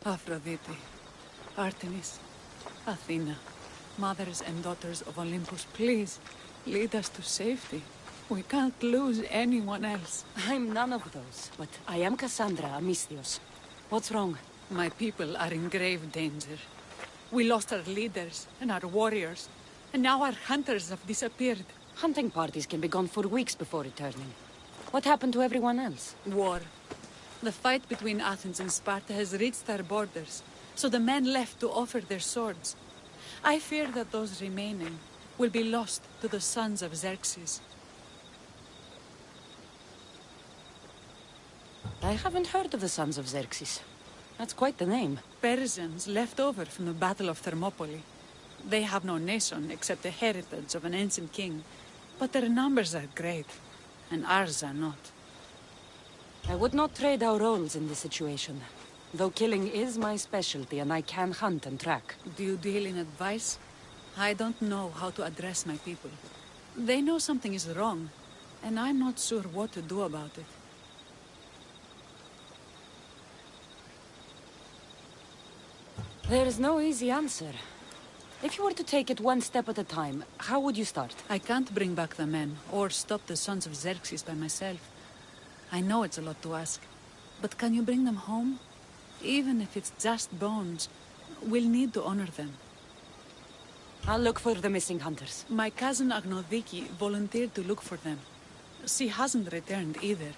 Aphrodite, Artemis, Athena, mothers and daughters of Olympus, please, lead us to safety. We can't lose anyone else. I'm none of those, but I am Cassandra Amistios. What's wrong? My people are in grave danger. We lost our leaders and our warriors, and now our hunters have disappeared. Hunting parties can be gone for weeks before returning. What happened to everyone else? War. The fight between Athens and Sparta has reached our borders, so the men left to offer their swords. I fear that those remaining will be lost to the sons of Xerxes. I haven't heard of the sons of Xerxes. That's quite the name. Persians left over from the Battle of Thermopylae. They have no nation except the heritage of an ancient king, but their numbers are great, and ours are not. I would not trade our roles in this situation. Though killing is my specialty and I can hunt and track. Do you deal in advice? I don't know how to address my people. They know something is wrong, and I'm not sure what to do about it. There is no easy answer. If you were to take it one step at a time, how would you start? I can't bring back the men, or stop the sons of Xerxes by myself. I know it's a lot to ask, but can you bring them home? Even if it's just bones, we'll need to honor them. I'll look for the missing hunters. My cousin Agnodiki volunteered to look for them. She hasn't returned either.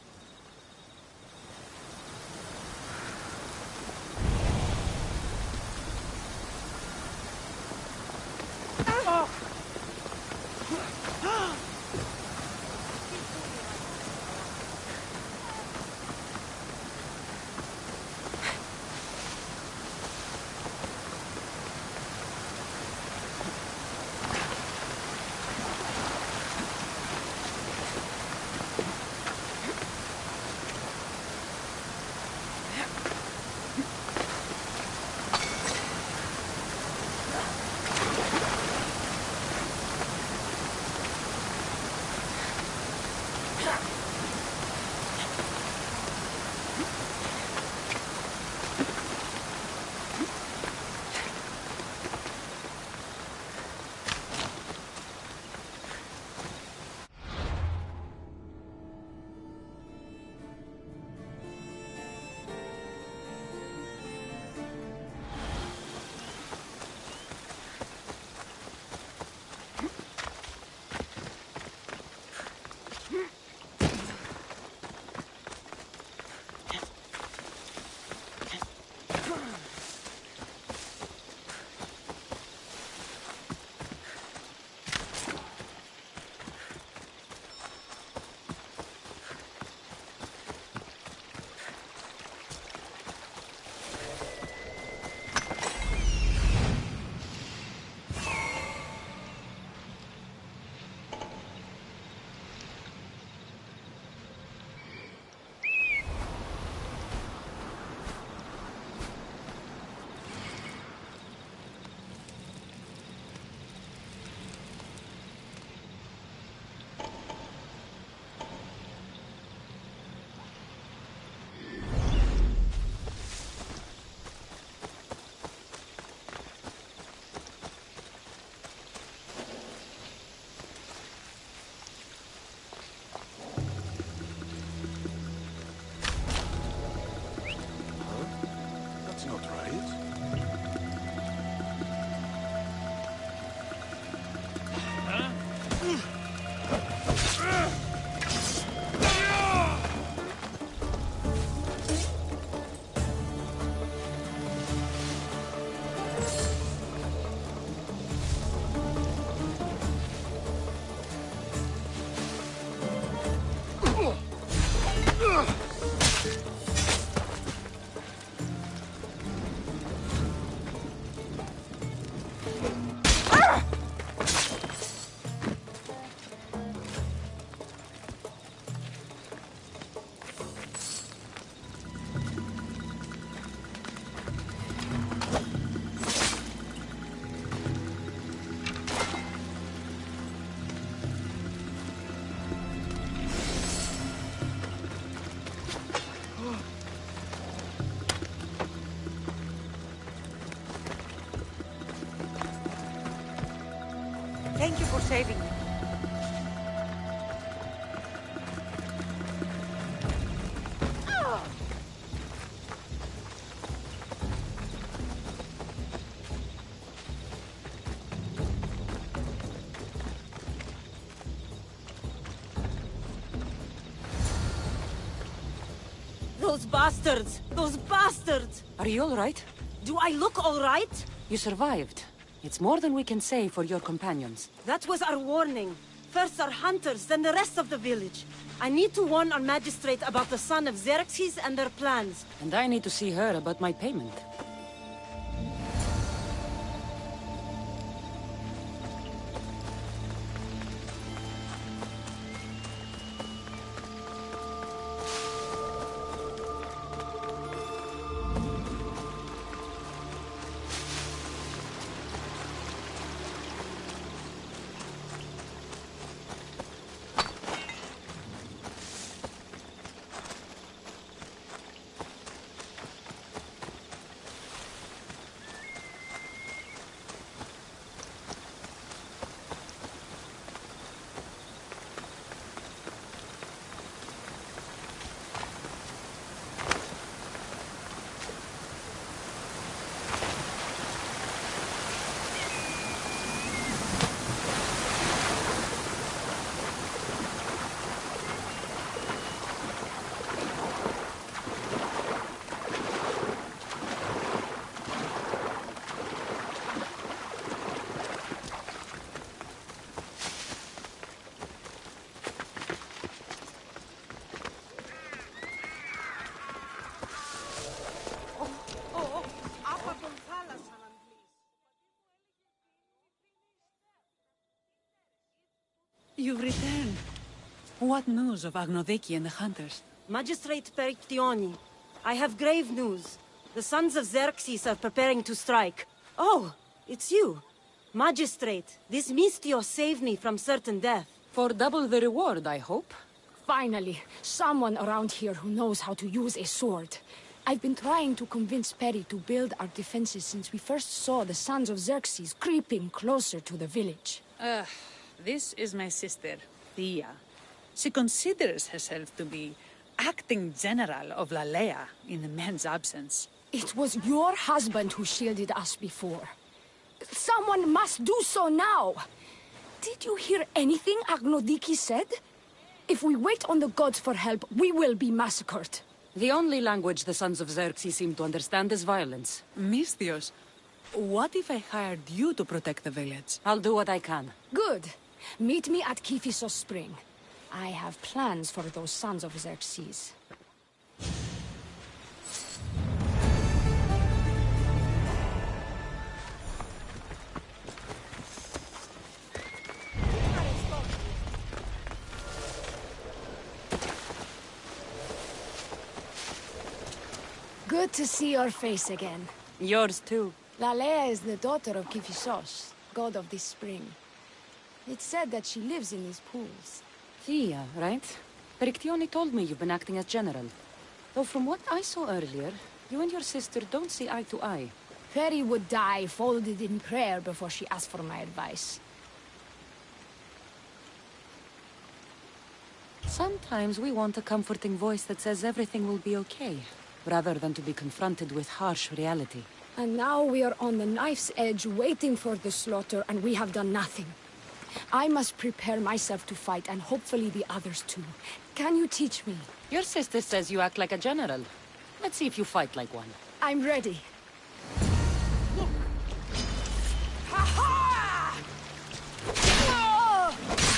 That's not right. Thank you for saving me. Those bastards! Those bastards! Are you all right? Do I look all right? You survived. It's more than we can say for your companions. That was our warning. First our hunters, then the rest of the village. I need to warn our magistrate about the son of Xerxes and their plans. And I need to see her about my payment. You've returned. What news of Agnodiki and the hunters? Magistrate Perictioni, I have grave news. The sons of Xerxes are preparing to strike. Oh, it's you. Magistrate, this Mistio saved me from certain death. For double the reward, I hope. Finally, someone around here who knows how to use a sword. I've been trying to convince Perry to build our defenses since we first saw the sons of Xerxes creeping closer to the village. This is my sister, Thea. She considers herself to be acting general of Lalea in the men's absence. It was your husband who shielded us before. Someone must do so now! Did you hear anything Agnodiki said? If we wait on the gods for help, we will be massacred. The only language the sons of Xerxes seem to understand is violence. Misthios, what if I hired you to protect the village? I'll do what I can. Good. Meet me at Kiphisos Spring. I have plans for those sons of Xerxes. Good to see your face again. Yours too. Lalea is the daughter of Kiphisos, god of this spring. It's said that she lives in these pools. Thea, right? Perictione told me you've been acting as general. Though from what I saw earlier, you and your sister don't see eye to eye. Perry would die folded in prayer before she asked for my advice. Sometimes we want a comforting voice that says everything will be okay, rather than to be confronted with harsh reality. And now we are on the knife's edge waiting for the slaughter, and we have done nothing. I must prepare myself to fight, and hopefully the others too. Can you teach me? Your sister says you act like a general. Let's see if you fight like one. I'm ready. Ha-ha!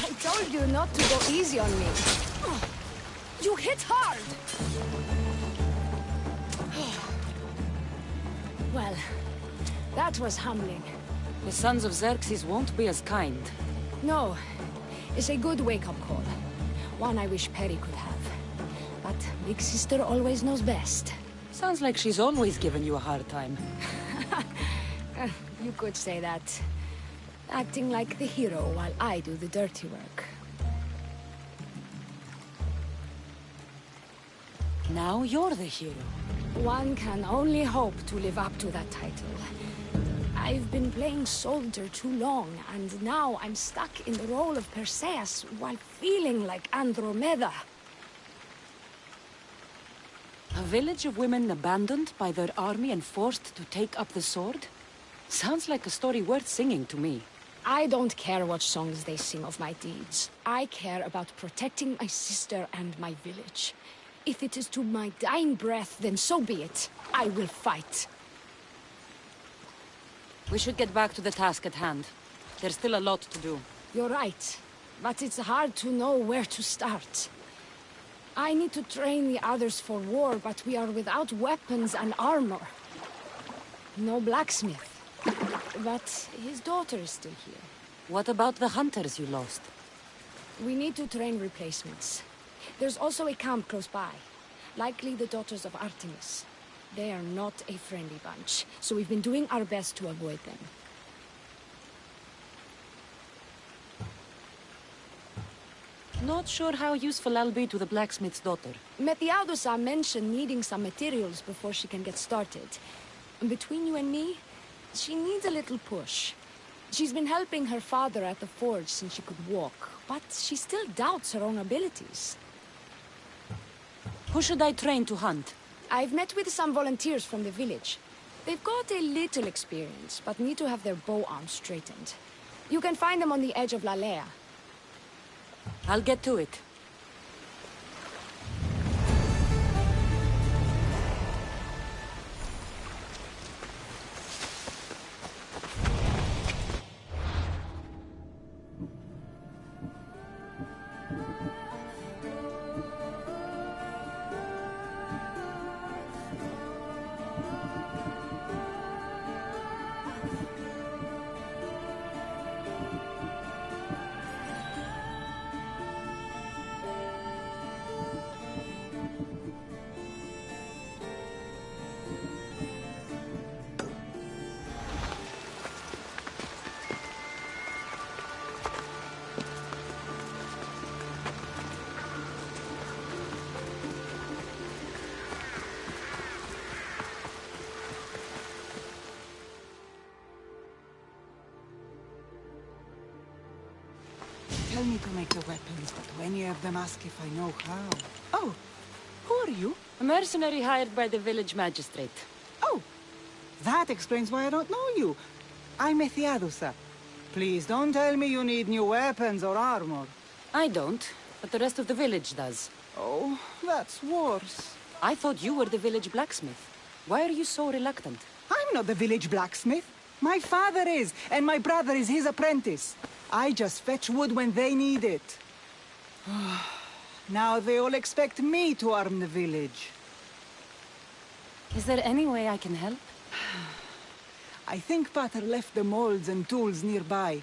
I told you not to go easy on me. You hit hard! Well, that was humbling. The sons of Xerxes won't be as kind. No, it's a good wake-up call. One I wish Perry could have. But Big Sister always knows best. Sounds like she's always given you a hard time. You could say that. Acting like the hero while I do the dirty work. Now you're the hero. One can only hope to live up to that title. I've been playing soldier too long, and now I'm stuck in the role of Perseus while feeling like Andromeda. A village of women abandoned by their army and forced to take up the sword? Sounds like a story worth singing to me. I don't care what songs they sing of my deeds. I care about protecting my sister and my village. If it is to my dying breath, then so be it. I will fight. We should get back to the task at hand. There's still a lot to do. You're right, but it's hard to know where to start. I need to train the others for war, but we are without weapons and armor. No blacksmith. But his daughter is still here. What about the hunters you lost? We need to train replacements. There's also a camp close by. Likely the daughters of Artemis. They are not a friendly bunch, so we've been doing our best to avoid them. Not sure how useful I'll be to the blacksmith's daughter. Methiadosa mentioned needing some materials before she can get started. Between you and me, she needs a little push. She's been helping her father at the forge since she could walk, but she still doubts her own abilities. Who should I train to hunt? I've met with some volunteers from the village. They've got a little experience, but need to have their bow arms straightened. You can find them on the edge of Lalea. I'll get to it. me to make the weapons, but when any of them ask if I know how... Oh, who are you? A mercenary hired by the village magistrate. Oh, that explains why I don't know you. I'm Ethiadusa. Please don't tell me you need new weapons or armor. I don't, but the rest of the village does. Oh, that's worse. I thought you were the village blacksmith. Why are you so reluctant? I'm not the village blacksmith. My father is, and my brother is his apprentice. I just fetch wood when they need it. Now they all expect me to arm the village. Is there any way I can help? I think Pater left the molds and tools nearby,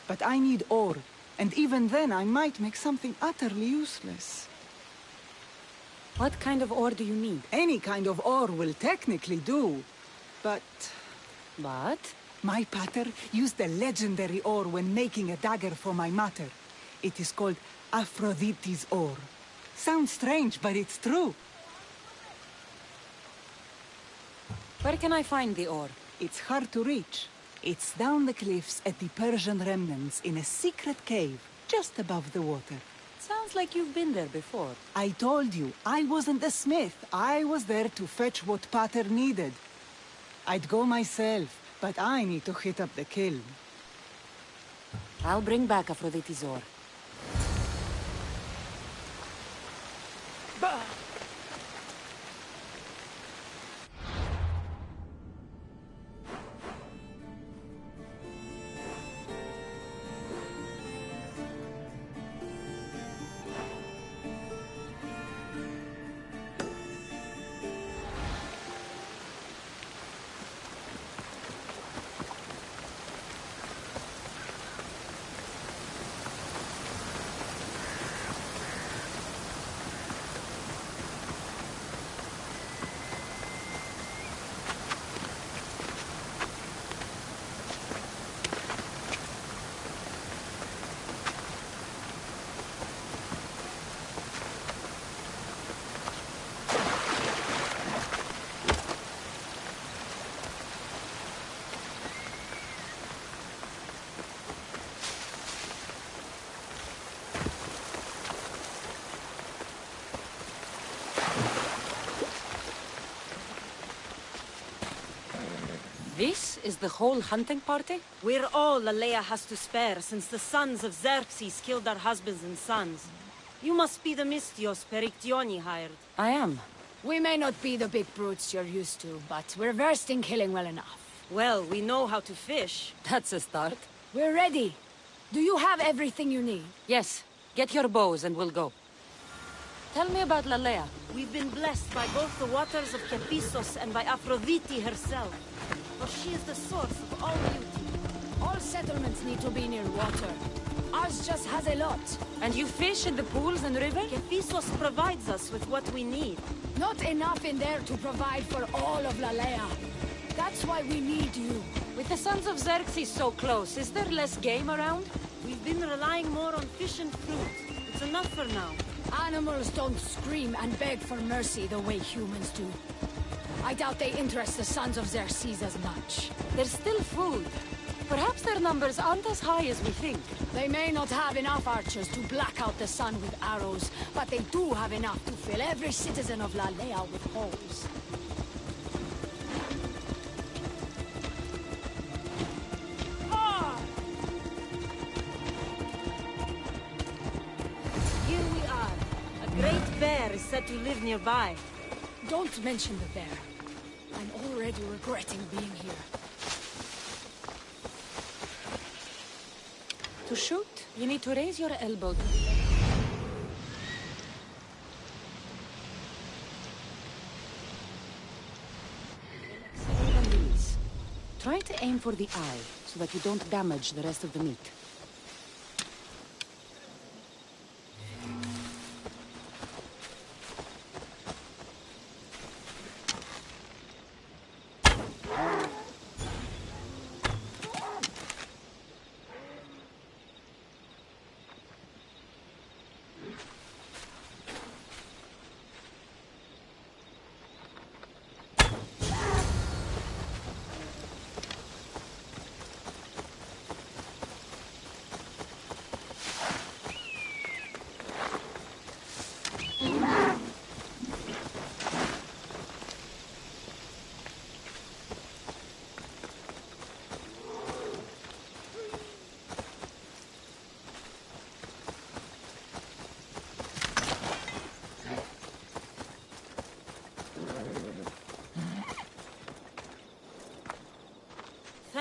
but I need ore, and even then I might make something utterly useless. What kind of ore do you need? Any kind of ore will technically do, but... But? My pater used the legendary ore when making a dagger for my mater. It is called Aphrodite's ore. Sounds strange, but it's true. Where can I find the ore? It's hard to reach. It's down the cliffs at the Persian remnants in a secret cave, just above the water. Sounds like you've been there before. I told you, I wasn't the smith. I was there to fetch what Pater needed. I'd go myself, but I need to hit up the kiln. I'll bring back Aphrodite's ore. This is the whole hunting party? We're all Lalea has to spare since the sons of Xerxes killed our husbands and sons. You must be the Mystios Perictioni hired. I am. We may not be the big brutes you're used to, but we're versed in killing well enough. Well, we know how to fish. That's a start. We're ready. Do you have everything you need? Yes. Get your bows and we'll go. Tell me about Lalea. We've been blessed by both the waters of Kepisos and by Aphrodite herself. For she is the source of all beauty. All settlements need to be near water. Ours just has a lot. And you fish in the pools and rivers? Kepisos provides us with what we need. Not enough in there to provide for all of Lalea. That's why we need you. With the sons of Xerxes so close, is there less game around? We've been relying more on fish and fruit. It's enough for now. Animals don't scream and beg for mercy the way humans do. I doubt they interest the sons of Xerxes as much. There's still food. Perhaps their numbers aren't as high as we think. They may not have enough archers to black out the sun with arrows, but they do have enough to fill every citizen of Lalea with holes. Here we are. A great bear is said to live nearby. Don't mention the bear. I'm already regretting being here. To shoot, you need to raise your elbow. Try to aim for the eye, so that you don't damage the rest of the meat.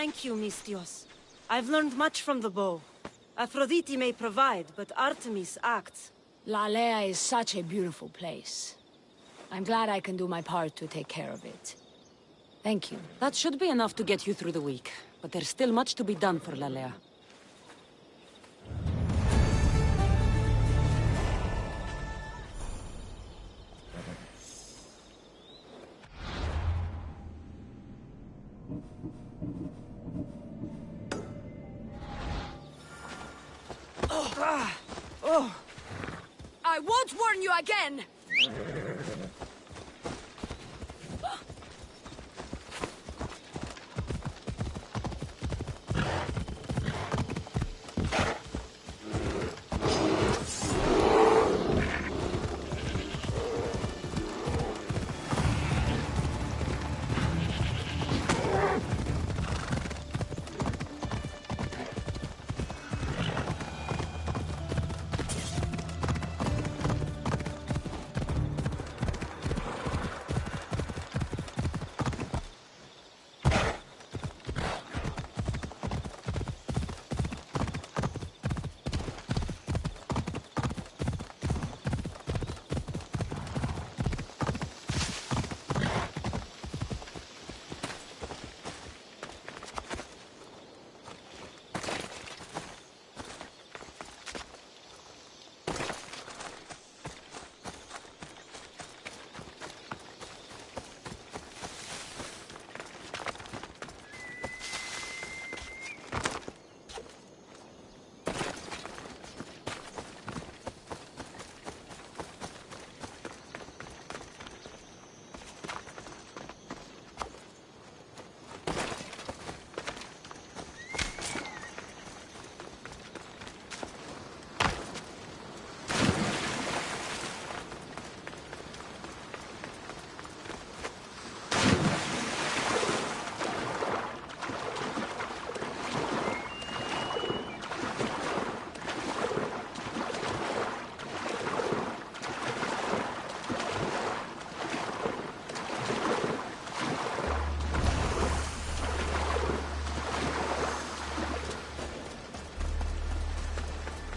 Thank you, Mistios. I've learned much from the bow. Aphrodite may provide, but Artemis acts. Lalea is such a beautiful place. I'm glad I can do my part to take care of it. Thank you. That should be enough to get you through the week. But there's still much to be done for Lalea. I won't warn you again!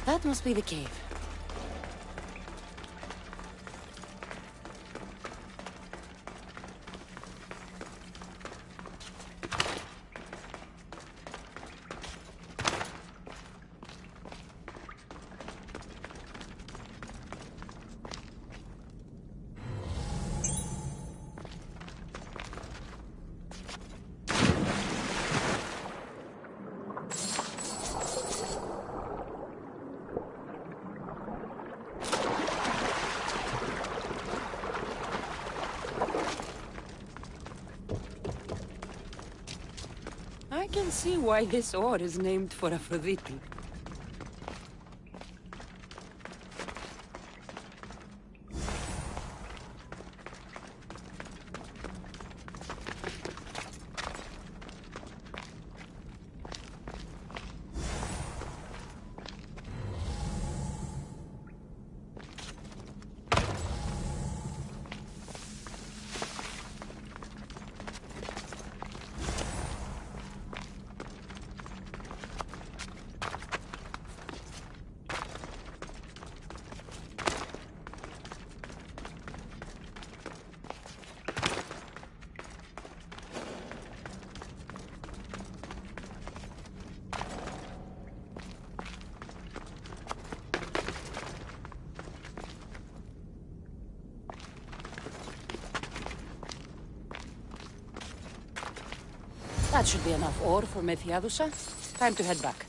That must be the cave. I can see why this ore is named for Aphrodite. That should be enough ore for Methiadusa. Time to head back.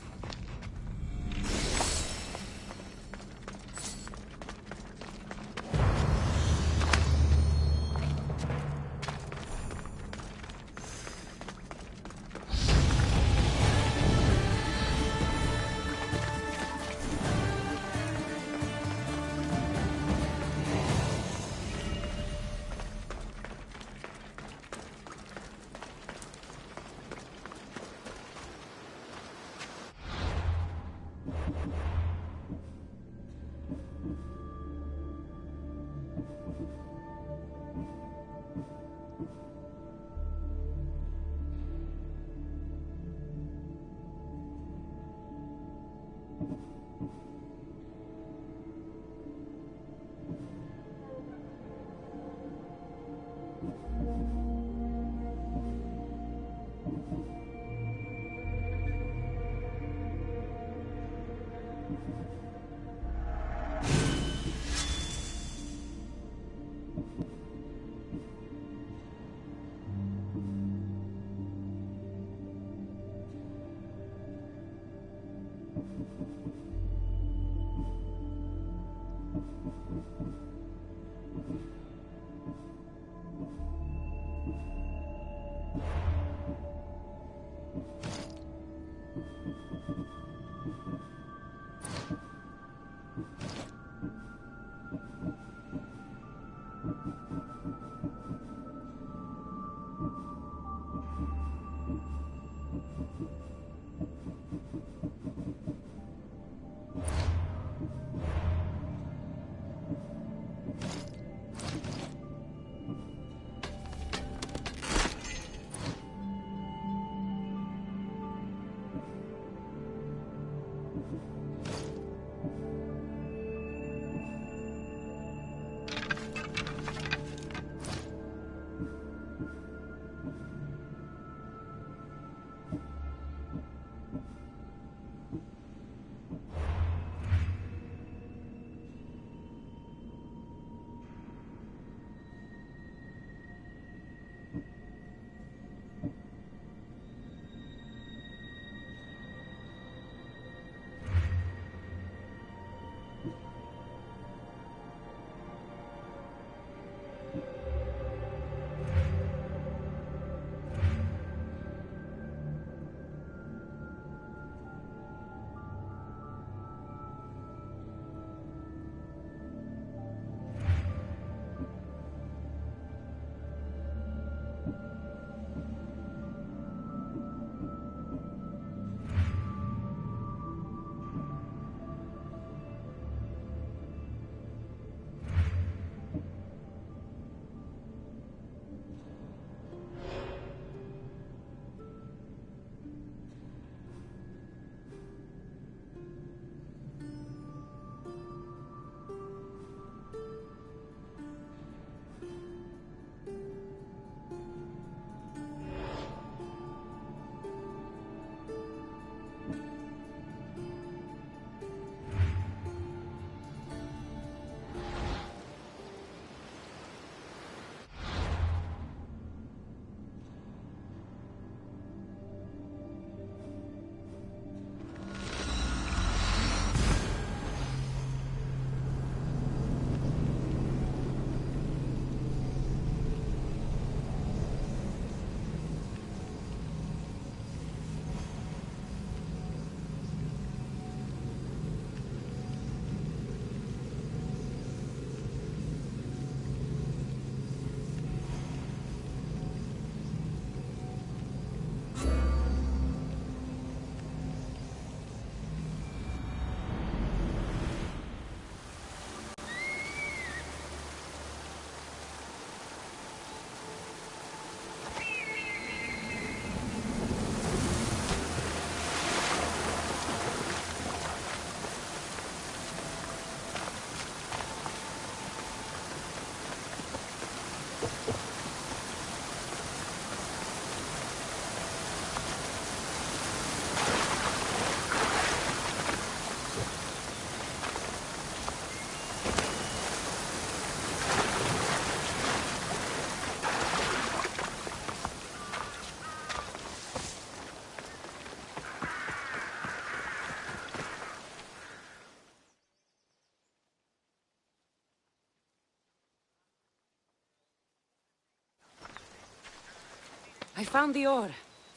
I found the ore.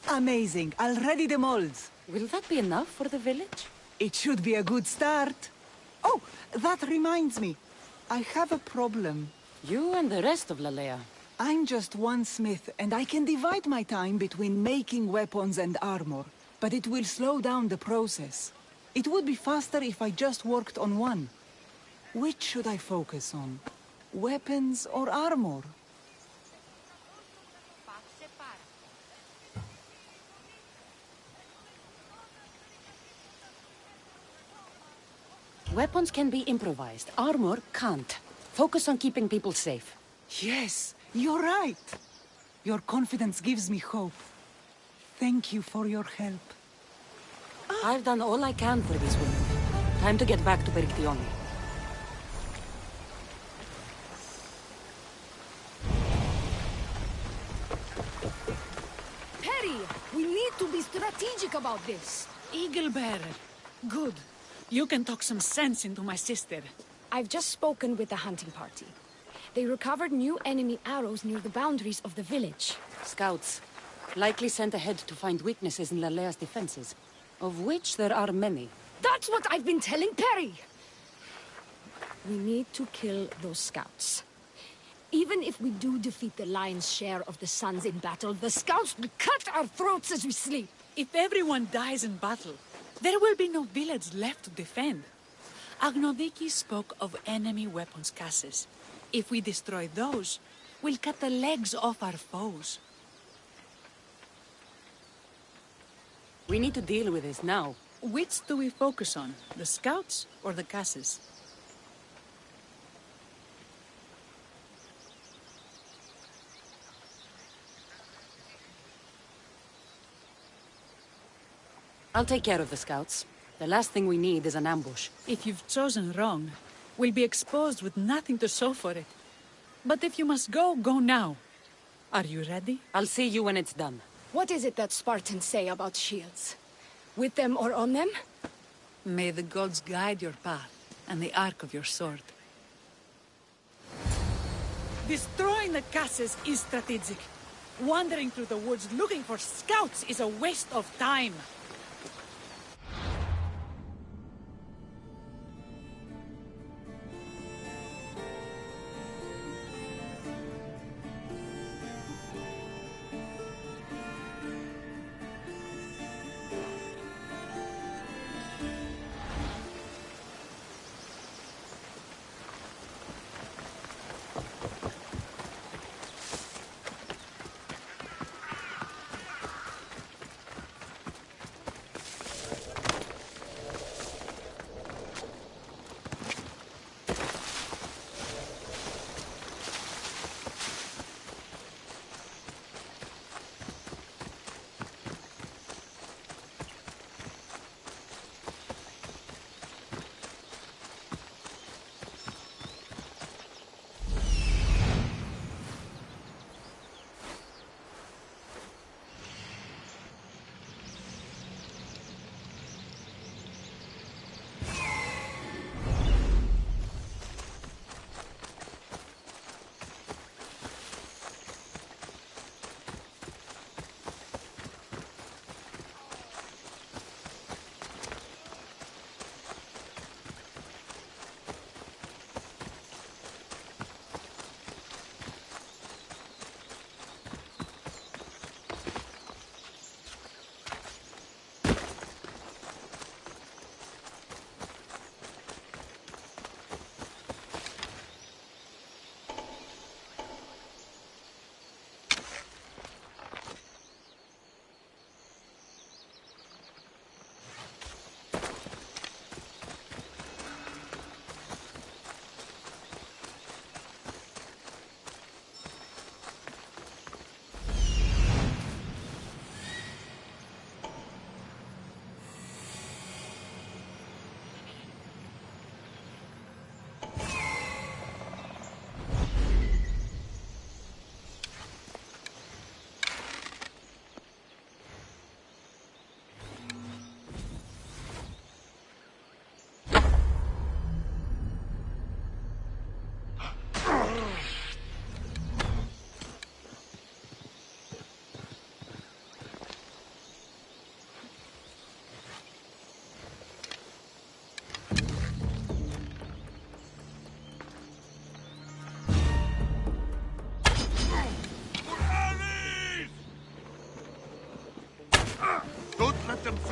Amazing. I'll ready the molds. Will that be enough for the village? It should be a good start. Oh, that reminds me. I have a problem. You and the rest of Lalea. I'm just one smith, and I can divide my time between making weapons and armor. But it will slow down the process. It would be faster if I just worked on one. Which should I focus on? Weapons or armor? Weapons can be improvised. Armor can't. Focus on keeping people safe. Yes, you're right. Your confidence gives me hope. Thank you for your help. I've done all I can for these women. Time to get back to Perictione. Perry, we need to be strategic about this. Eagle Bearer. Good. You can talk some sense into my sister. I've just spoken with the hunting party. They recovered new enemy arrows near the boundaries of the village. Scouts. Likely sent ahead to find weaknesses in Lalea's defenses. Of which there are many. That's what I've been telling Perry! We need to kill those scouts. Even if we do defeat the lion's share of the sons in battle, the scouts will cut our throats as we sleep. If everyone dies in battle, there will be no village left to defend. Agnodiki spoke of enemy weapons cases. If we destroy those, we'll cut the legs off our foes. We need to deal with this now. Which do we focus on? The scouts or the casses? I'll take care of the scouts. The last thing we need is an ambush. If you've chosen wrong, we'll be exposed with nothing to show for it. But if you must go, go now. Are you ready? I'll see you when it's done. What is it that Spartans say about shields? With them or on them? May the gods guide your path and the arc of your sword. Destroying the casses is strategic. Wandering through the woods looking for scouts is a waste of time.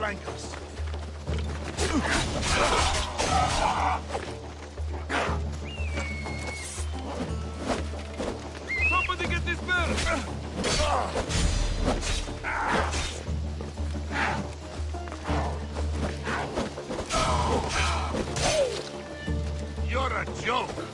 flank us. Somebody get this bird! You're a joke!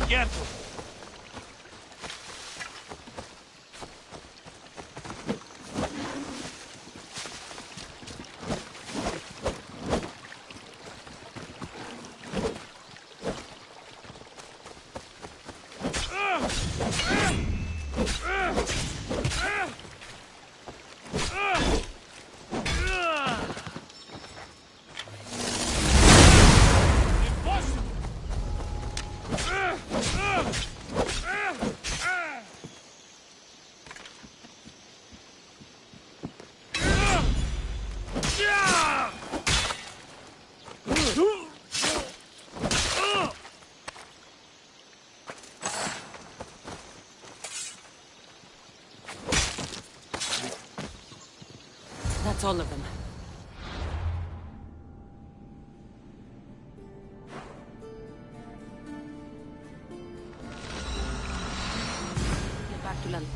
Careful! That's all of them. Get back to London.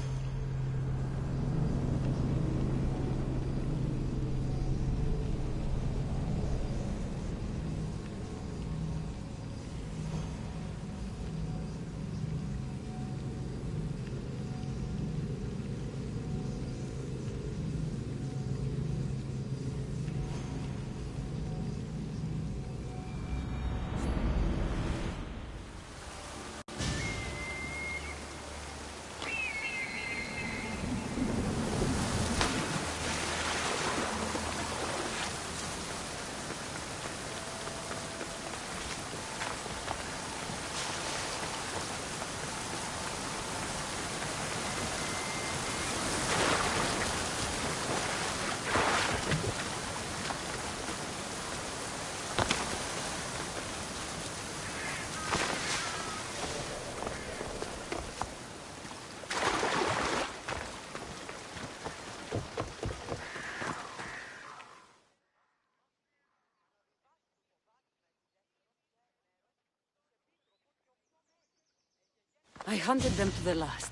I hunted them to the last.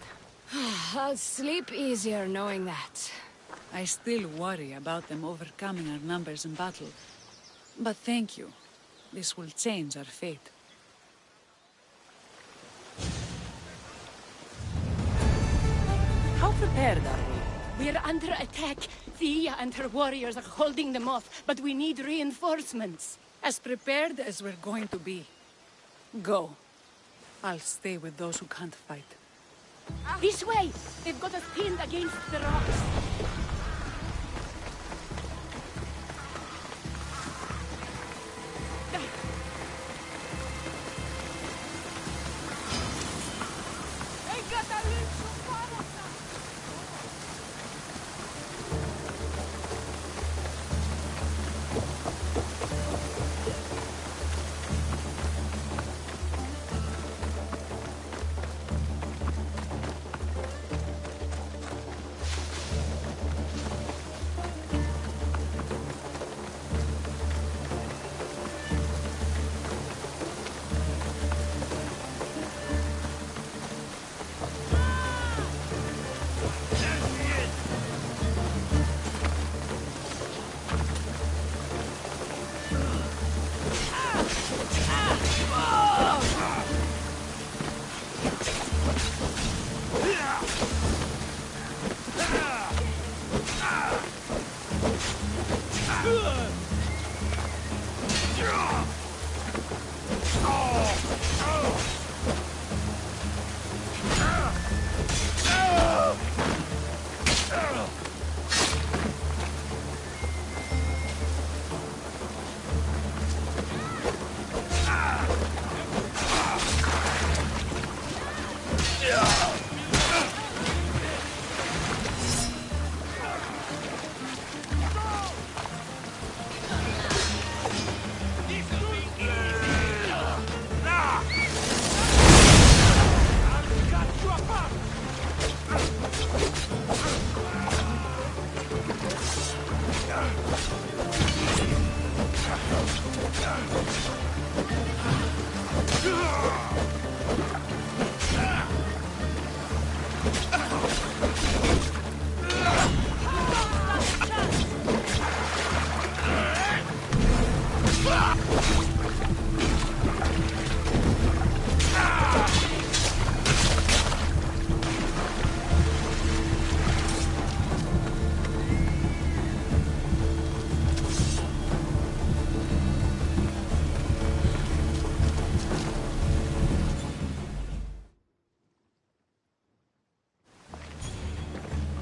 I'll sleep easier knowing that. I still worry about them overcoming our numbers in battle. But thank you. This will change our fate. How prepared are we? We're under attack. Thea and her warriors are holding them off, but we need reinforcements. As prepared as we're going to be. Go. I'll stay with those who can't fight. This way! They've got us pinned against the rocks.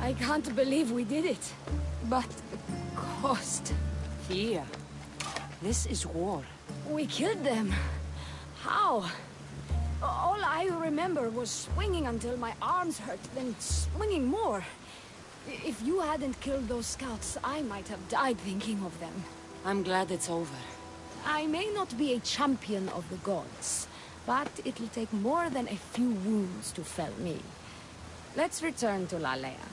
I can't believe we did it. But the cost. Thea, this is war. We killed them. How? All I remember was swinging until my arms hurt, then swinging more. If you hadn't killed those scouts, I might have died thinking of them. I'm glad it's over. I may not be a champion of the gods, but it'll take more than a few wounds to fell me. Let's return to Lalea.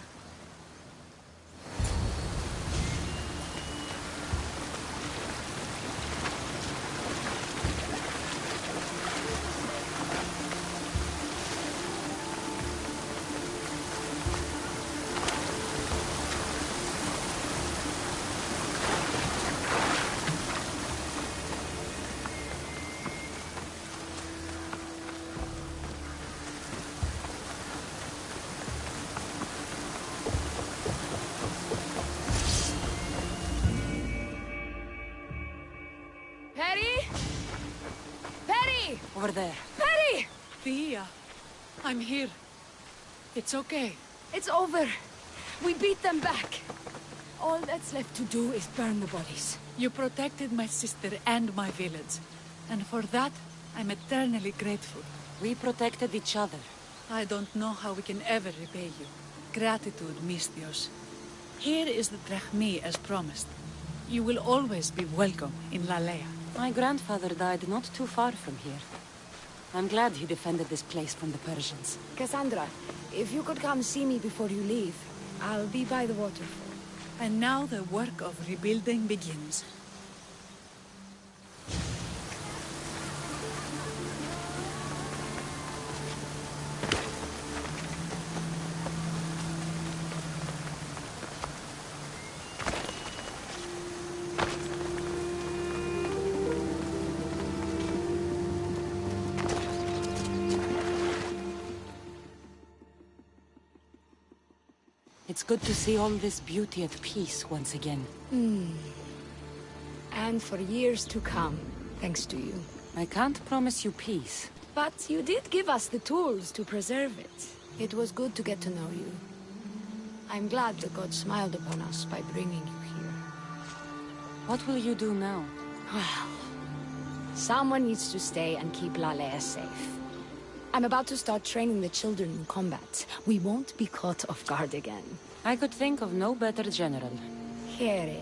Over there. Perry! Thea, I'm here. It's okay. It's over. We beat them back. All that's left to do is burn the bodies. You protected my sister and my village. And for that, I'm eternally grateful. We protected each other. I don't know how we can ever repay you. Gratitude, Misthios. Here is the drachmi as promised. You will always be welcome in Lalea. My grandfather died not too far from here. I'm glad he defended this place from the Persians. Cassandra, if you could come see me before you leave, I'll be by the waterfall. And now the work of rebuilding begins. It's good to see all this beauty at peace once again. And for years to come, thanks to you. I can't promise you peace. But you did give us the tools to preserve it. It was good to get to know you. I'm glad the gods smiled upon us by bringing you here. What will you do now? Well, someone needs to stay and keep Lalea safe. I'm about to start training the children in combat. We won't be caught off guard again. I could think of no better general. Here,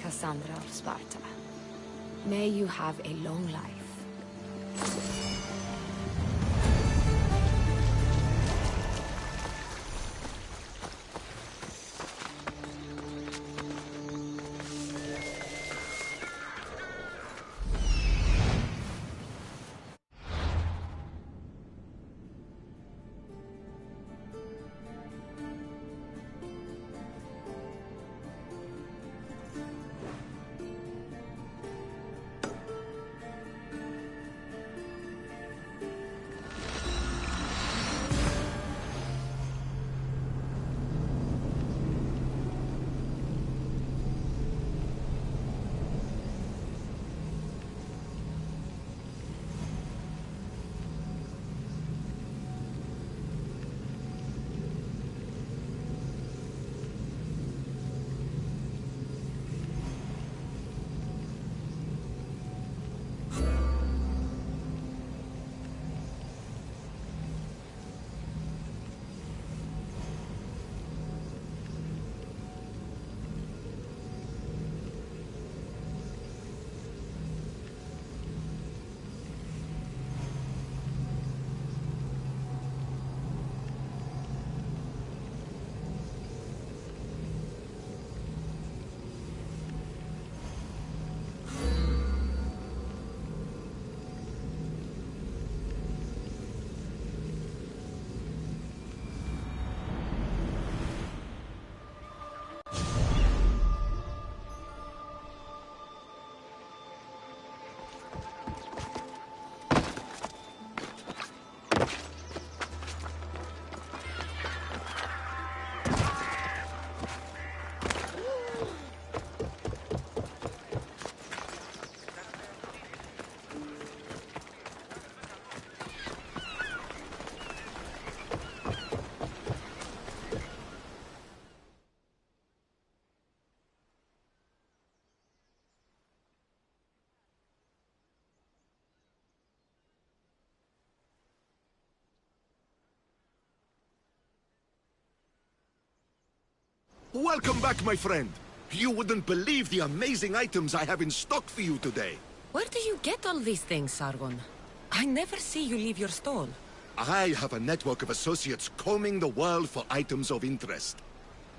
Cassandra of Sparta. May you have a long life. Welcome back, my friend. You wouldn't believe the amazing items I have in stock for you today. Where do you get all these things, Sargon? I never see you leave your stall. I have a network of associates combing the world for items of interest.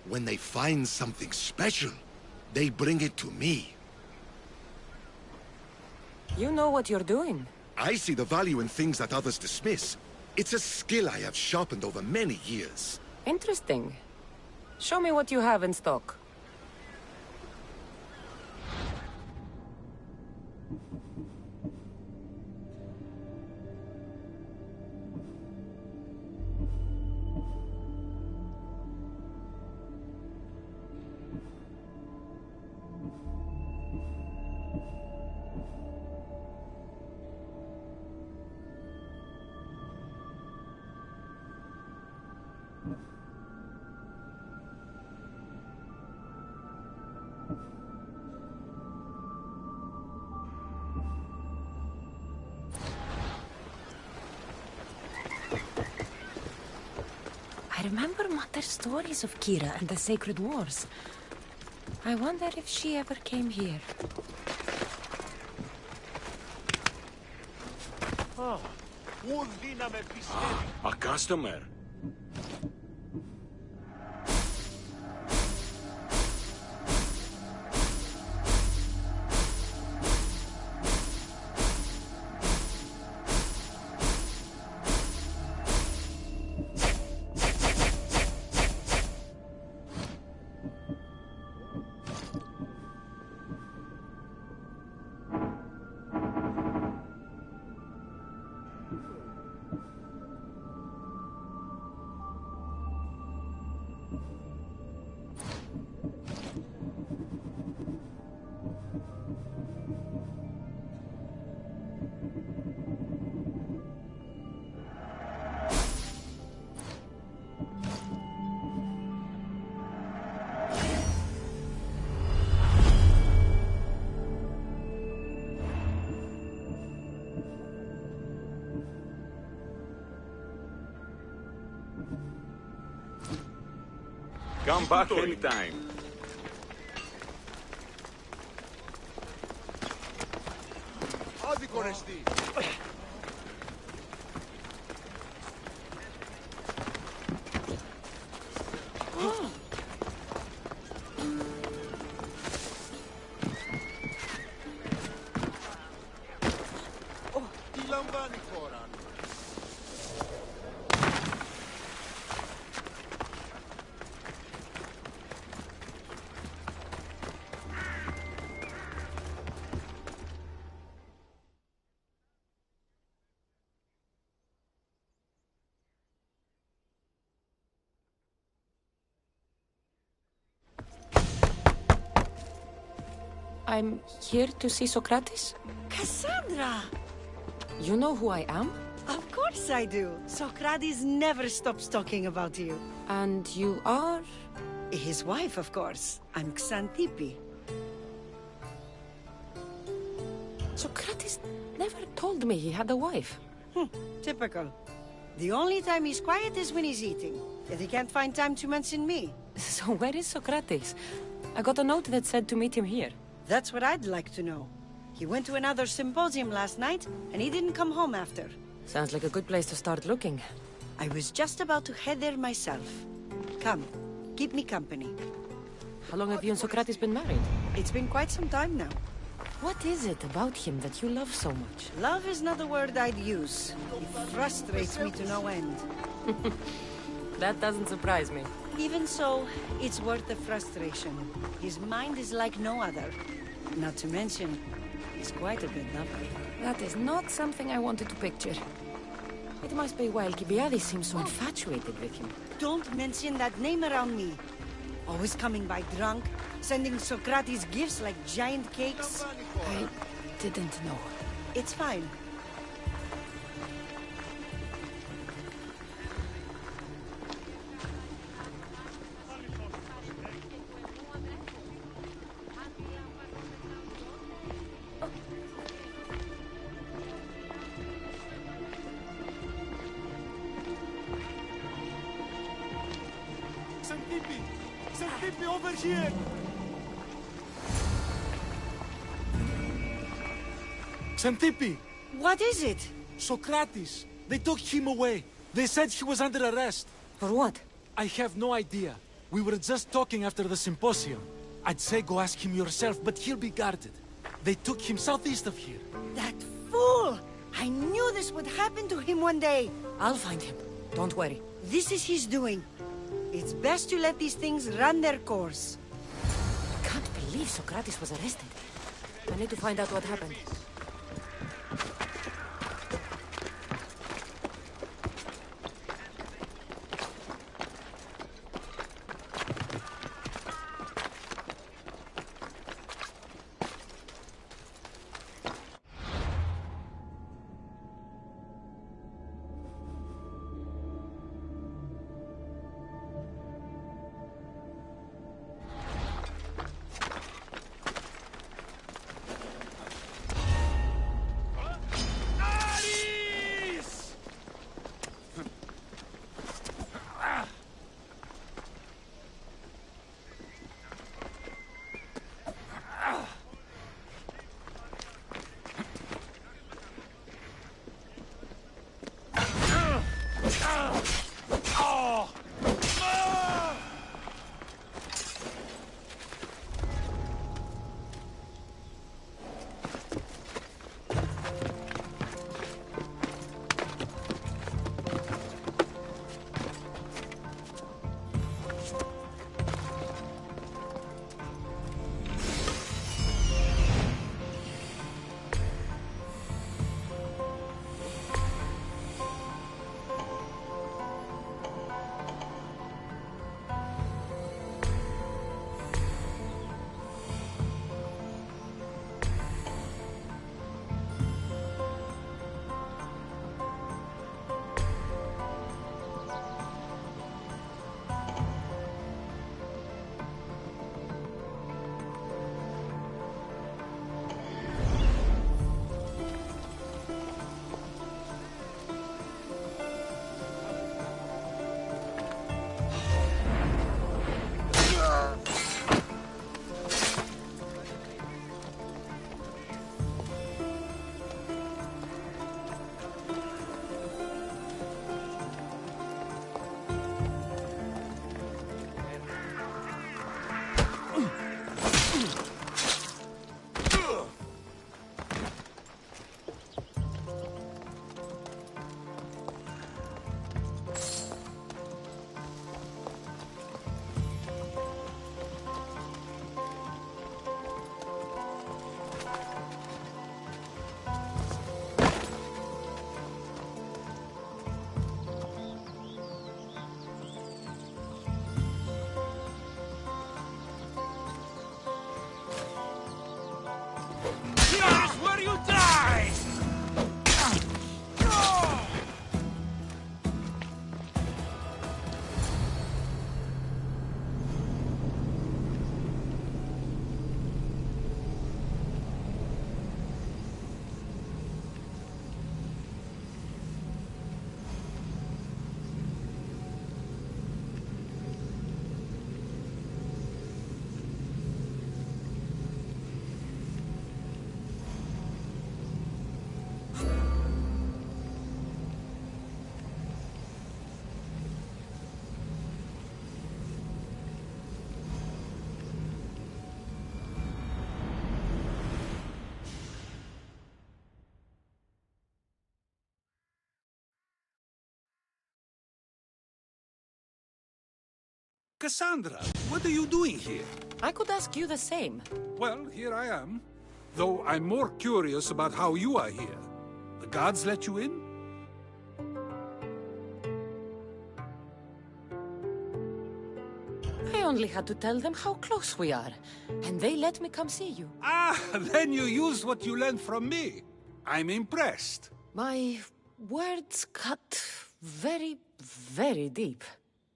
When they find something special, they bring it to me. You know what you're doing. I see the value in things that others dismiss. It's a skill I have sharpened over many years. Interesting. Show me what you have in stock. I remember Mother's stories of Kira and the Sacred Wars. I wonder if she ever came here. A customer. Come back anytime. Άδικο ρε στή. Τι λαμβάνει η χώρα. I'm here to see Socrates. Cassandra! You know who I am? Of course I do. Socrates never stops talking about you. And you are? His wife, of course. I'm Xanthippe. Socrates never told me he had a wife. Typical. The only time he's quiet is when he's eating. Yet he can't find time to mention me. So where is Socrates? I got a note that said to meet him here. That's what I'd like to know. He went to another symposium last night, and he didn't come home after. Sounds like a good place to start looking. I was just about to head there myself. Come, keep me company. How long have you and Socrates been married? It's been quite some time now. What is it about him that you love so much? Love is not the word I'd use. It frustrates me to no end. That doesn't surprise me. Even so, it's worth the frustration. His mind is like no other. Not to mention, he's quite a good lover. That is not something I wanted to picture. It must be why Alcibiades seems so infatuated with him. Don't mention that name around me. Always coming by drunk, sending Socrates gifts like giant cakes. I didn't know. It's fine. Xanthippe, over here! Xanthippe! What is it? Socrates! They took him away. They said he was under arrest. For what? I have no idea. We were just talking after the symposium. I'd say go ask him yourself, but he'll be guarded. They took him southeast of here. That fool! I knew this would happen to him one day. I'll find him. Don't worry. This is his doing. It's best to let these things run their course. I can't believe Socrates was arrested. I need to find out what happened. Cassandra, what are you doing here? I could ask you the same. Well, here I am. Though I'm more curious about how you are here. The guards let you in? I only had to tell them how close we are, and they let me come see you. Ah, then you used what you learned from me. I'm impressed. My words cut very, very deep.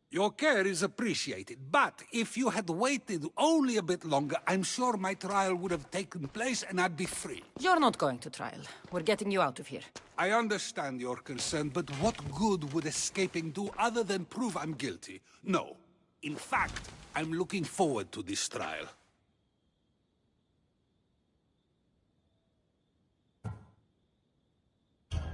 Your care is appreciated, but if you had waited only a bit longer, I'm sure my trial would have taken place and I'd be free. You're not going to trial. We're getting you out of here. I understand your concern, but what good would escaping do other than prove I'm guilty? No. In fact, I'm looking forward to this trial.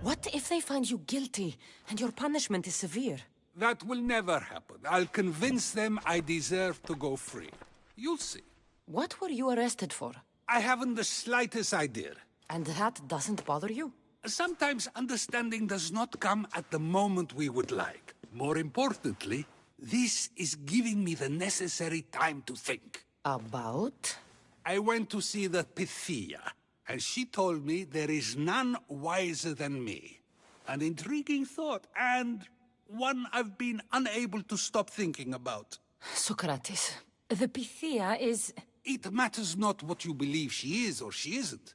What if they find you guilty and your punishment is severe? That will never happen. I'll convince them I deserve to go free. You'll see. What were you arrested for? I haven't the slightest idea. And that doesn't bother you? Sometimes understanding does not come at the moment we would like. More importantly, this is giving me the necessary time to think. About? I went to see the Pythia, and she told me there is none wiser than me. An intriguing thought, and one I've been unable to stop thinking about. Socrates, the Pythia is... It matters not what you believe she is or she isn't.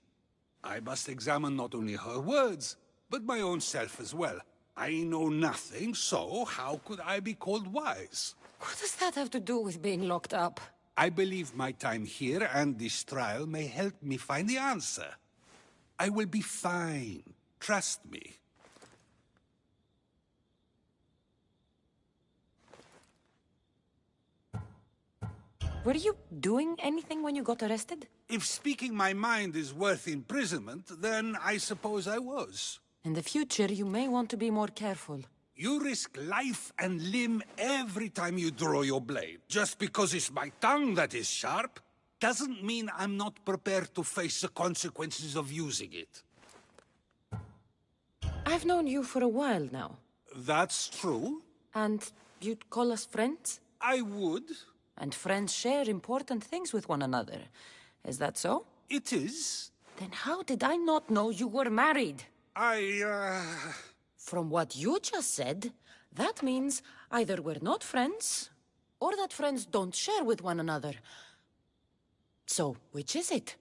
I must examine not only her words, but my own self as well. I know nothing, so how could I be called wise? What does that have to do with being locked up? I believe my time here and this trial may help me find the answer. I will be fine. Trust me. Were you doing anything when you got arrested? If speaking my mind is worth imprisonment, then I suppose I was. In the future, you may want to be more careful. You risk life and limb every time you draw your blade. Just because it's my tongue that is sharp, doesn't mean I'm not prepared to face the consequences of using it. I've known you for a while now. That's true. And you'd call us friends? I would. And friends share important things with one another. Is that so? It is. Then how did I not know you were married? From what you just said, that means either we're not friends, or that friends don't share with one another. So, which is it?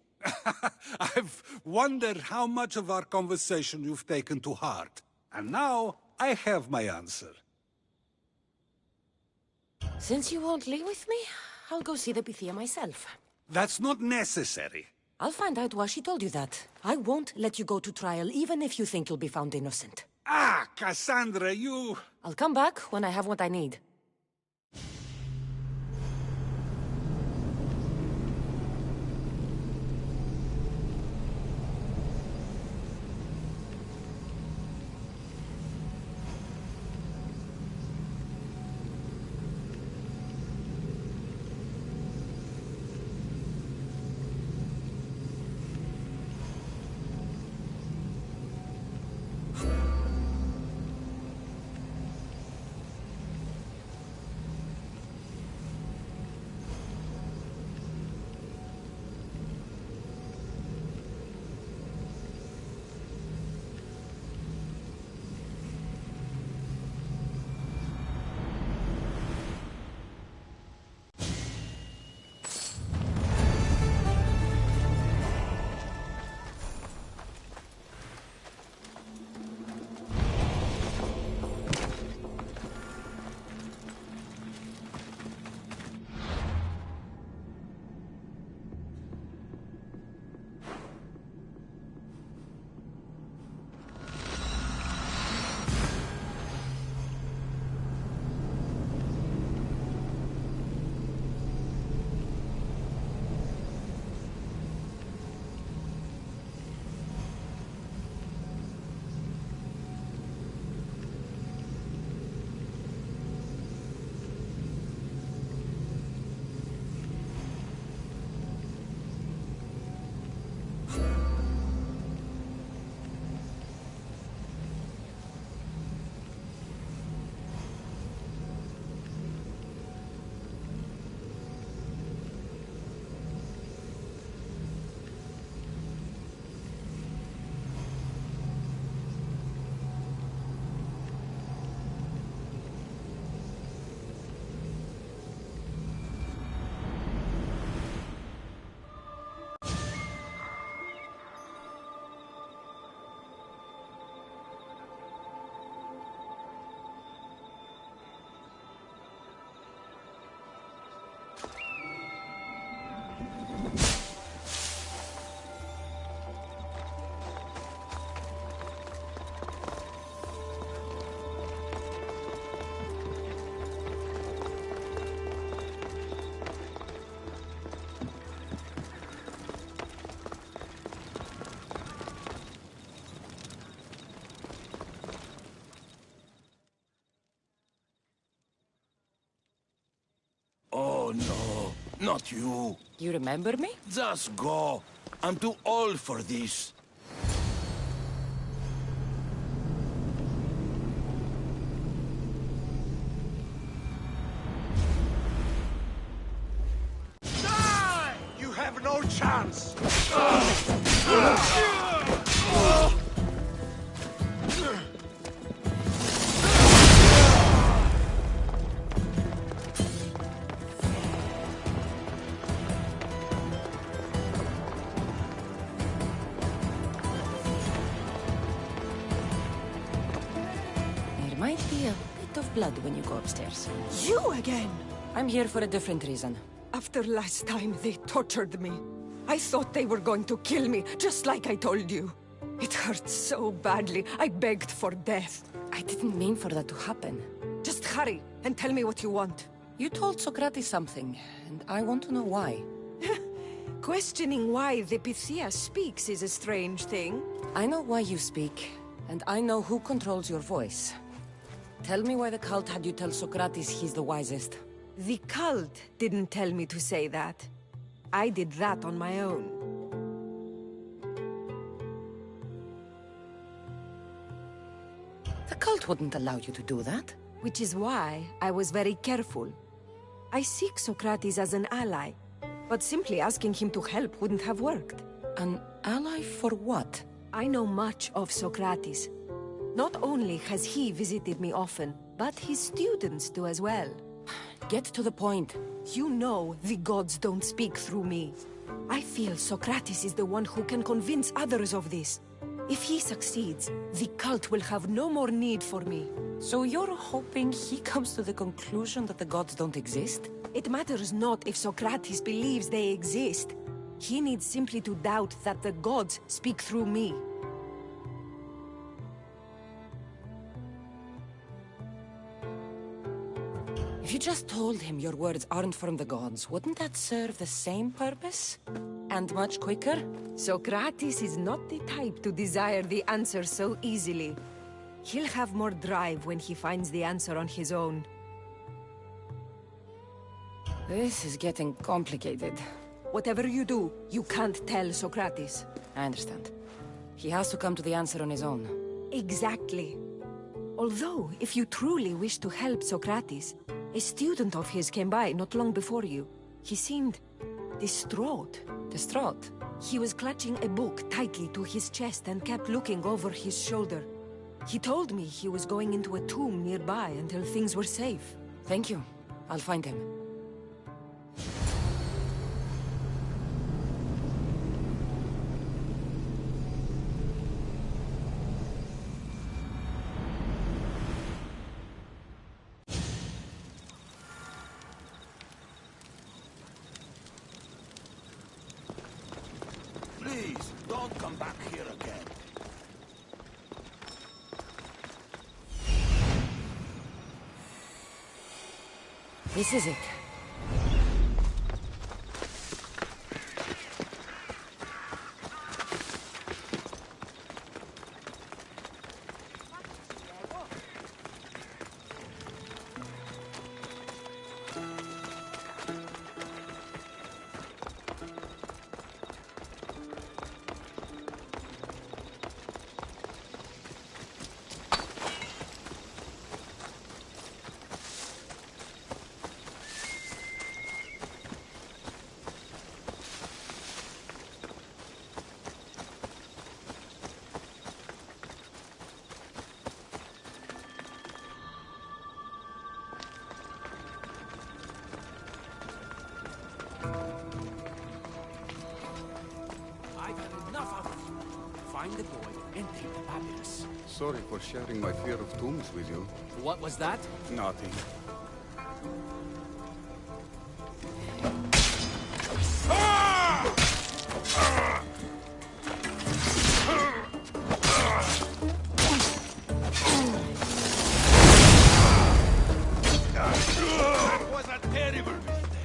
I've wondered how much of our conversation you've taken to heart. And now, I have my answer. Since you won't leave with me, I'll go see the Pythia myself. That's not necessary. I'll find out why she told you that. I won't let you go to trial, even if you think you'll be found innocent. Ah, Cassandra, you... I'll come back when I have what I need. Oh no, not you. You remember me? Just go. I'm too old for this. Die! You have no chance! There might be a bit of blood when you go upstairs. You again? I'm here for a different reason. After last time, they tortured me. I thought they were going to kill me, just like I told you. It hurt so badly, I begged for death. I didn't mean for that to happen. Just hurry, and tell me what you want. You told Socrates something, and I want to know why. Questioning why the Pythia speaks is a strange thing. I know why you speak, and I know who controls your voice. Tell me why the cult had you tell Socrates he's the wisest. The cult didn't tell me to say that. I did that on my own. The cult wouldn't allow you to do that. Which is why I was very careful. I seek Socrates as an ally, but simply asking him to help wouldn't have worked. An ally for what? I know much of Socrates. Not only has he visited me often, but his students do as well. Get to the point. You know the gods don't speak through me. I feel Socrates is the one who can convince others of this. If he succeeds, the cult will have no more need for me. So you're hoping he comes to the conclusion that the gods don't exist? It matters not if Socrates believes they exist. He needs simply to doubt that the gods speak through me. If you just told him your words aren't from the gods, wouldn't that serve the same purpose? And much quicker? Socrates is not the type to desire the answer so easily. He'll have more drive when he finds the answer on his own. This is getting complicated. Whatever you do, you can't tell Socrates. I understand. He has to come to the answer on his own. Exactly. Although, if you truly wish to help Socrates, a student of his came by not long before you. He seemed distraught. Distraught? He was clutching a book tightly to his chest and kept looking over his shoulder. He told me he was going into a tomb nearby until things were safe. Thank you. I'll find him. Please, don't come back here again. This is it. Find the boy and take the papyrus. Sorry for sharing my fear of tombs with you. What was that? Nothing. That was a terrible mistake.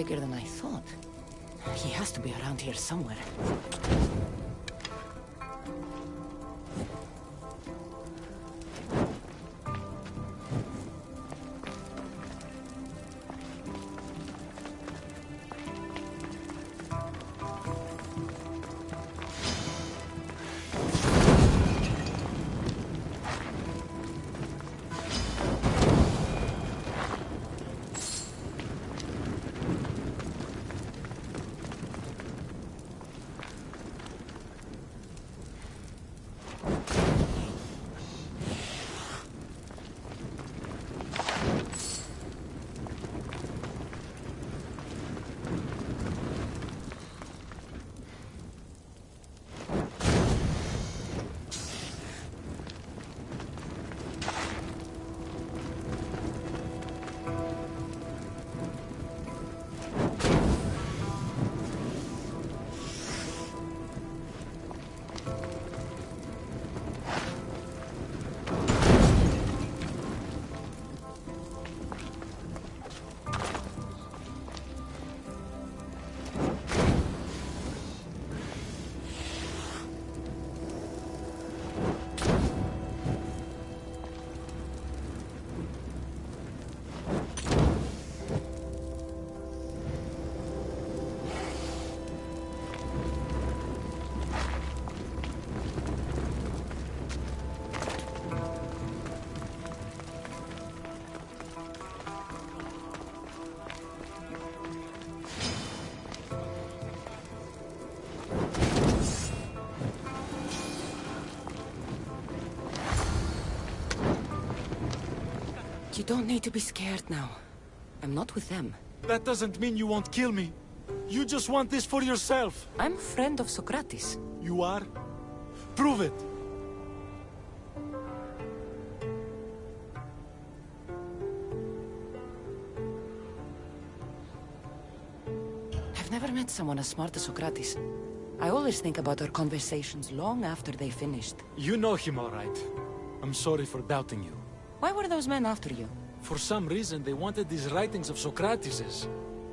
bigger than I thought. He has to be around here somewhere. You don't need to be scared now. I'm not with them. That doesn't mean you won't kill me. You just want this for yourself. I'm a friend of Socrates. You are? Prove it. I've never met someone as smart as Socrates. I always think about our conversations long after they finished. You know him all right. I'm sorry for doubting you. Why were those men after you? For some reason, they wanted these writings of Socrates's.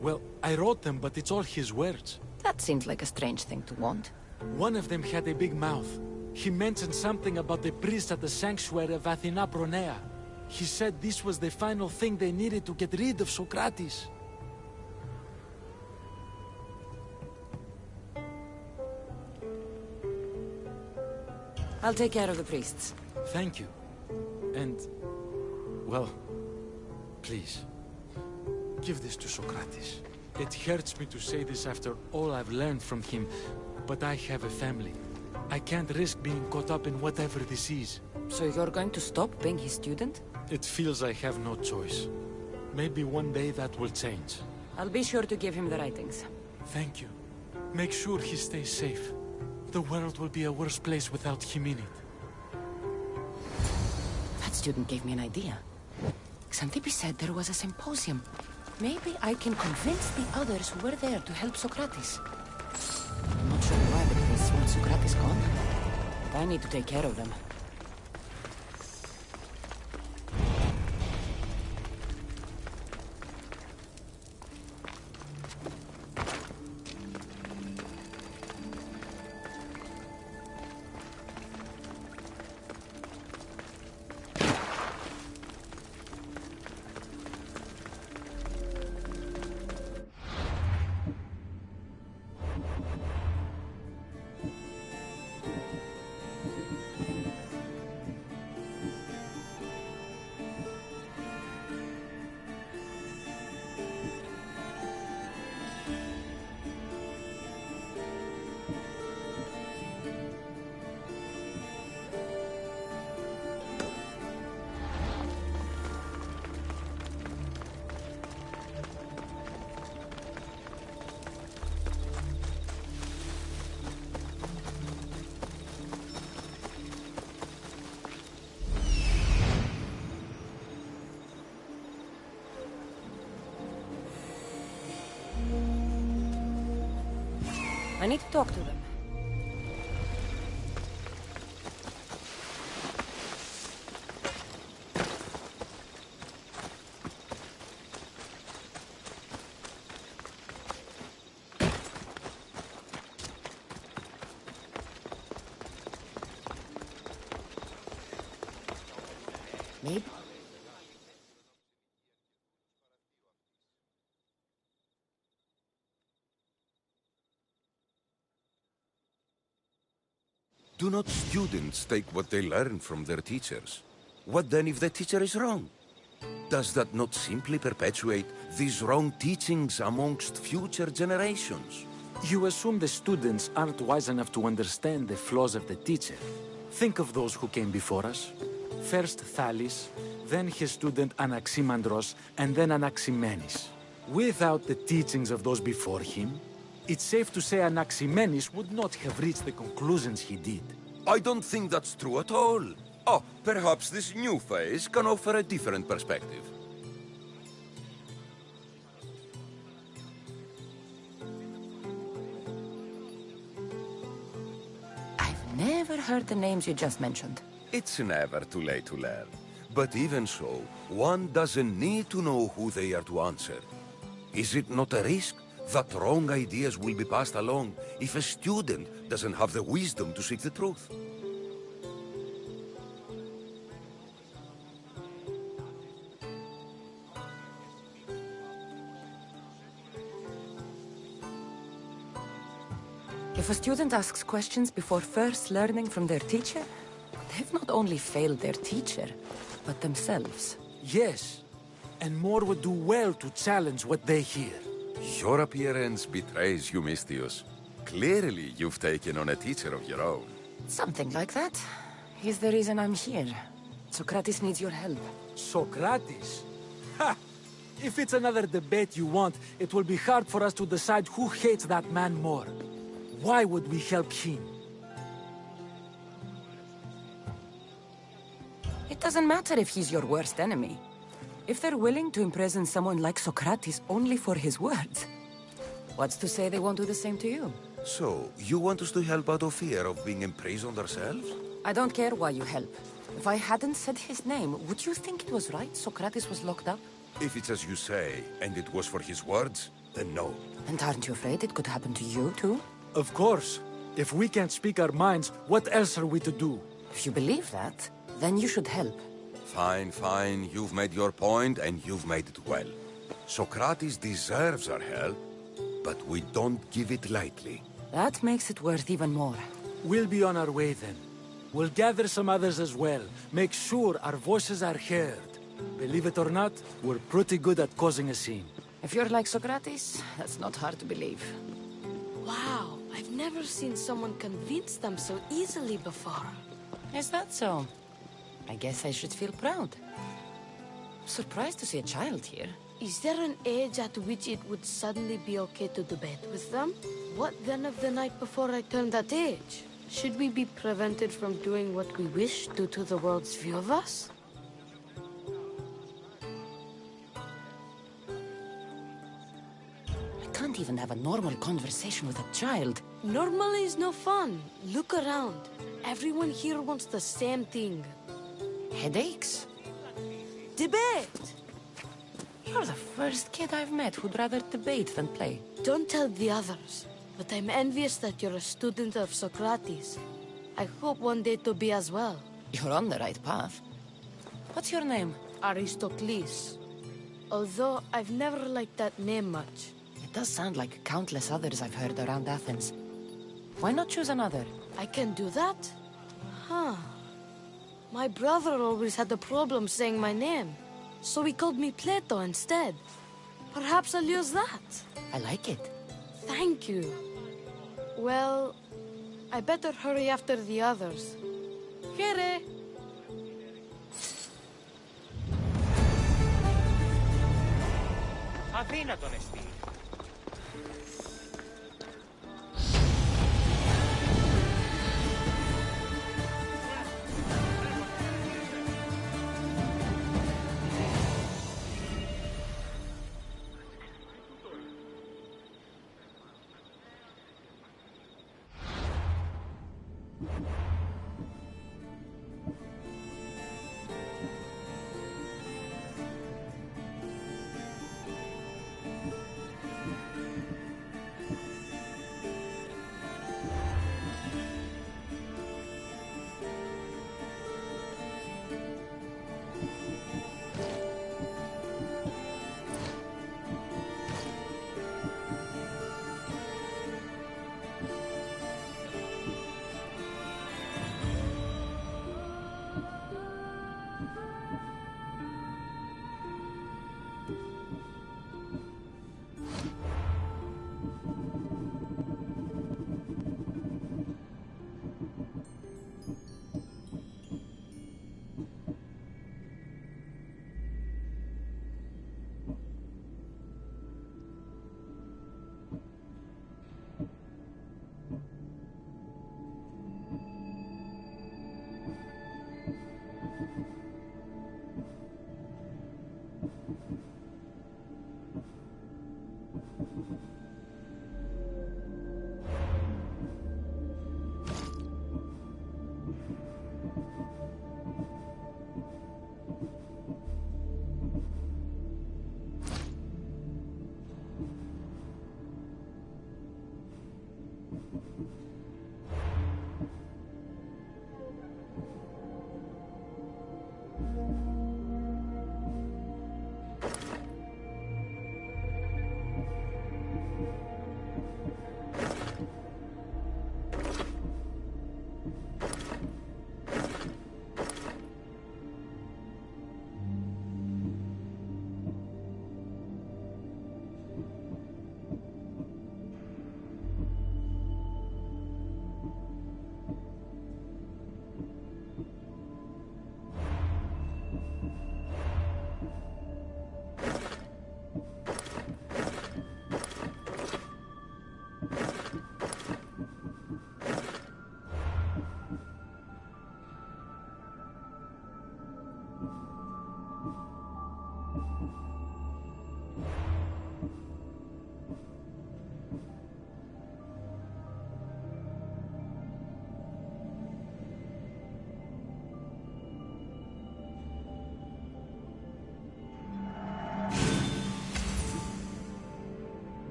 Well, I wrote them, but it's all his words. That seems like a strange thing to want. One of them had a big mouth. He mentioned something about the priest at the sanctuary of Athena Pronea. He said this was the final thing they needed to get rid of Socrates. I'll take care of the priests. Thank you. And, well, please, give this to Socrates. It hurts me to say this after all I've learned from him, but I have a family. I can't risk being caught up in whatever this is. So you're going to stop being his student? It feels I have no choice. Maybe one day that will change. I'll be sure to give him the writings. Thank you. Make sure he stays safe. The world will be a worse place without him in it. That student gave me an idea. Xanthippe said there was a symposium. Maybe I can convince the others who were there to help Socrates. I'm not sure why the priests want Socrates gone, but I need to take care of them. I need to talk to them. Maybe. Do not students take what they learn from their teachers? What then if the teacher is wrong? Does that not simply perpetuate these wrong teachings amongst future generations? You assume the students aren't wise enough to understand the flaws of the teacher. Think of those who came before us. First Thales, then his student Anaximandros, and then Anaximenes. Without the teachings of those before him, it's safe to say Anaximenes would not have reached the conclusions he did. I don't think that's true at all. Oh, perhaps this new phase can offer a different perspective. I've never heard the names you just mentioned. It's never too late to learn. But even so, one doesn't need to know who they are to answer. Is it not a risk that wrong ideas will be passed along if a student doesn't have the wisdom to seek the truth? If a student asks questions before first learning from their teacher, they've not only failed their teacher, but themselves. Yes, and more would do well to challenge what they hear. Your appearance betrays you, Mystius. Clearly, you've taken on a teacher of your own. Something like that. He's the reason I'm here. Socrates needs your help. Socrates? Ha! If it's another debate you want, it will be hard for us to decide who hates that man more. Why would we help him? It doesn't matter if he's your worst enemy. If they're willing to imprison someone like Socrates only for his words, what's to say they won't do the same to you? So, you want us to help out of fear of being imprisoned ourselves? I don't care why you help. If I hadn't said his name, would you think it was right Socrates was locked up? If it's as you say, and it was for his words, then no. And aren't you afraid it could happen to you, too? Of course. If we can't speak our minds, what else are we to do? If you believe that, then you should help. Fine, fine. You've made your point, and you've made it well. Socrates deserves our help, but we don't give it lightly. That makes it worth even more. We'll be on our way then. We'll gather some others as well. Make sure our voices are heard. Believe it or not, we're pretty good at causing a scene. If you're like Socrates, that's not hard to believe. Wow, I've never seen someone convince them so easily before. Is that so? I guess I should feel proud. I'm surprised to see a child here. Is there an age at which it would suddenly be okay to debate with them? What then of the night before I turned that age? Should we be prevented from doing what we wish due to the world's view of us? I can't even have a normal conversation with a child. Normal is no fun. Look around. Everyone here wants the same thing. Headaches? Debate! You're the first kid I've met who'd rather debate than play. Don't tell the others, but I'm envious that you're a student of Socrates. I hope one day to be as well. You're on the right path. What's your name? Aristocles. Although I've never liked that name much. It does sound like countless others I've heard around Athens. Why not choose another? I can do that? Huh. My brother always had a problem saying my name, so he called me Plato instead. Perhaps I'll use that. I like it. Thank you. Well, I better hurry after the others. Here. Αδύνατον εστί.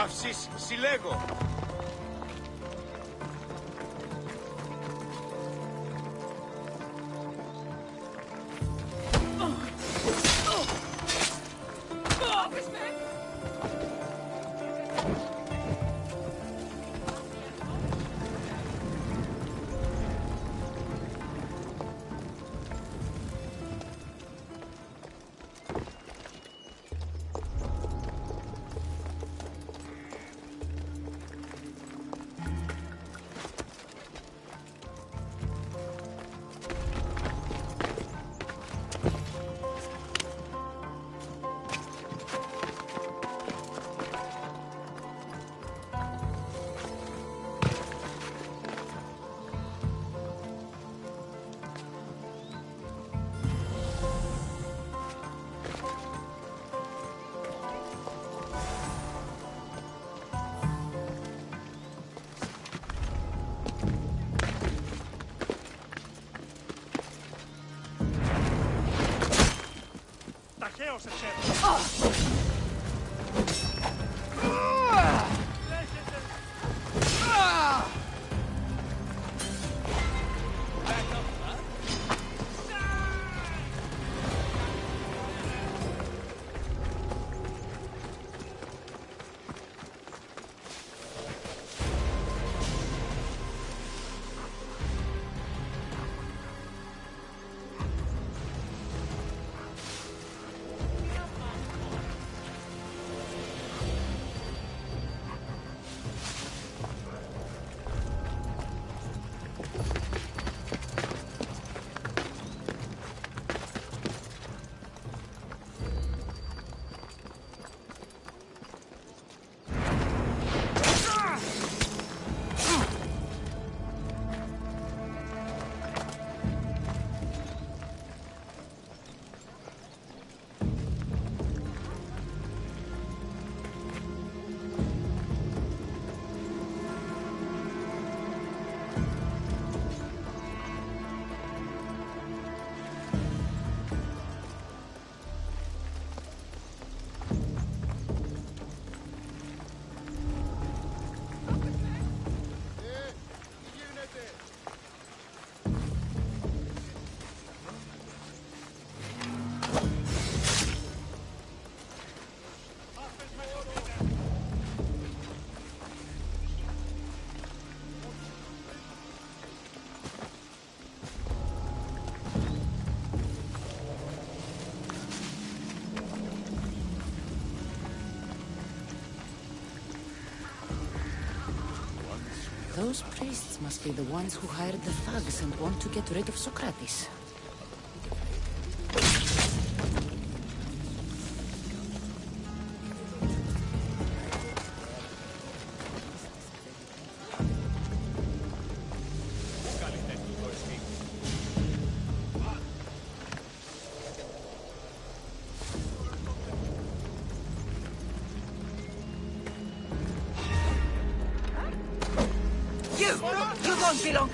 Παύσεις, συλλέγω. Ταχαίως εξέρχομαι. Those priests must be the ones who hired the thugs and want to get rid of Socrates. You don't belong.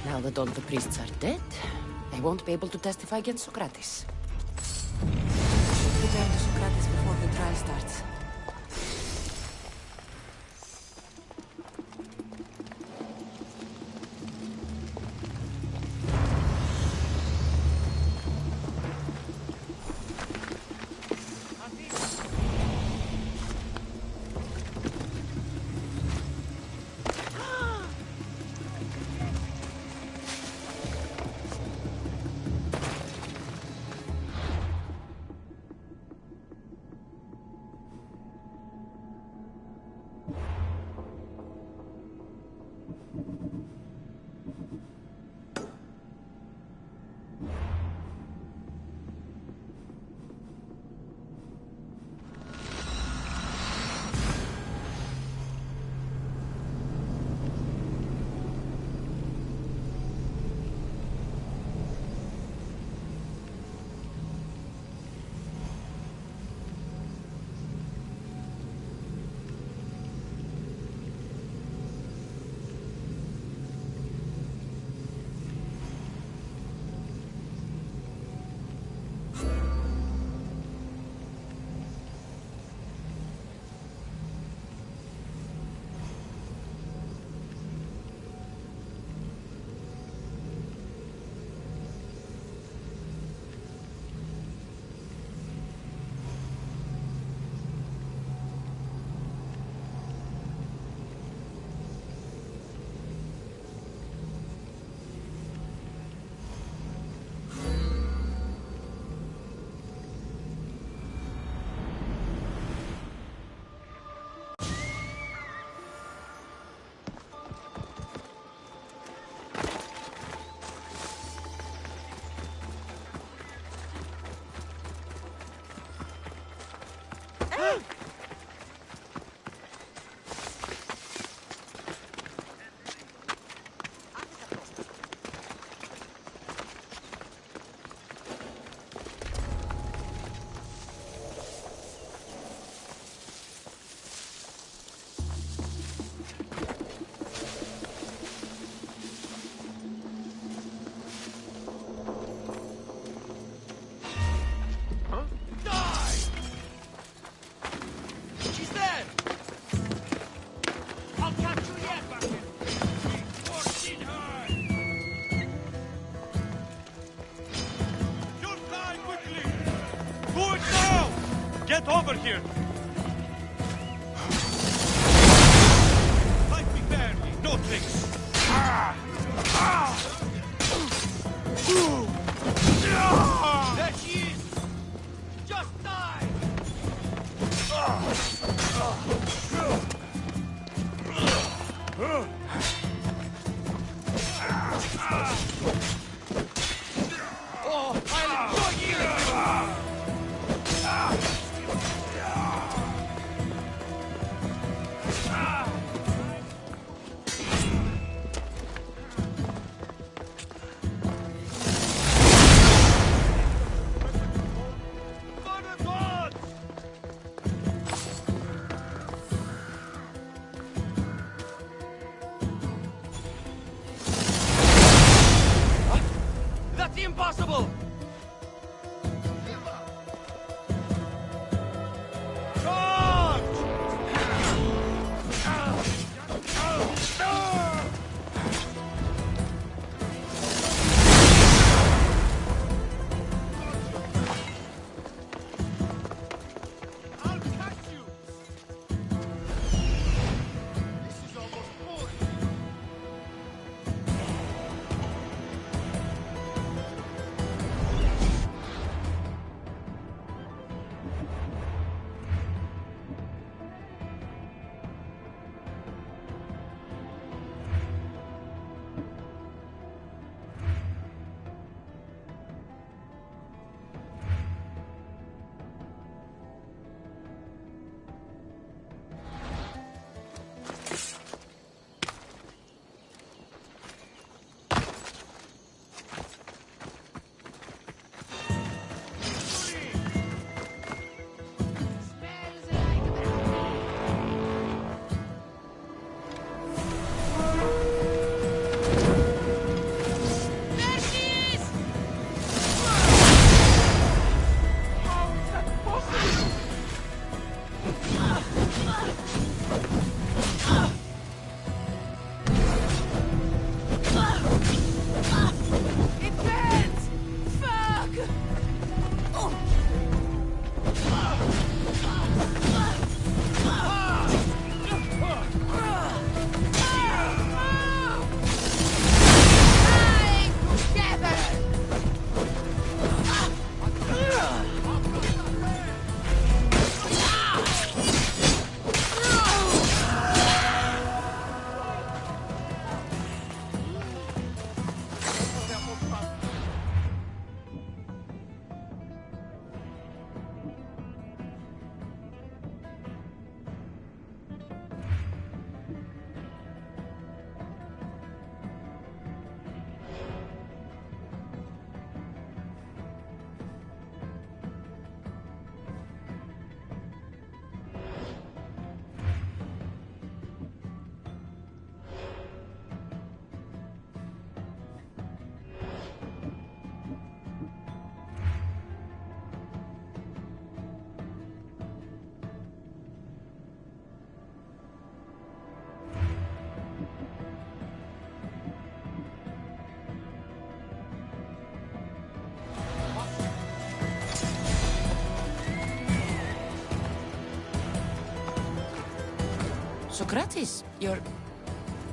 Now that all the priests are dead, they won't be able to testify against Socrates. Should return to Socrates before the trial starts. Get over here! Fight me fairly, no tricks! There she is! Just die! Oh, I'll enjoy you! That's impossible! Socrates, you're...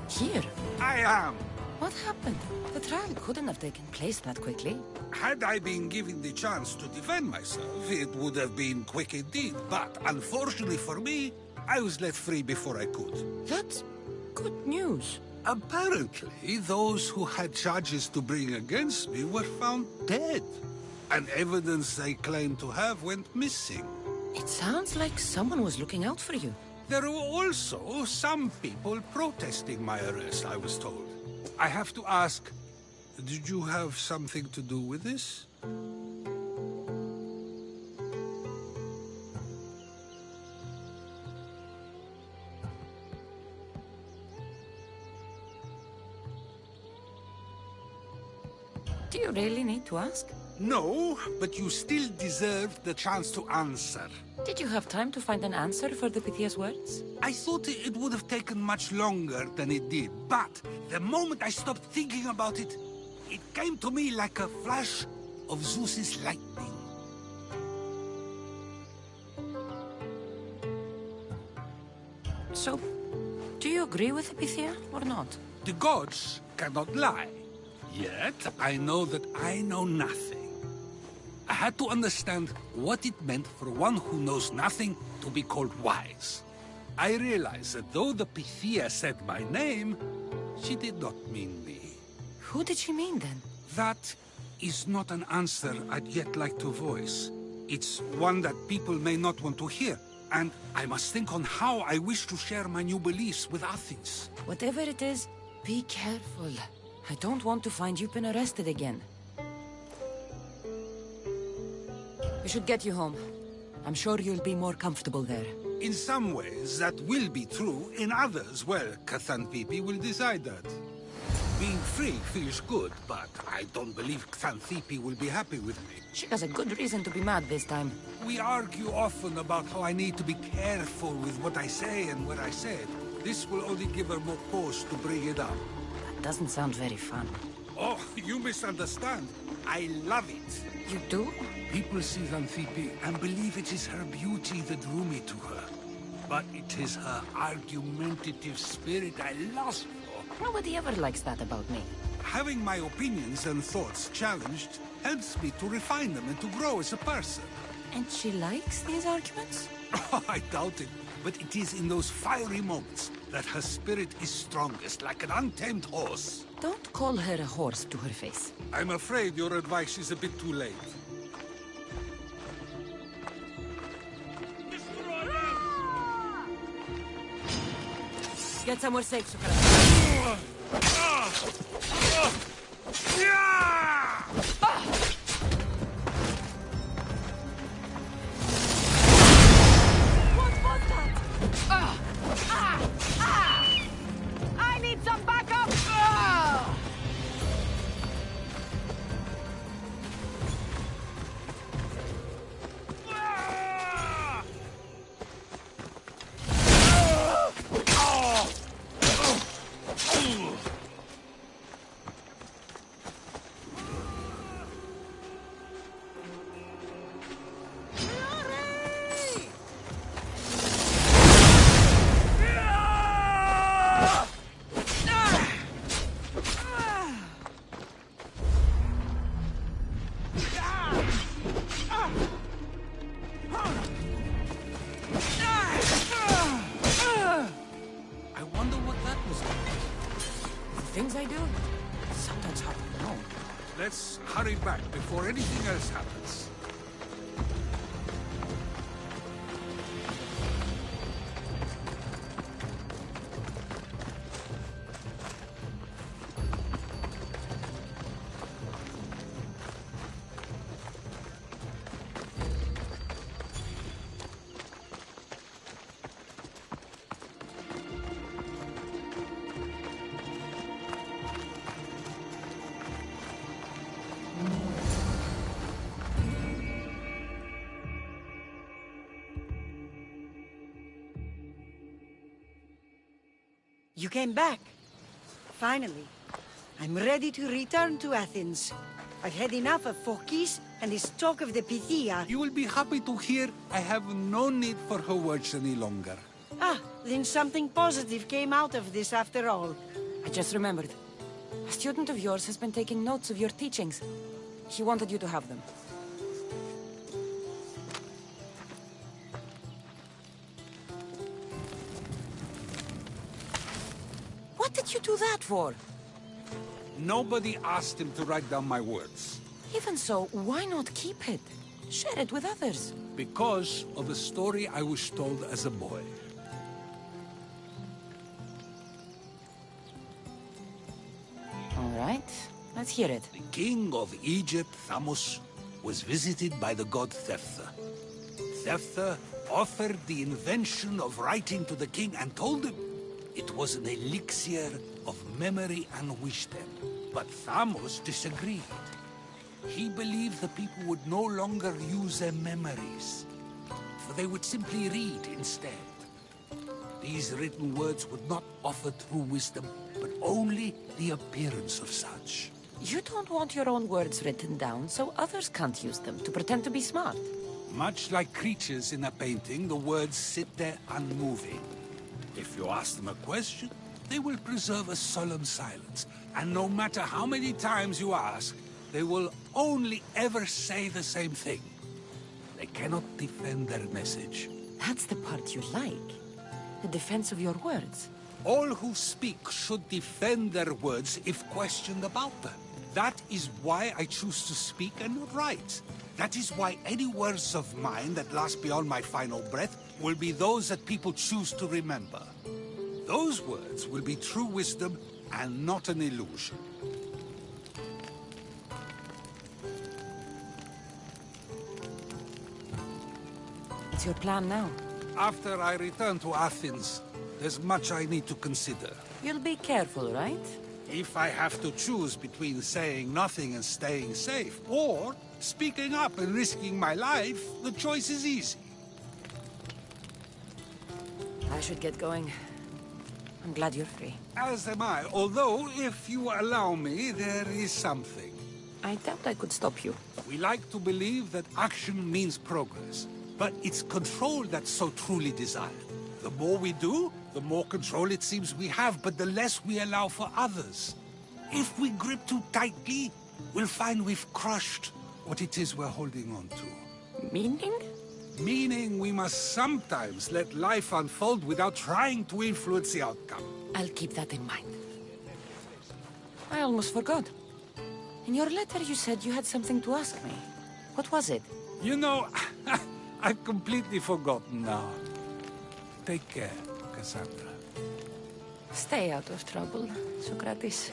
here. I am. What happened? The trial couldn't have taken place that quickly. Had I been given the chance to defend myself, it would have been quick indeed. But unfortunately for me, I was let free before I could. That's good news. Apparently, those who had charges to bring against me were found dead. And evidence they claimed to have went missing. It sounds like someone was looking out for you. There were also some people protesting my arrest, I was told. I have to ask, did you have something to do with this? Do you really need to ask? No, but you still deserve the chance to answer. Did you have time to find an answer for the Pythia's words? I thought it would have taken much longer than it did, but the moment I stopped thinking about it, it came to me like a flash of Zeus's lightning. So, do you agree with Epithea, or not? The gods cannot lie. Yet, I know that I know nothing. I had to understand what it meant for one who knows nothing to be called wise. I realized that though the Pythia said my name, she did not mean me. Who did she mean, then? That is not an answer I'd yet like to voice. It's one that people may not want to hear, and I must think on how I wish to share my new beliefs with Athens. Whatever it is, be careful. I don't want to find you've been arrested again. We should get you home. I'm sure you'll be more comfortable there. In some ways, that will be true. In others, well, Xanthippe will decide that. Being free feels good, but I don't believe Xanthippe will be happy with me. She has a good reason to be mad this time. We argue often about how I need to be careful with what I say and what I said. This will only give her more cause to bring it up. That doesn't sound very fun. Oh, you misunderstand. I love it. You do? People see Xanthippe and believe it is her beauty that drew me to her. But it is her argumentative spirit I lust for. Nobody ever likes that about me. Having my opinions and thoughts challenged helps me to refine them and to grow as a person. And she likes these arguments? I doubt it. But it is in those fiery moments that her spirit is strongest, like an untamed horse. Don't call her a horse to her face. I'm afraid your advice is a bit too late. Get somewhere safe, Socrates. What was that? I need some backup! Things I do? Sometimes hard to know. Let's hurry back before anything else happens. You came back. Finally. I'm ready to return to Athens. I've had enough of Phokis and this talk of the Pythia. You will be happy to hear I have no need for her words any longer. Ah, then something positive came out of this after all. I just remembered. A student of yours has been taking notes of your teachings. He wanted you to have them. What did you do that for? Nobody asked him to write down my words. Even so, why not keep it? Share it with others. Because of a story I was told as a boy. All right, let's hear it. The king of Egypt, Thamos, was visited by the god Thephtha. Thephtha offered the invention of writing to the king and told him it was an elixir of memory and wisdom. But Thamos disagreed. He believed the people would no longer use their memories, for they would simply read instead. These written words would not offer true wisdom, but only the appearance of such. You don't want your own words written down, so others can't use them to pretend to be smart. Much like creatures in a painting, the words sit there unmoving. If you ask them a question, they will preserve a solemn silence. And no matter how many times you ask, they will only ever say the same thing. They cannot defend their message. That's the part you like. The defense of your words. All who speak should defend their words if questioned about them. That is why I choose to speak and not write. That is why any words of mine that last beyond my final breath will be those that people choose to remember. Those words will be true wisdom and not an illusion. What's your plan now? After I return to Athens, there's much I need to consider. You'll be careful, right? If I have to choose between saying nothing and staying safe, or speaking up and risking my life, the choice is easy. I should get going. I'm glad you're free. As am I, although, if you allow me, there is something. I doubt I could stop you. We like to believe that action means progress, but it's control that's so truly desired. The more we do, the more control it seems we have, but the less we allow for others. If we grip too tightly, we'll find we've crushed what it is we're holding on to. Meaning? Meaning we must sometimes let life unfold without trying to influence the outcome. I'll keep that in mind. I almost forgot. In your letter you said you had something to ask me. What was it? You know, I've completely forgotten now. Take care, Cassandra. Stay out of trouble, Socrates.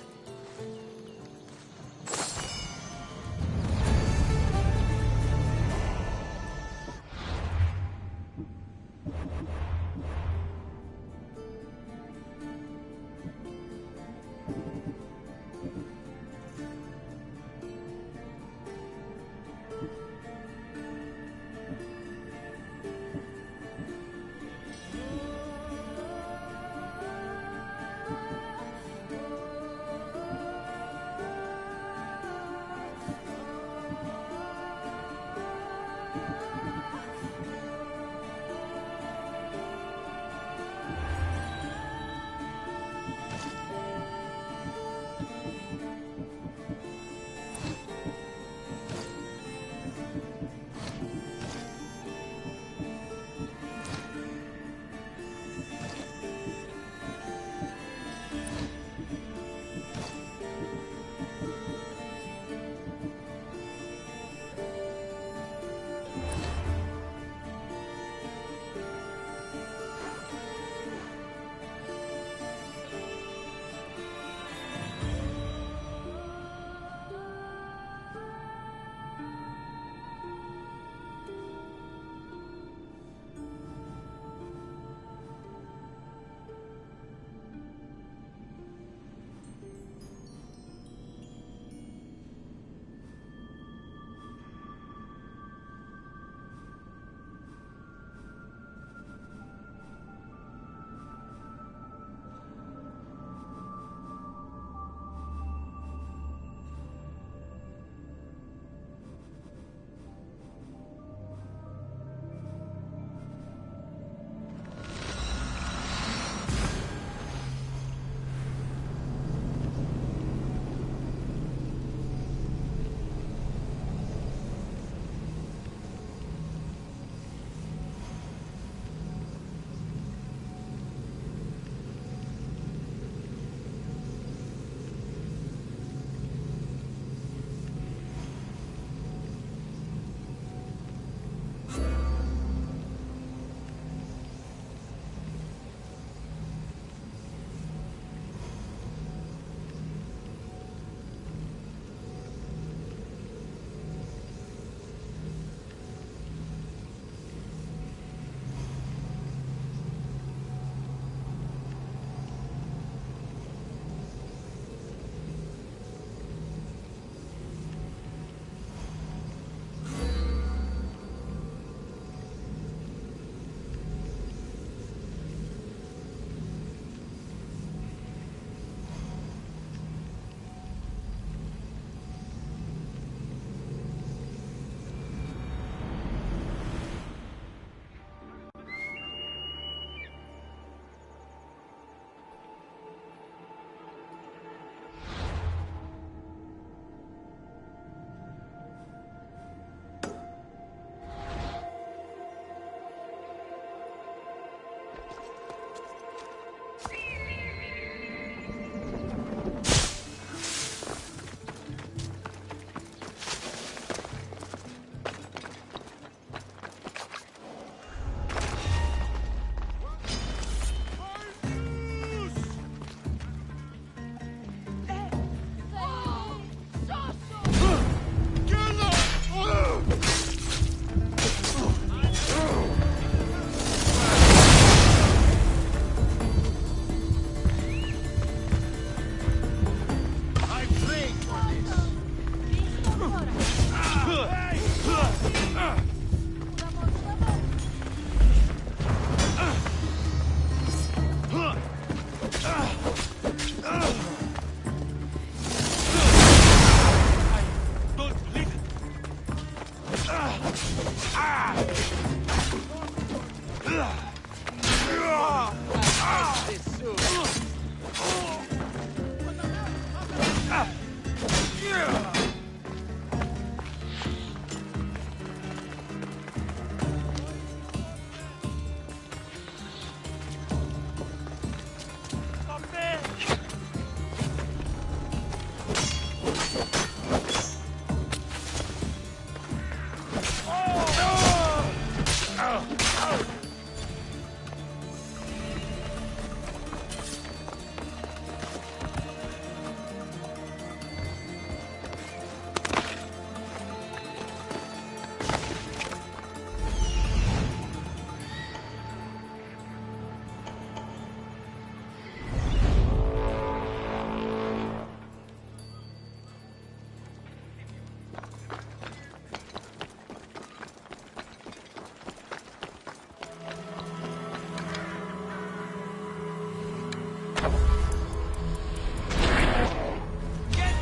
Get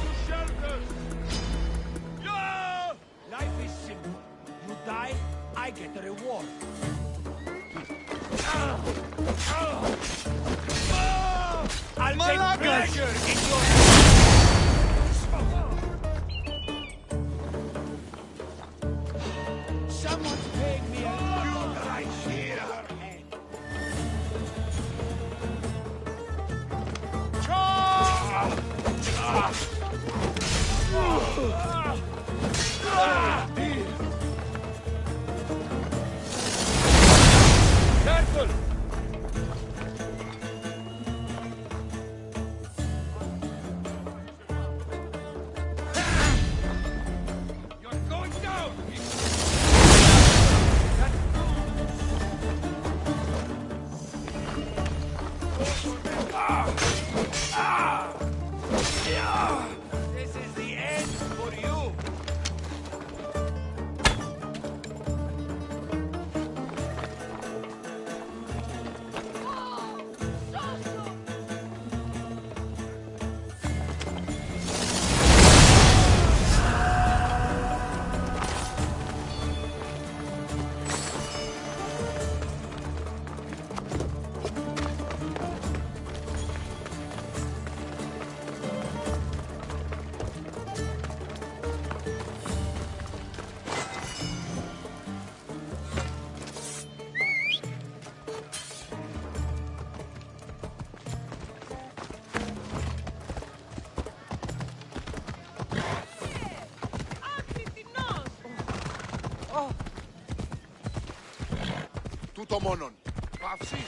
to shelter! Yeah! Life is simple. You die, I get a reward. I'll take pleasure in your... Someone's paying me a huge right here. Careful! You're going down! This is the end for you! Τούτο μόνον. Παύσεις.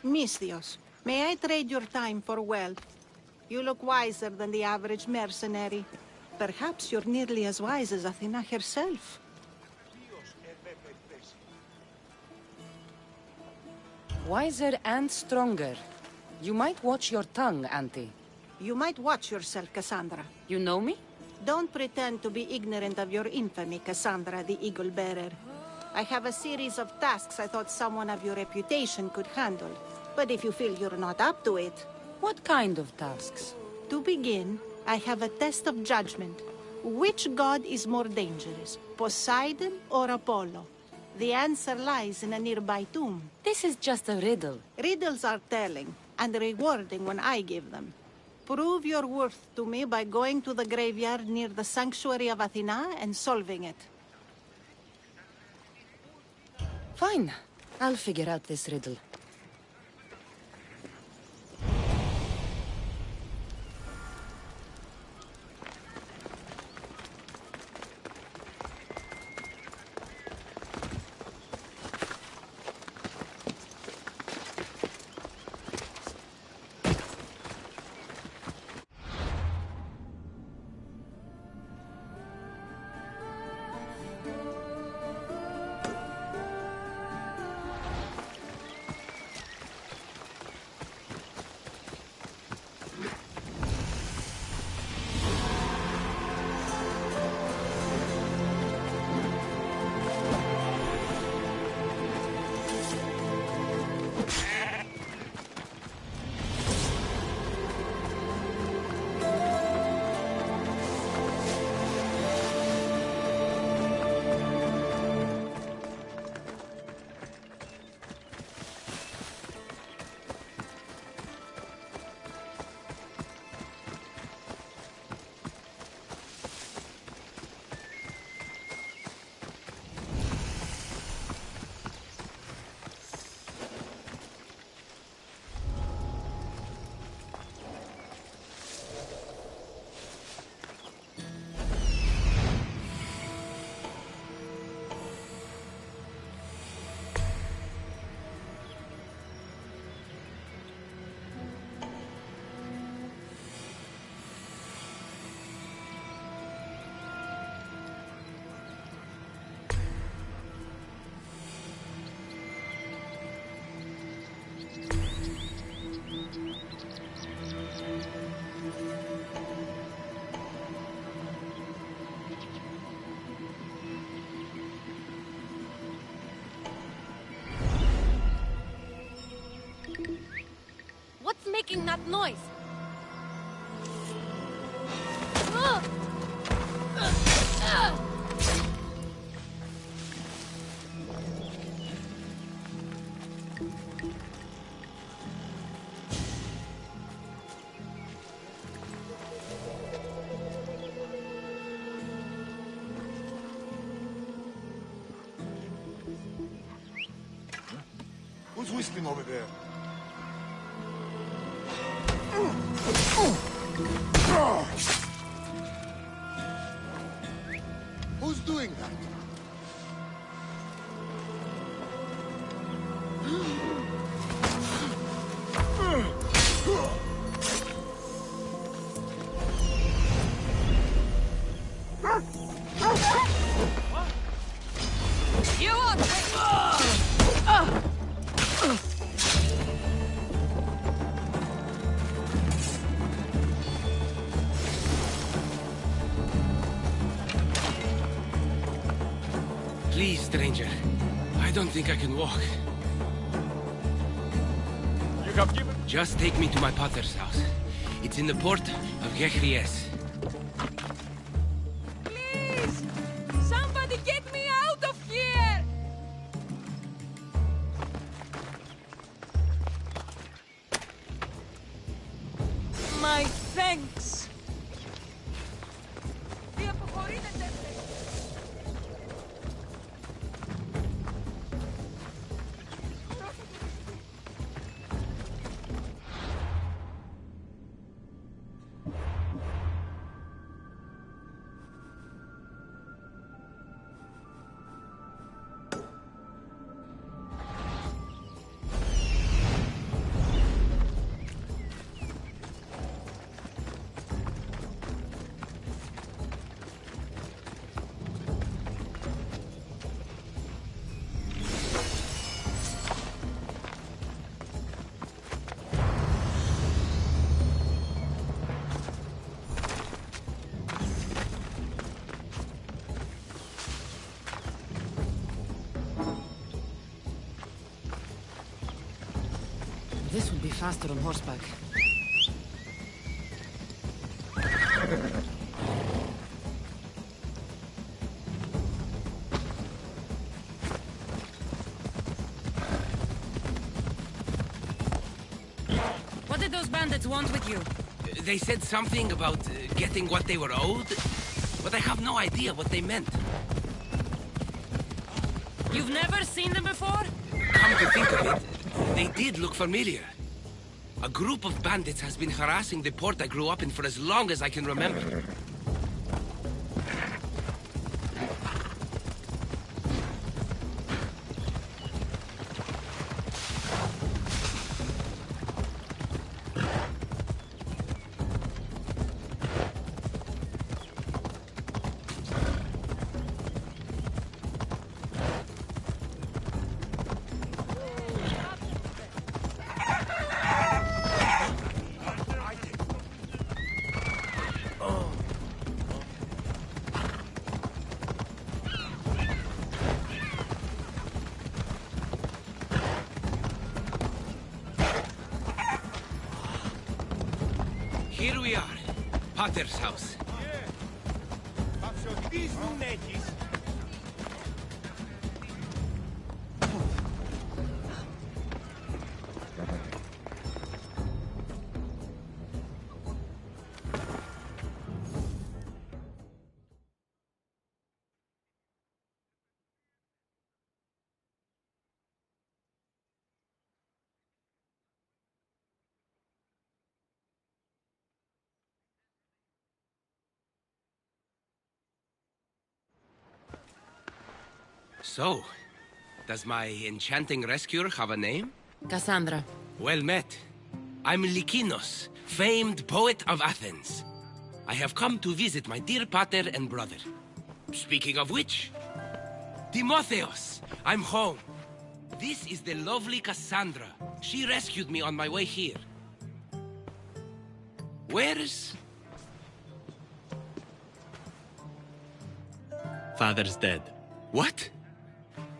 Misthios, may I trade your time for wealth? You look wiser than the average mercenary. Perhaps you're nearly as wise as Athena herself. Wiser and stronger. You might watch your tongue, Auntie. You might watch yourself, Cassandra. You know me? Don't pretend to be ignorant of your infamy, Cassandra the Eagle Bearer. I have a series of tasks I thought someone of your reputation could handle. But if you feel you're not up to it... What kind of tasks? To begin, I have a test of judgment. Which god is more dangerous, Poseidon or Apollo? The answer lies in a nearby tomb. This is just a riddle. Riddles are telling, and rewarding when I give them. Prove your worth to me by going to the graveyard near the sanctuary of Athena and solving it. Fine. I'll figure out this riddle. What's making that noise? Who's whistling over there? Who's doing that? You want Please, stranger. I don't think I can walk. You have given... Just take me to my potter's house. It's in the port of Gechries. Please! Somebody get me out of here! My thanks! This would be faster on horseback. What did those bandits want with you? They said something about getting what they were owed, but I have no idea what they meant. You've never seen them before? Come to think of it, they did look familiar. A group of bandits has been harassing the port I grew up in for as long as I can remember. Here we are, Potter's house. So, does my enchanting rescuer have a name? Cassandra. Well met. I'm Lykinos, famed poet of Athens. I have come to visit my dear pater and brother. Speaking of which, Timotheos, I'm home. This is the lovely Cassandra. She rescued me on my way here. Where's... Father's dead. What?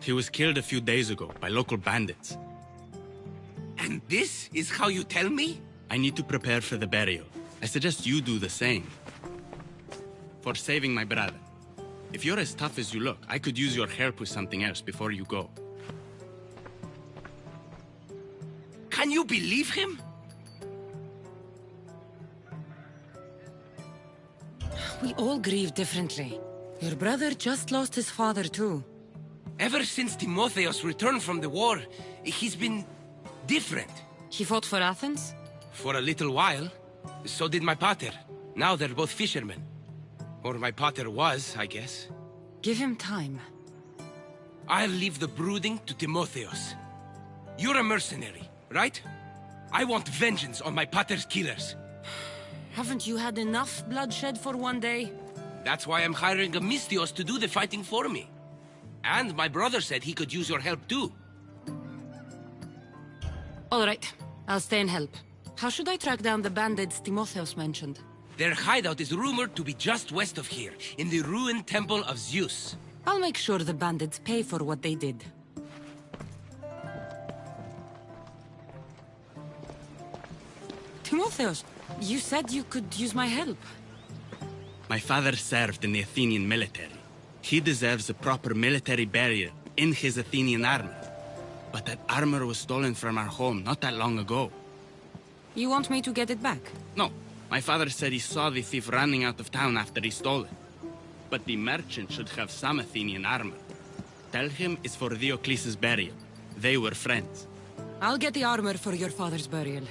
He was killed a few days ago by local bandits. And this is how you tell me? I need to prepare for the burial. I suggest you do the same. For saving my brother. If you're as tough as you look, I could use your help with something else before you go. Can you believe him? We all grieve differently. Your brother just lost his father too. Ever since Timotheos returned from the war, he's been different. He fought for Athens? For a little while. So did my pater. Now they're both fishermen. Or my pater was, I guess. Give him time. I'll leave the brooding to Timotheos. You're a mercenary, right? I want vengeance on my pater's killers. Haven't you had enough bloodshed for one day? That's why I'm hiring a Mystios to do the fighting for me. And my brother said he could use your help too. All right, I'll stay and help. How should I track down the bandits Timotheos mentioned? Their hideout is rumored to be just west of here, in the ruined temple of Zeus. I'll make sure the bandits pay for what they did. Timotheos, you said you could use my help. My father served in the Athenian military. He deserves a proper military burial in his Athenian armor. But that armor was stolen from our home not that long ago. You want me to get it back? No. My father said he saw the thief running out of town after he stole it. But the merchant should have some Athenian armor. Tell him it's for Diocles' burial. They were friends. I'll get the armor for your father's burial.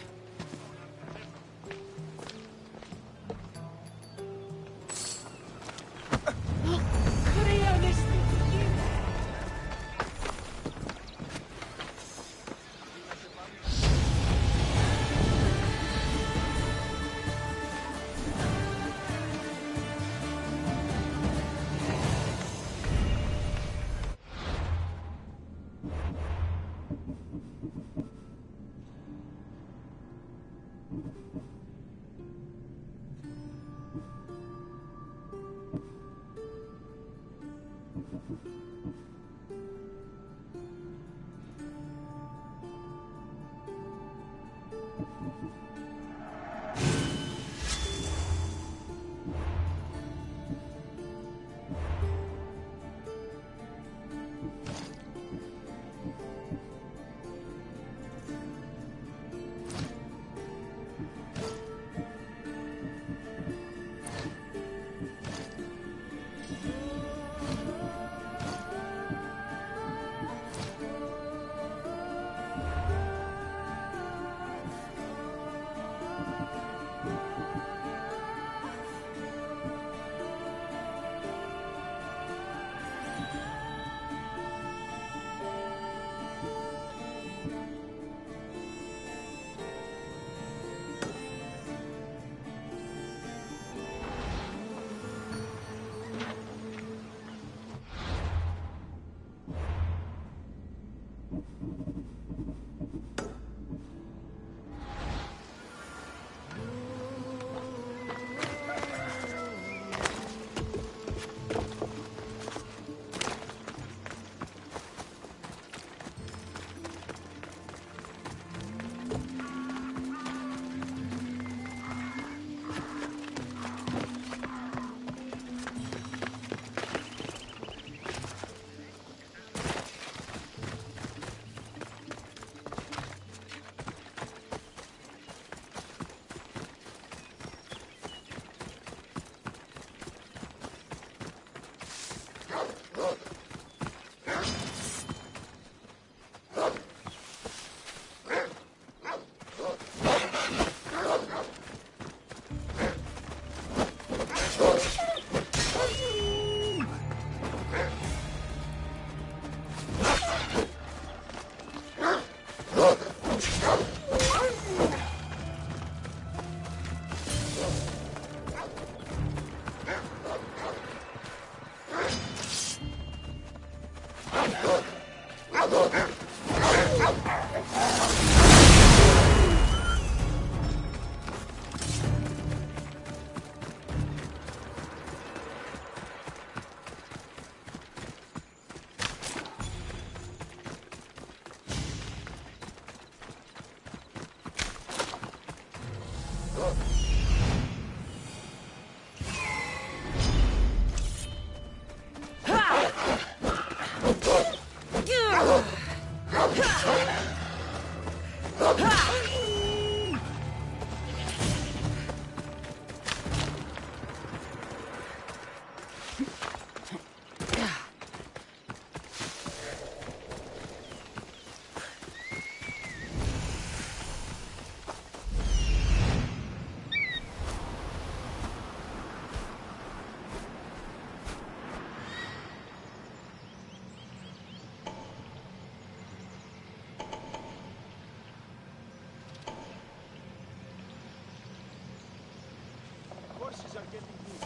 Horses are getting weak.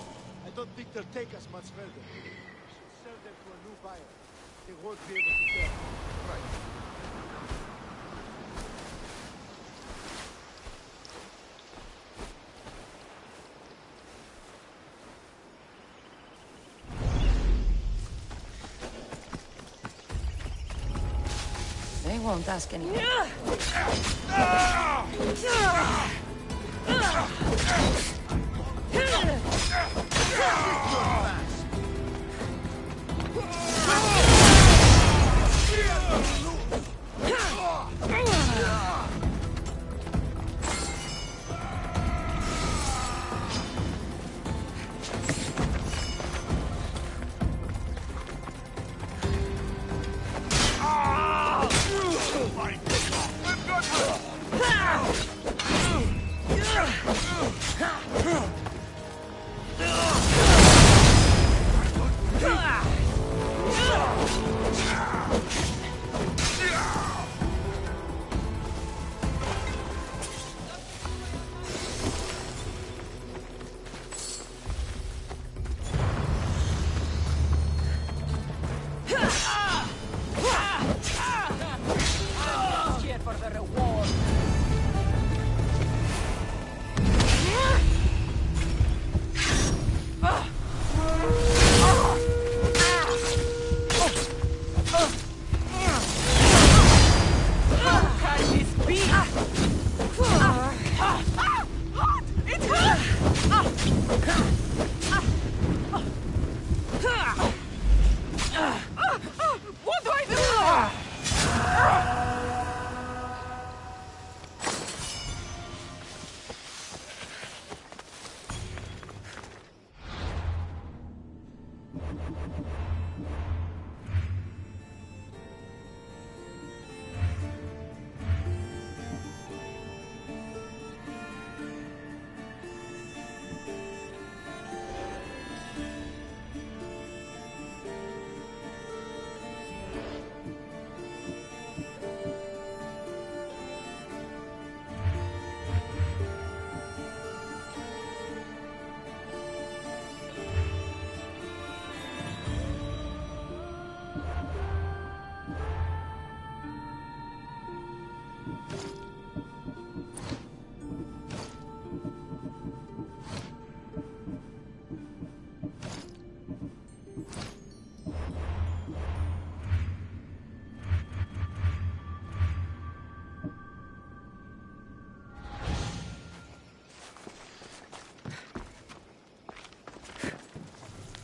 I don't think they'll take us much further. We should sell them to a new buyer. They won't be able to tell. Right. They won't ask anything.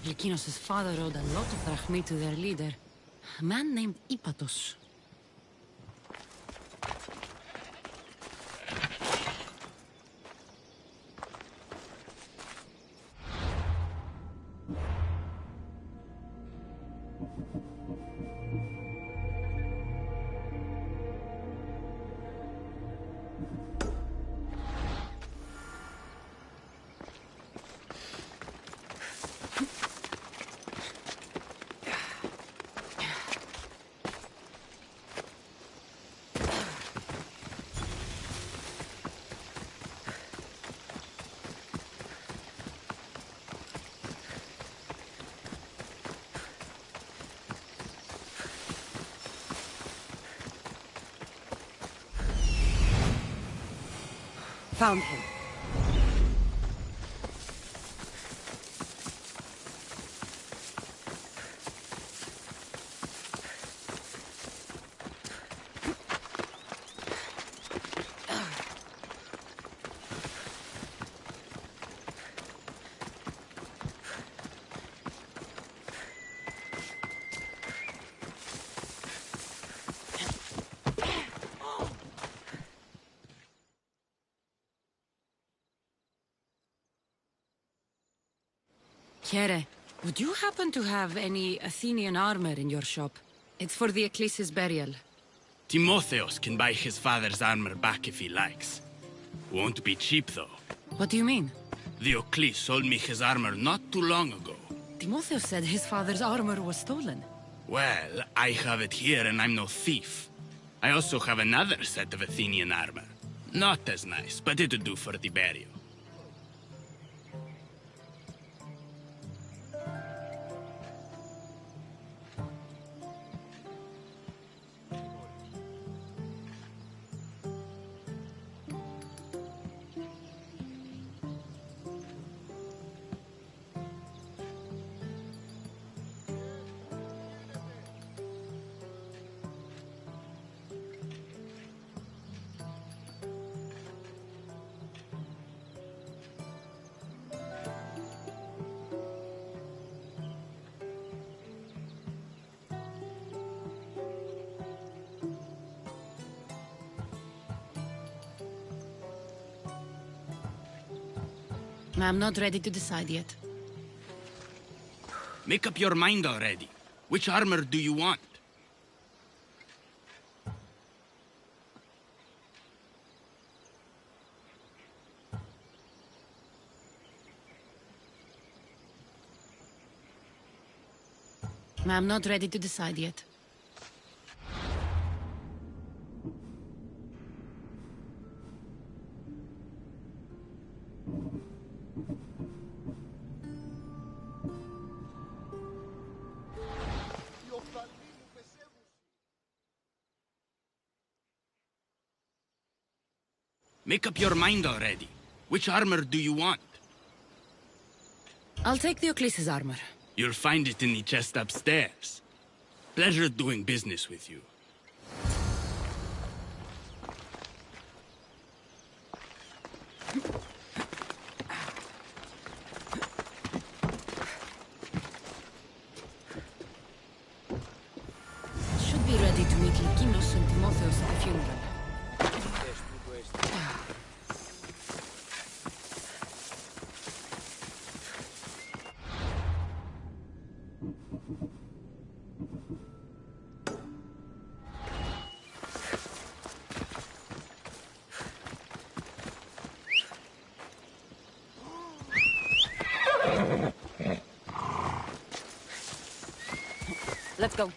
Lykinos' father owed a lot of drachmi to their leader, a man named Ipatos. Found him. Here, would you happen to have any Athenian armor in your shop? It's for the Ecclesi's burial. Timotheos can buy his father's armor back if he likes. Won't be cheap, though. What do you mean? The Eccles sold me his armor not too long ago. Timotheos said his father's armor was stolen. Well, I have it here and I'm no thief. I also have another set of Athenian armor. Not as nice, but it'll do for the burial. I'm not ready to decide yet. Make up your mind already. Which armor do you want? I'm not ready to decide yet. Make up your mind already. Which armor do you want? I'll take the Ecclesi's armor. You'll find it in the chest upstairs. Pleasure doing business with you. Should be ready to meet Lykinos and Timotheos at the funeral. Let's go.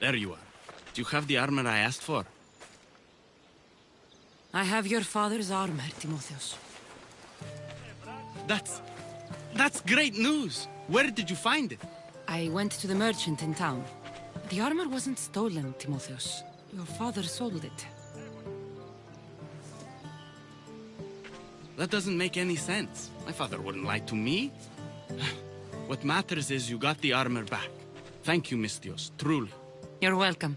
There you are. Do you have the armor I asked for? I have your father's armor, Timotheos. That's great news! Where did you find it? I went to the merchant in town. The armor wasn't stolen, Timotheos. Your father sold it. That doesn't make any sense. My father wouldn't lie to me. What matters is you got the armor back. Thank you, Misthios, truly. You're welcome.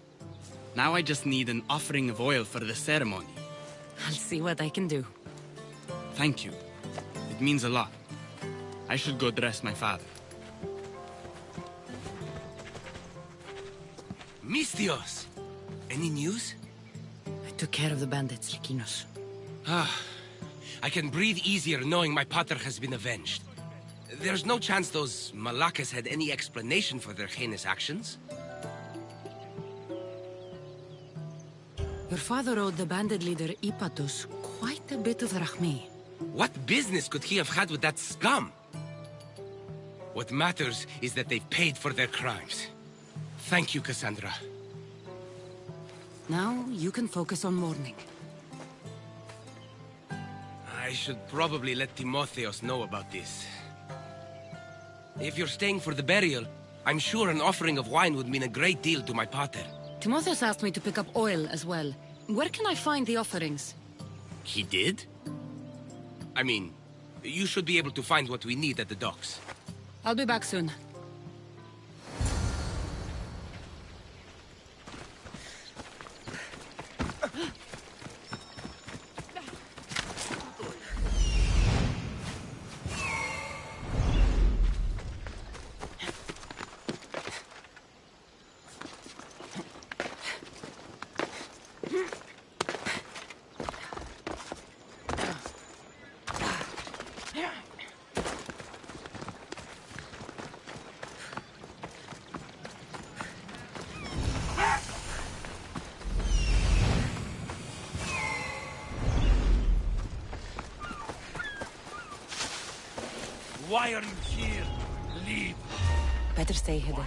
Now I just need an offering of oil for the ceremony. I'll see what I can do. Thank you. It means a lot. I should go dress my father. Misthios! Any news? I took care of the bandits, Lykinos. I can breathe easier knowing my pater has been avenged. There's no chance those Malakas had any explanation for their heinous actions? Your father owed the bandit leader Ipatos quite a bit of drachmae. What business could he have had with that scum? What matters is that they've paid for their crimes. Thank you, Cassandra. Now you can focus on mourning. I should probably let Timotheos know about this. If you're staying for the burial, I'm sure an offering of wine would mean a great deal to my pater. Timotheos asked me to pick up oil as well. Where can I find the offerings? He did? I mean, you should be able to find what we need at the docks. I'll be back soon. Why are you here? Leave. Better stay hidden.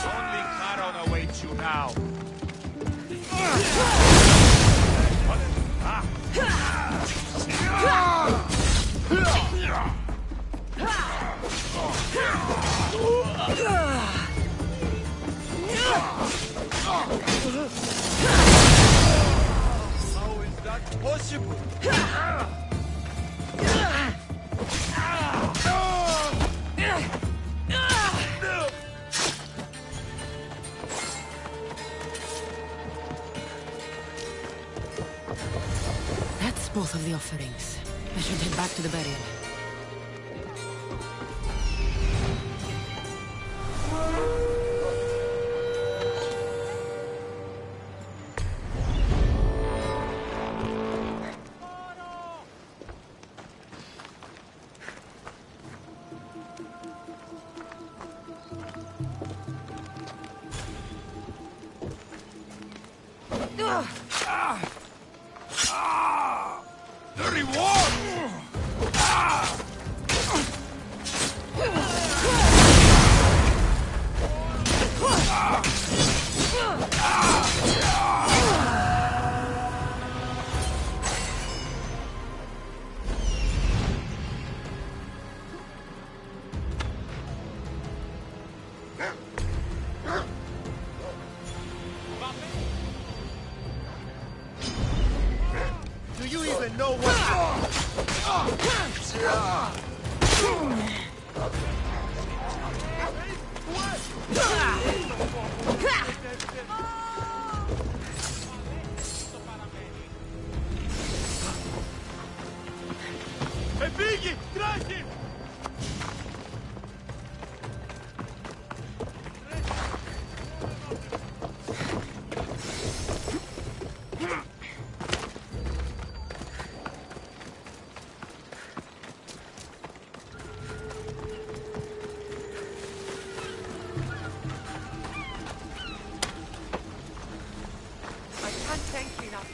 Only Charon awaits you now. How is that possible? That's both of the offerings. I should head back to the burial. The reward! Do you even know what... Hey, Biggie! Drag him! I can't thank you enough.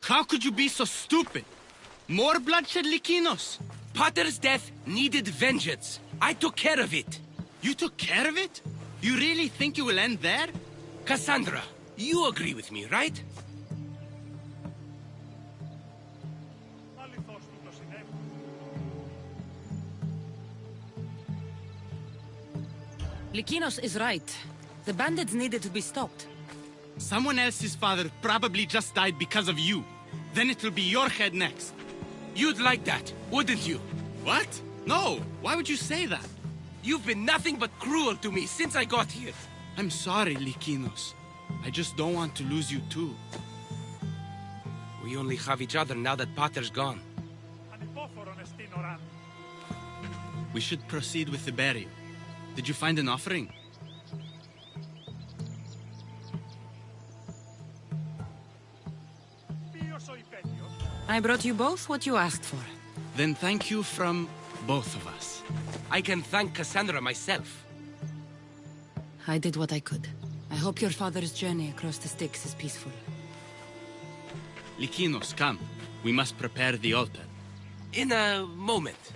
How could you be so stupid? More bloodshed, Lykinos? Pater's death needed vengeance. I took care of it. You took care of it? You really think it will end there? Cassandra, you agree with me, right? Lykinos is right. The bandits needed to be stopped. Someone else's father probably just died because of you. Then it'll be your head next. You'd like that, wouldn't you? What? No! Why would you say that? You've been nothing but cruel to me since I got here. I'm sorry, Lykinos. I just don't want to lose you too. We only have each other now that Pater's gone. We should proceed with the burial. Did you find an offering? I brought you both what you asked for. Then thank you from both of us. I can thank Cassandra myself. I did what I could. I hope your father's journey across the Styx is peaceful. Lykinos, come. We must prepare the altar. In a moment.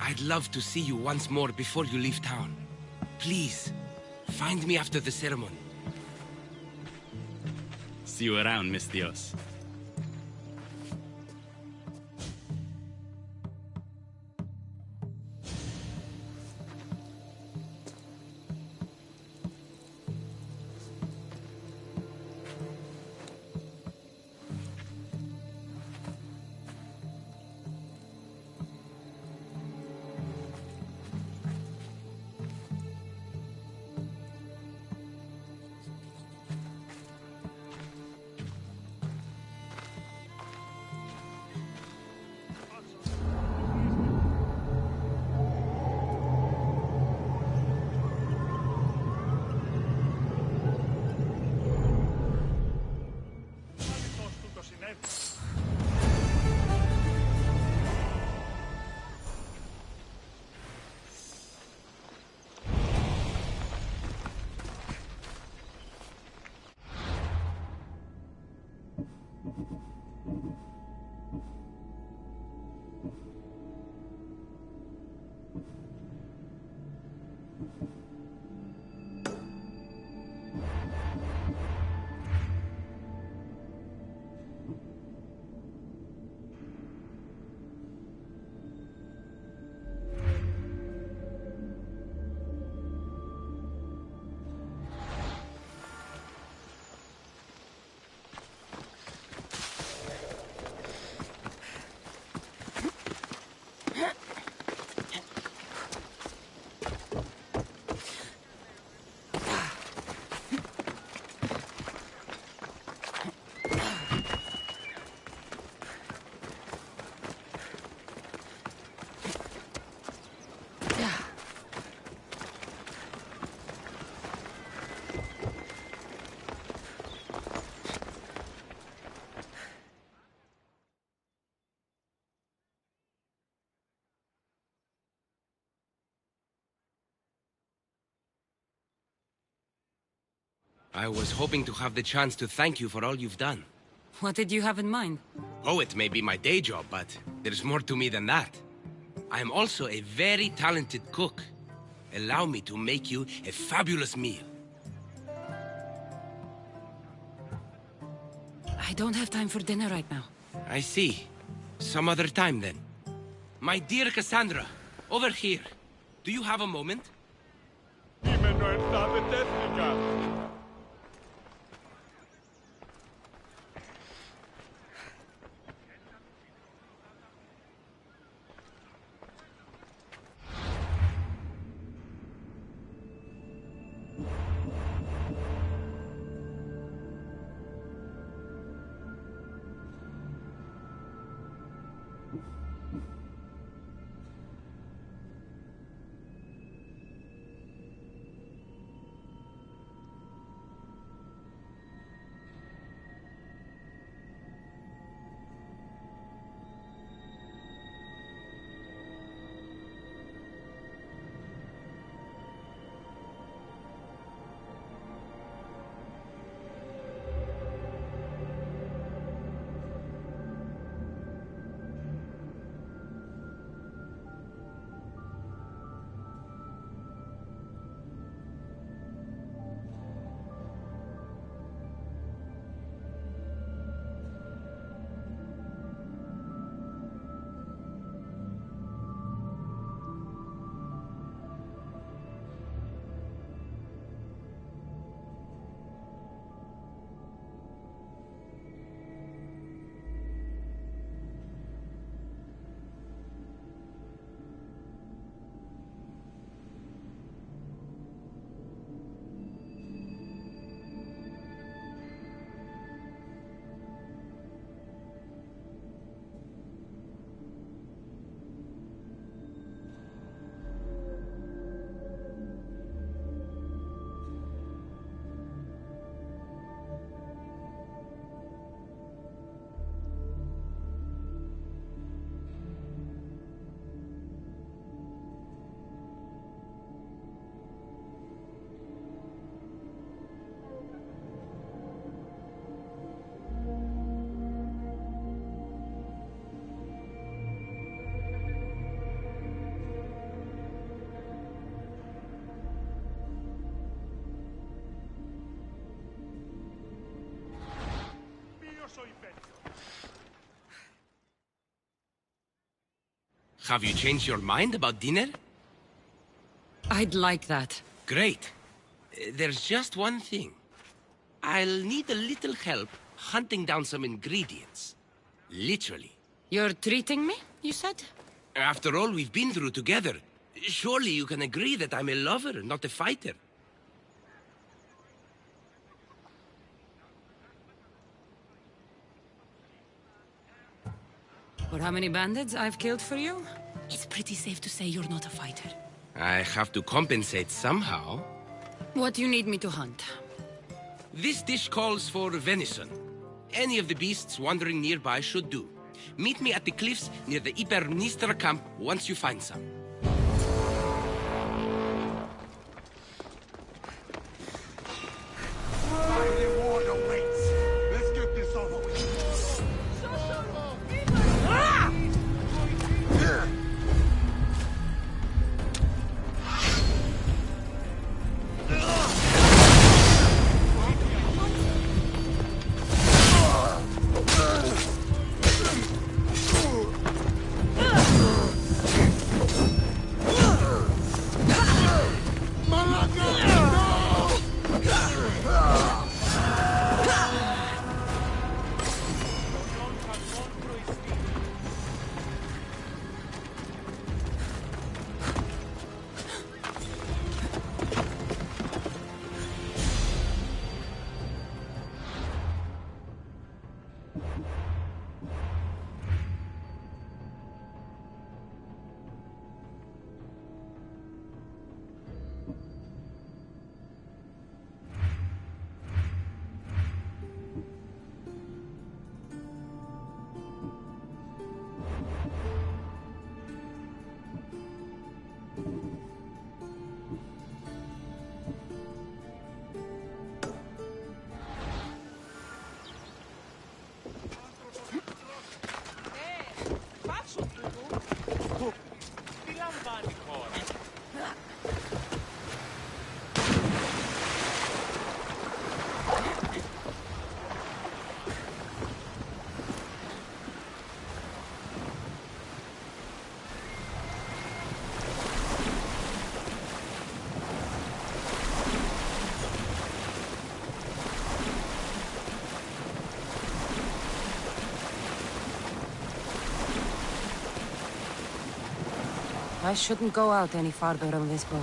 I'd love to see you once more before you leave town. Please, find me after the ceremony. See you around, Miss Dios. I was hoping to have the chance to thank you for all you've done. What did you have in mind? Oh, it may be my day job, but there's more to me than that. I am also a very talented cook. Allow me to make you a fabulous meal. I don't have time for dinner right now. I see. Some other time, then. My dear Cassandra, over here. Do you have a moment? Have you changed your mind about dinner? I'd like that. Great. There's just one thing. I'll need a little help hunting down some ingredients. Literally. You're treating me, you said? After all we've been through together, surely you can agree that I'm a lover, not a fighter. For how many bandits I've killed for you? It's pretty safe to say you're not a fighter. I have to compensate somehow. What do you need me to hunt? This dish calls for venison. Any of the beasts wandering nearby should do. Meet me at the cliffs near the Ipernistra camp once you find some. Reward awaits. Let's get this over with. I shouldn't go out any farther on this boat.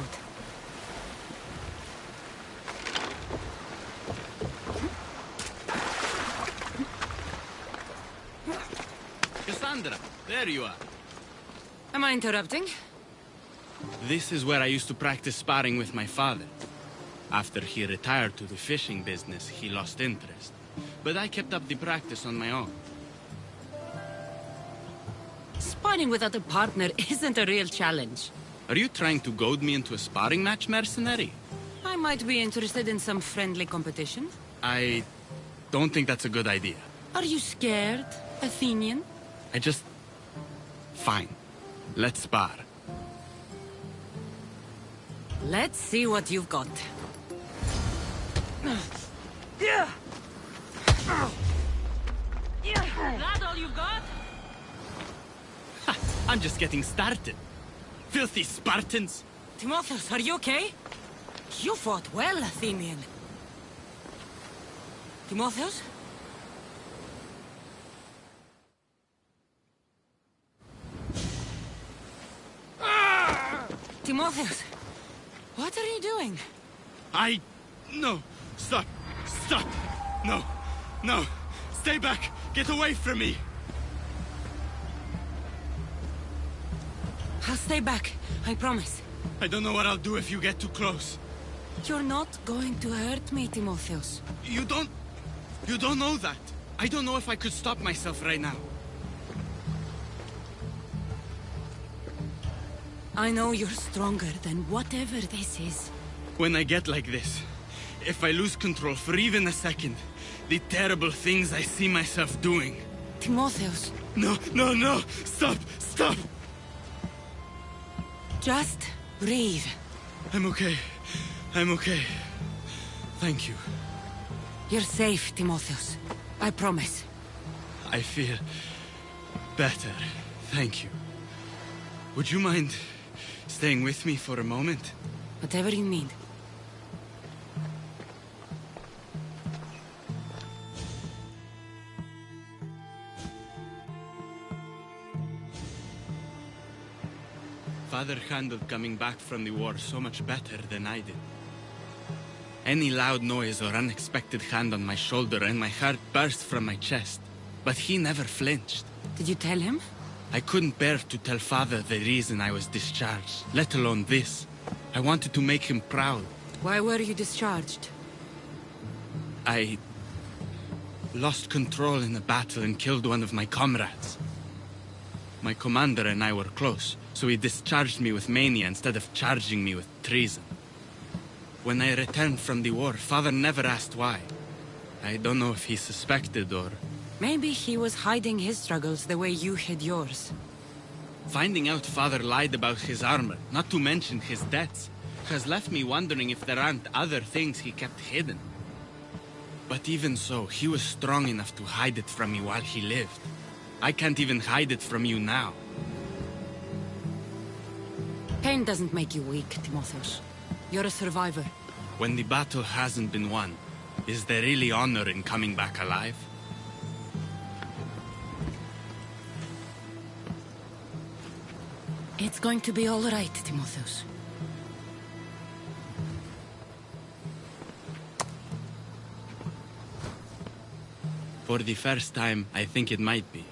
Cassandra, there you are. Am I interrupting? This is where I used to practice sparring with my father. After he retired to the fishing business, he lost interest. But I kept up the practice on my own. Sparring without a partner isn't a real challenge. Are you trying to goad me into a sparring match, mercenary? I might be interested in some friendly competition. I don't think that's a good idea. Are you scared, Athenian? Fine. Let's spar. Let's see what you've got. That all you've got? I'm just getting started. Filthy Spartans! Timotheus, are you okay? You fought well, Athenian. Timotheus? Timotheus, what are you doing? No! Stop! Stop! No! No! Stay back! Get away from me! I'll stay back, I promise. I don't know what I'll do if you get too close. You're not going to hurt me, Timotheus. You don't know that. I don't know if I could stop myself right now. I know you're stronger than whatever this is. When I get like this, if I lose control for even a second, the terrible things I see myself doing. Timotheus. No, no, no! Stop! Stop! Just breathe. I'm okay. I'm okay. Thank you. You're safe, Timotheus. I promise. I feel better. Thank you. Would you mind staying with me for a moment? Whatever you need. Father handled coming back from the war so much better than I did. Any loud noise or unexpected hand on my shoulder and my heart burst from my chest. But he never flinched. Did you tell him? I couldn't bear to tell Father the reason I was discharged, let alone this. I wanted to make him proud. Why were you discharged? I lost control in a battle and killed one of my comrades. My commander and I were close, so he discharged me with mania instead of charging me with treason. When I returned from the war, Father never asked why. I don't know if he suspected or... Maybe he was hiding his struggles the way you hid yours. Finding out Father lied about his armor, not to mention his debts, has left me wondering if there aren't other things he kept hidden. But even so, he was strong enough to hide it from me while he lived. I can't even hide it from you now. Pain doesn't make you weak, Timotheus. You're a survivor. When the battle hasn't been won, is there really honor in coming back alive? It's going to be all right, Timotheus. For the first time, I think it might be.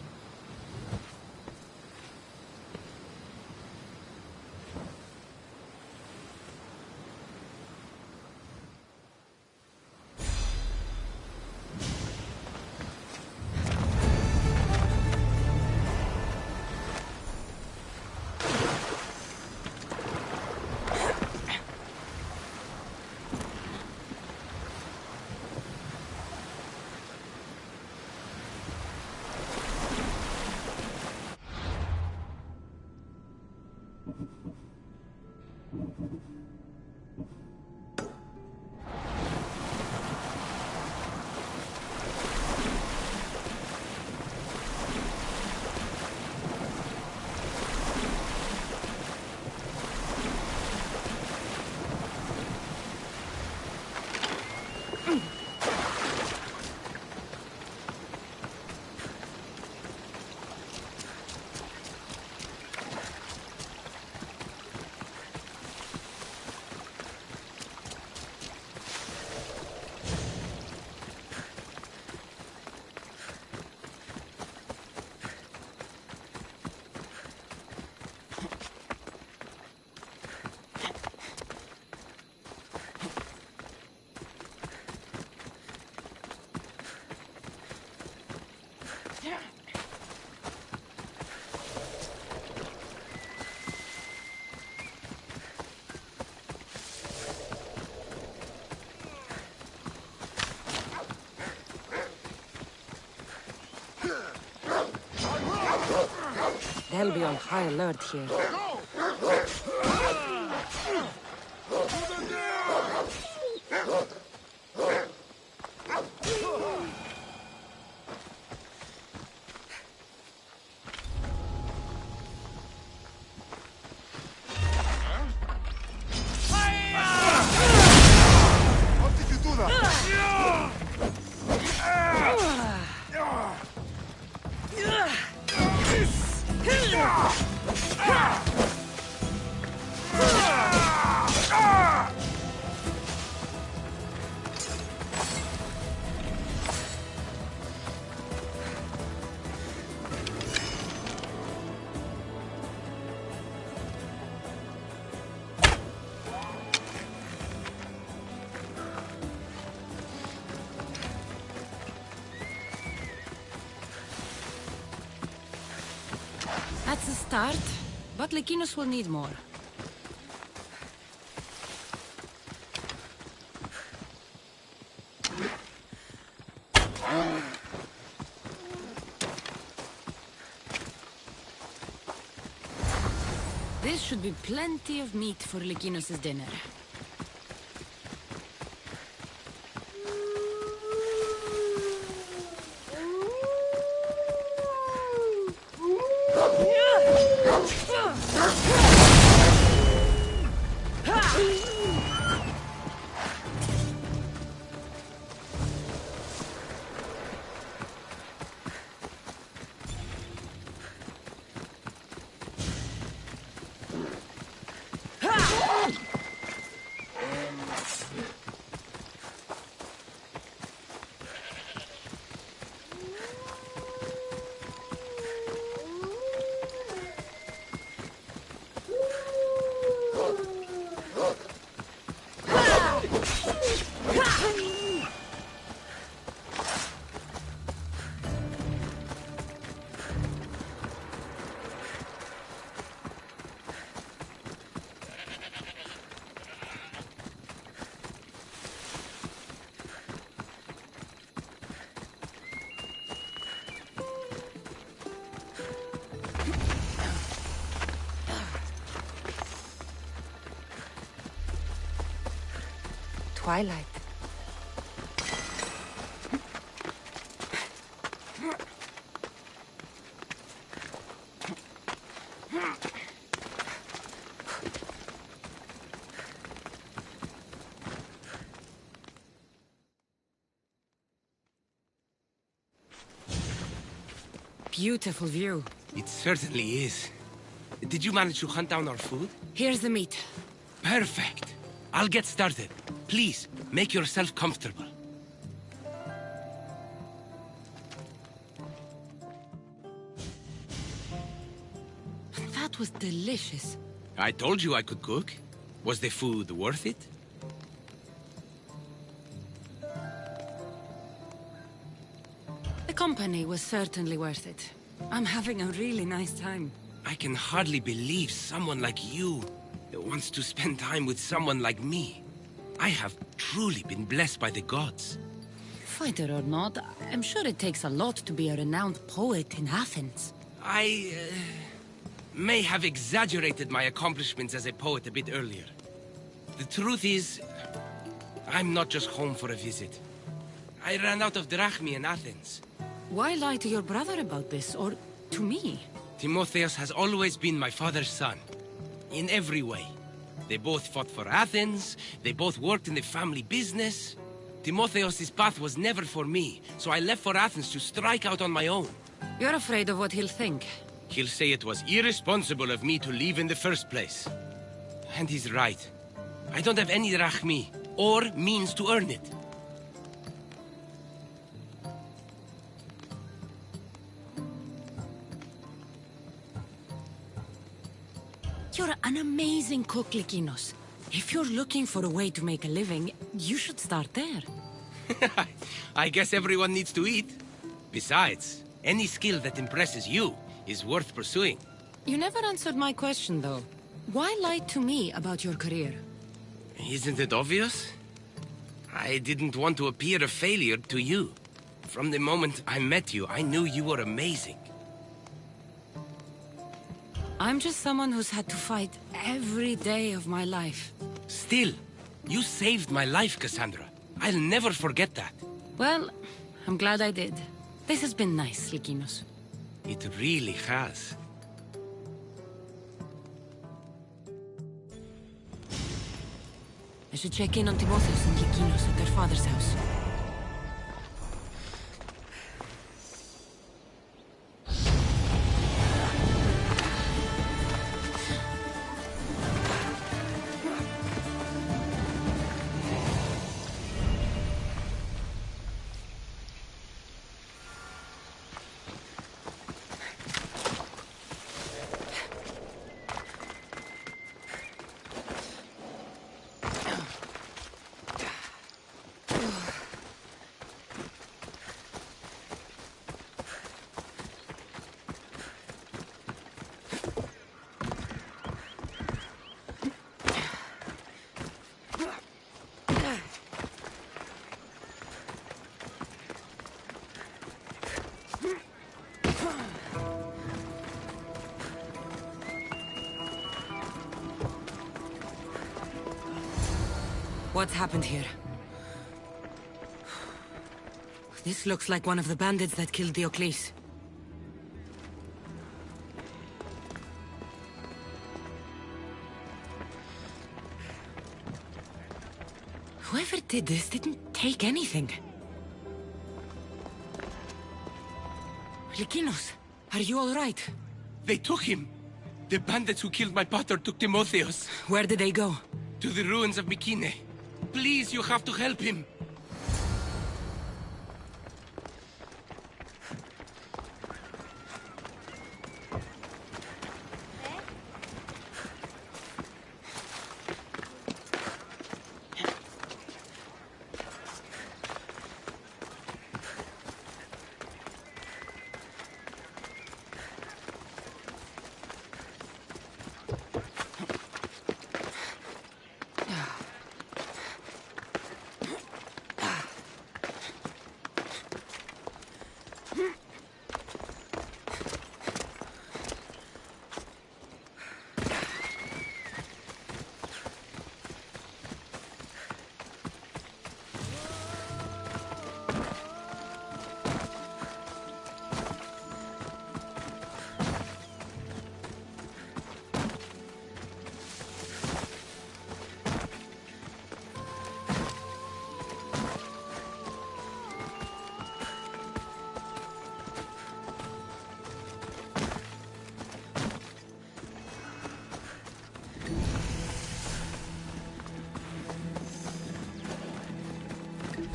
They'll be on high alert here. How did you do that? That's a start, but Lykinos will need more. This should be plenty of meat for Lykinos' dinner. Twilight. Beautiful view. It certainly is. Did you manage to hunt down our food? Here's the meat. Perfect. I'll get started. Please, make yourself comfortable. That was delicious. I told you I could cook. Was the food worth it? The company was certainly worth it. I'm having a really nice time. I can hardly believe someone like you wants to spend time with someone like me. I have truly been blessed by the gods. Fighter or not, I'm sure it takes a lot to be a renowned poet in Athens. I may have exaggerated my accomplishments as a poet a bit earlier. The truth is, I'm not just home for a visit. I ran out of drachmi in Athens. Why lie to your brother about this, or to me? Timotheus has always been my father's son. In every way. They both fought for Athens, they both worked in the family business. Timotheus' path was never for me, so I left for Athens to strike out on my own. You're afraid of what he'll think. He'll say it was irresponsible of me to leave in the first place. And he's right. I don't have any drachmi, or means to earn it. You're an amazing cook, Lykinos. If you're looking for a way to make a living, you should start there. I guess everyone needs to eat. Besides, any skill that impresses you is worth pursuing. You never answered my question, though. Why lie to me about your career? Isn't it obvious? I didn't want to appear a failure to you. From the moment I met you, I knew you were amazing. I'm just someone who's had to fight every day of my life. Still, you saved my life, Cassandra. I'll never forget that. Well, I'm glad I did. This has been nice, Lykinos. It really has. I should check in on Timotheus and Lykinos at their father's house. What's happened here? This looks like one of the bandits that killed Diocles. Whoever did this didn't take anything. Lykinos, are you all right? They took him. The bandits who killed my pater took Timotheos. Where did they go? To the ruins of Mykine. Please, you have to help him.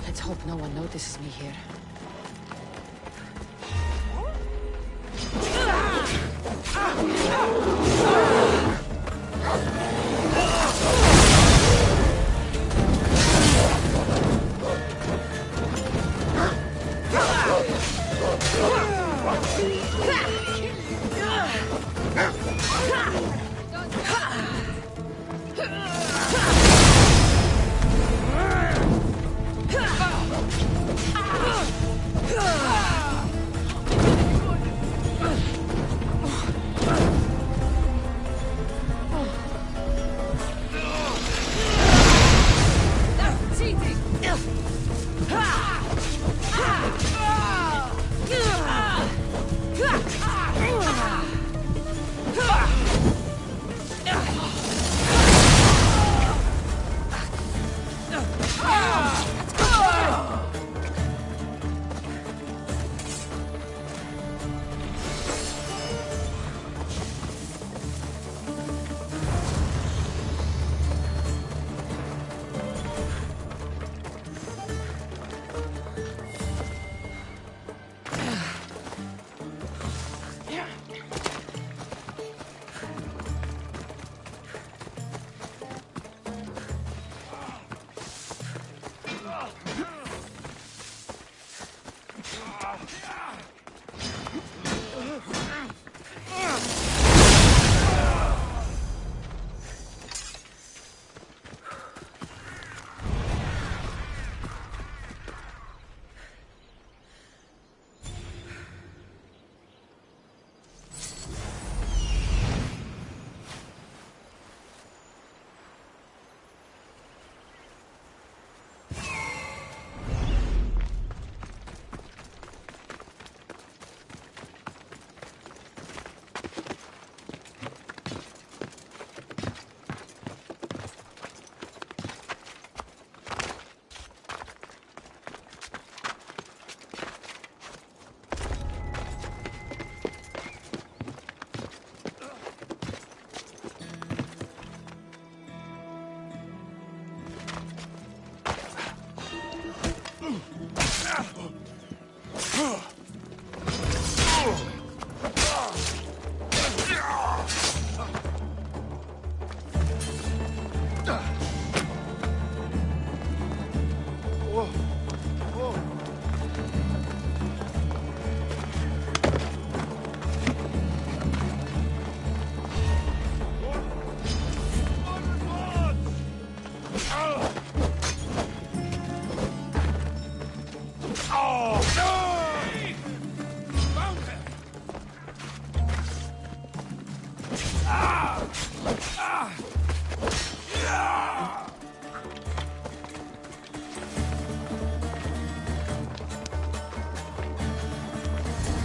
Let's hope no one notices me here.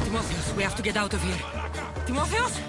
Timotheos, we have to get out of here. Timotheos?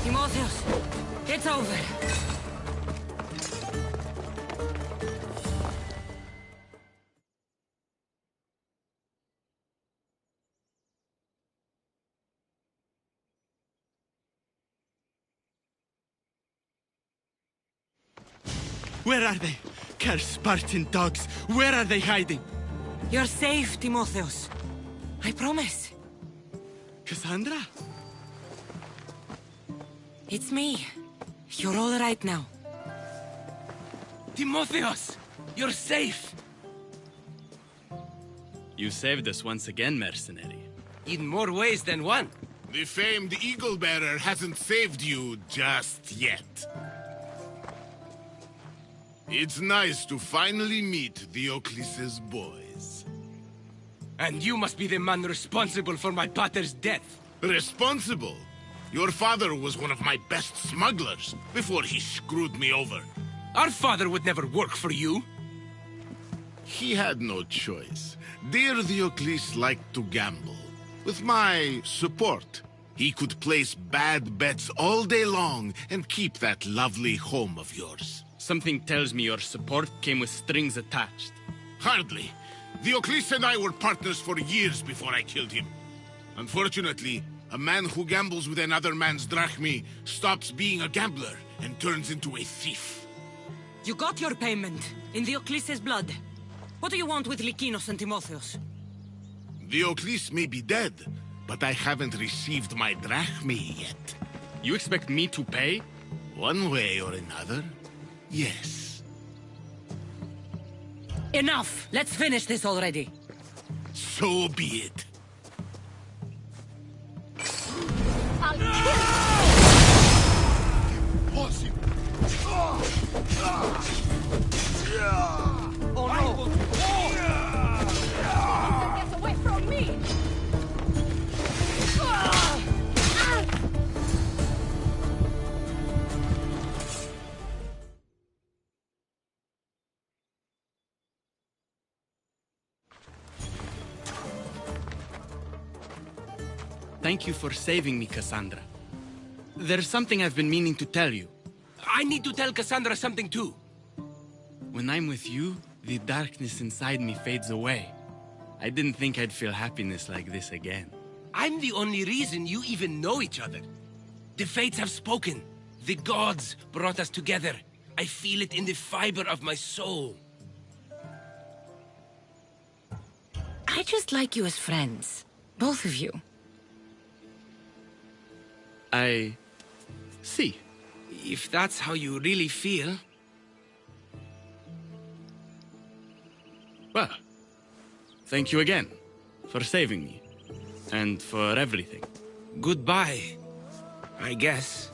Timotheus, it's over. Where are they? Cursed Spartan dogs! Where are they hiding? You're safe, Timotheus. I promise. Cassandra? It's me. You're all right now. Timotheus! You're safe! You saved us once again, mercenary. In more ways than one. The famed Eagle Bearer hasn't saved you just yet. It's nice to finally meet Diocles' boys. And you must be the man responsible for my pater's death. Responsible? Your father was one of my best smugglers before he screwed me over. Our father would never work for you. He had no choice. Dear Diocles liked to gamble. With my support, he could place bad bets all day long and keep that lovely home of yours. Something tells me your support came with strings attached. Hardly. Diocles and I were partners for years before I killed him. Unfortunately, a man who gambles with another man's drachmi stops being a gambler and turns into a thief. You got your payment, in Diocles' blood. What do you want with Lykinos and Timotheus? Diocles may be dead, but I haven't received my drachmi yet. You expect me to pay? One way or another, yes. Enough! Let's finish this already. So be it. I'll kill Impossible! Oh no! Get away from me! Thank you for saving me, Cassandra. There's something I've been meaning to tell you. I need to tell Cassandra something too. When I'm with you, the darkness inside me fades away. I didn't think I'd feel happiness like this again. I'm the only reason you even know each other. The fates have spoken. The gods brought us together. I feel it in the fiber of my soul. I just like you as friends. Both of you. I see. If that's how you really feel... Well, thank you again for saving me. And for everything. Goodbye, I guess.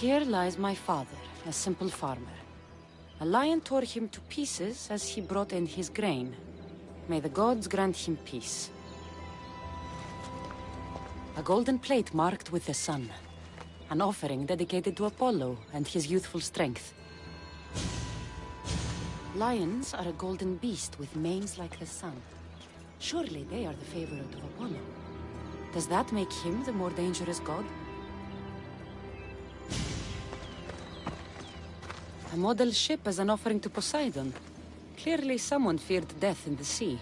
Here lies my father, a simple farmer. A lion tore him to pieces as he brought in his grain. May the gods grant him peace. A golden plate marked with the sun. An offering dedicated to Apollo and his youthful strength. Lions are a golden beast with manes like the sun. Surely they are the favorite of Apollo. Does that make him the more dangerous god? A model ship as an offering to Poseidon. Clearly someone feared death in the sea.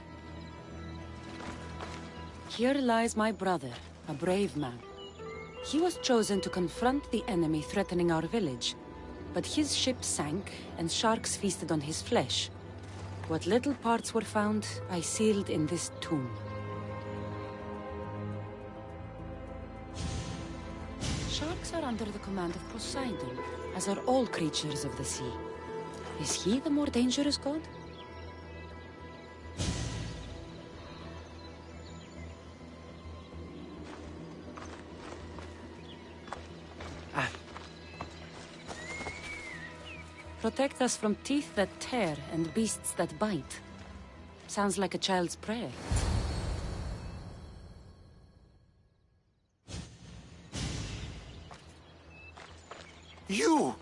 Here lies my brother, a brave man. He was chosen to confront the enemy threatening our village. But his ship sank, and sharks feasted on his flesh. What little parts were found, I sealed in this tomb. Sharks are under the command of Poseidon, as are all creatures of the sea. Is he the more dangerous god? Protect us from teeth that tear and beasts that bite. Sounds like a child's prayer. You!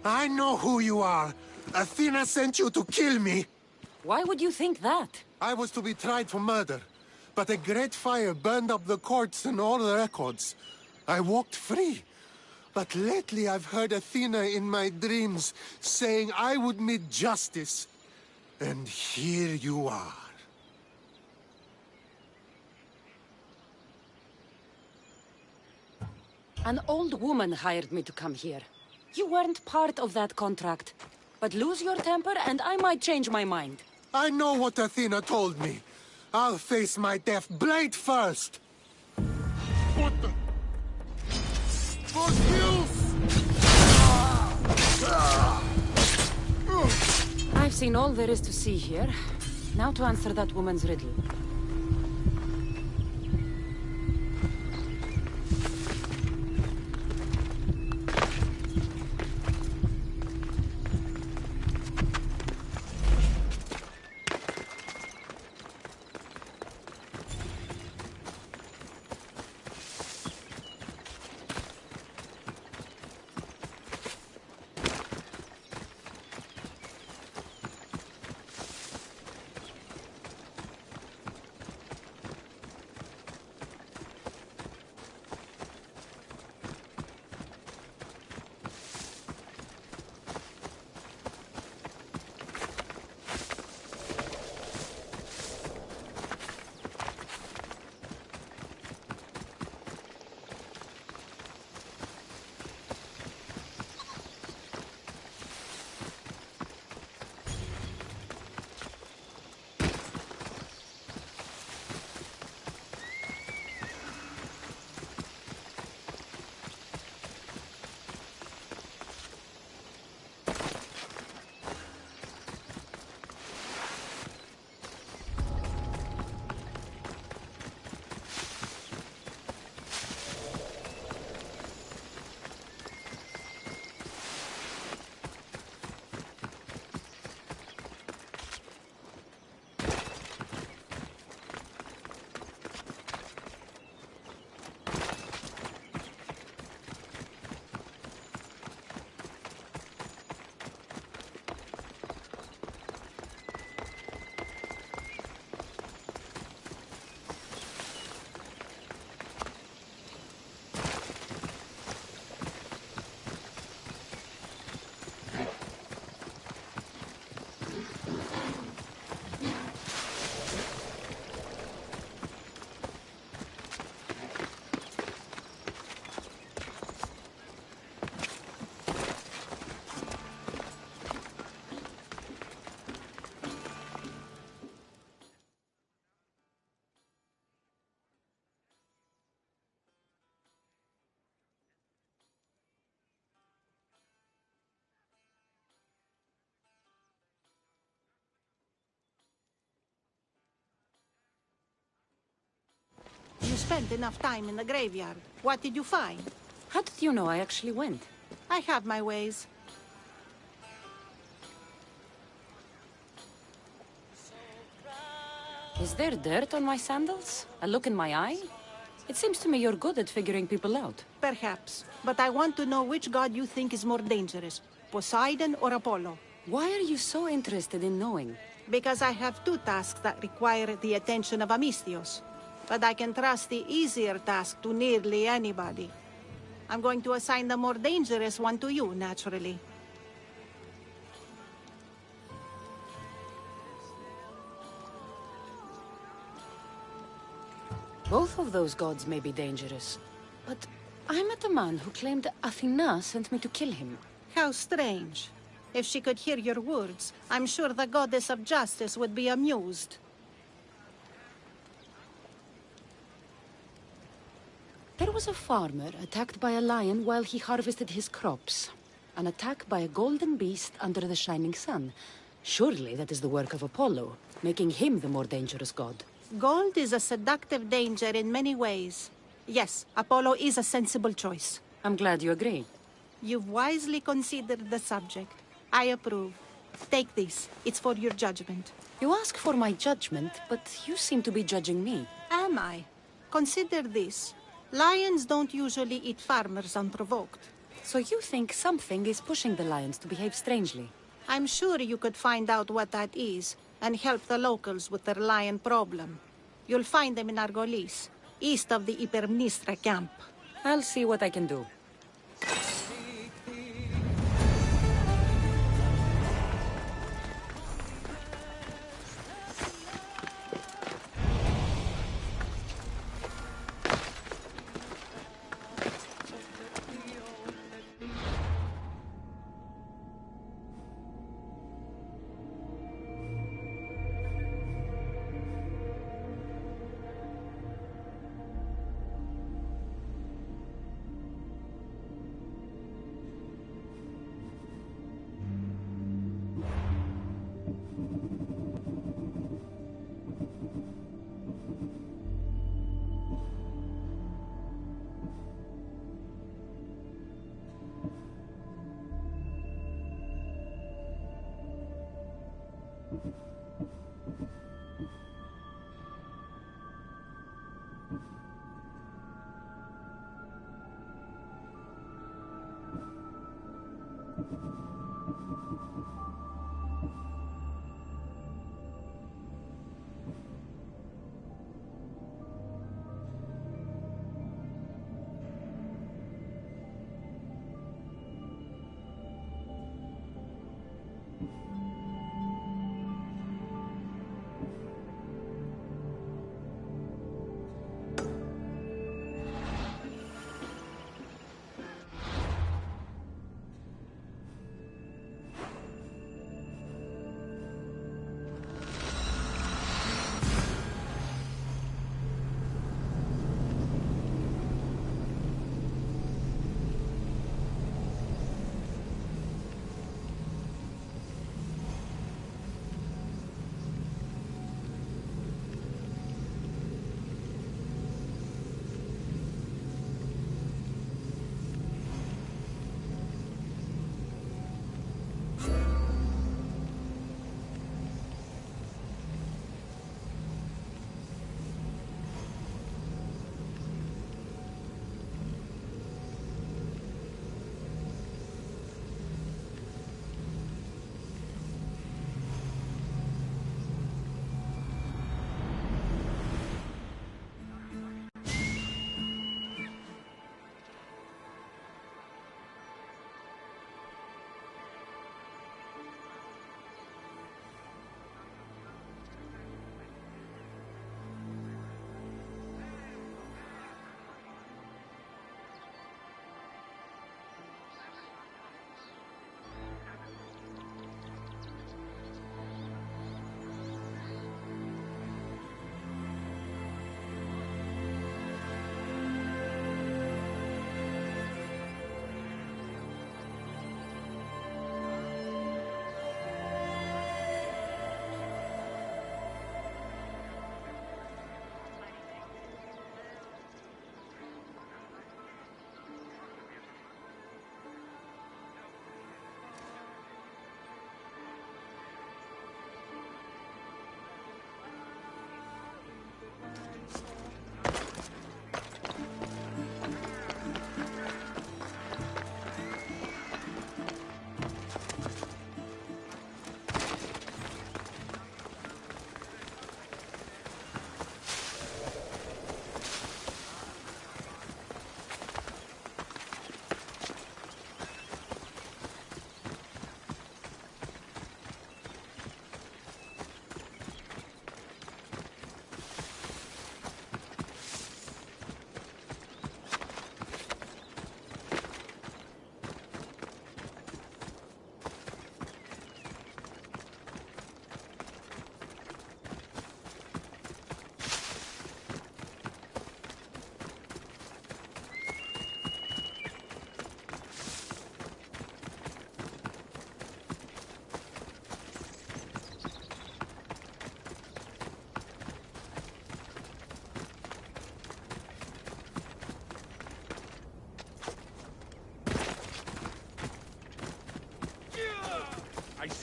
I know who you are. Athena sent you to kill me. Why would you think that? I was to be tried for murder, but a great fire burned up the courts and all the records. I walked free. But lately I've heard Athena in my dreams saying I would meet justice. And here you are. An old woman hired me to come here. You weren't part of that contract. But lose your temper and I might change my mind. I know what Athena told me. I'll face my death blade first. What the? For kills! I've seen all there is to see here. Now to answer that woman's riddle. You spent enough time in the graveyard. What did you find? How did you know I actually went? I have my ways. Is there dirt on my sandals? A look in my eye? It seems to me you're good at figuring people out. Perhaps. But I want to know which god you think is more dangerous, Poseidon or Apollo. Why are you so interested in knowing? Because I have two tasks that require the attention of Amistios. But I can trust the easier task to nearly anybody. I'm going to assign the more dangerous one to you, naturally. Both of those gods may be dangerous. But I met a man who claimed Athena sent me to kill him. How strange. If she could hear your words, I'm sure the goddess of justice would be amused. There was a farmer attacked by a lion while he harvested his crops. An attack by a golden beast under the shining sun. Surely that is the work of Apollo, making him the more dangerous god. Gold is a seductive danger in many ways. Yes, Apollo is a sensible choice. I'm glad you agree. You've wisely considered the subject. I approve. Take this. It's for your judgment. You ask for my judgment, but you seem to be judging me. Am I? Consider this. Lions don't usually eat farmers unprovoked. So you think something is pushing the lions to behave strangely? I'm sure you could find out what that is and help the locals with their lion problem. You'll find them in Argolis, east of the Hypermnestra camp. I'll see what I can do.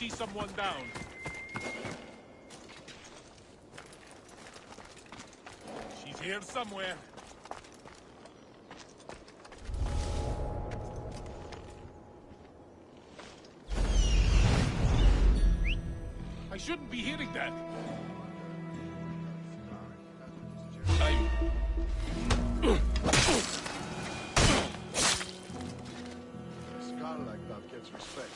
see someone down. She's here somewhere. I shouldn't be hearing that. A scar like that gets respect.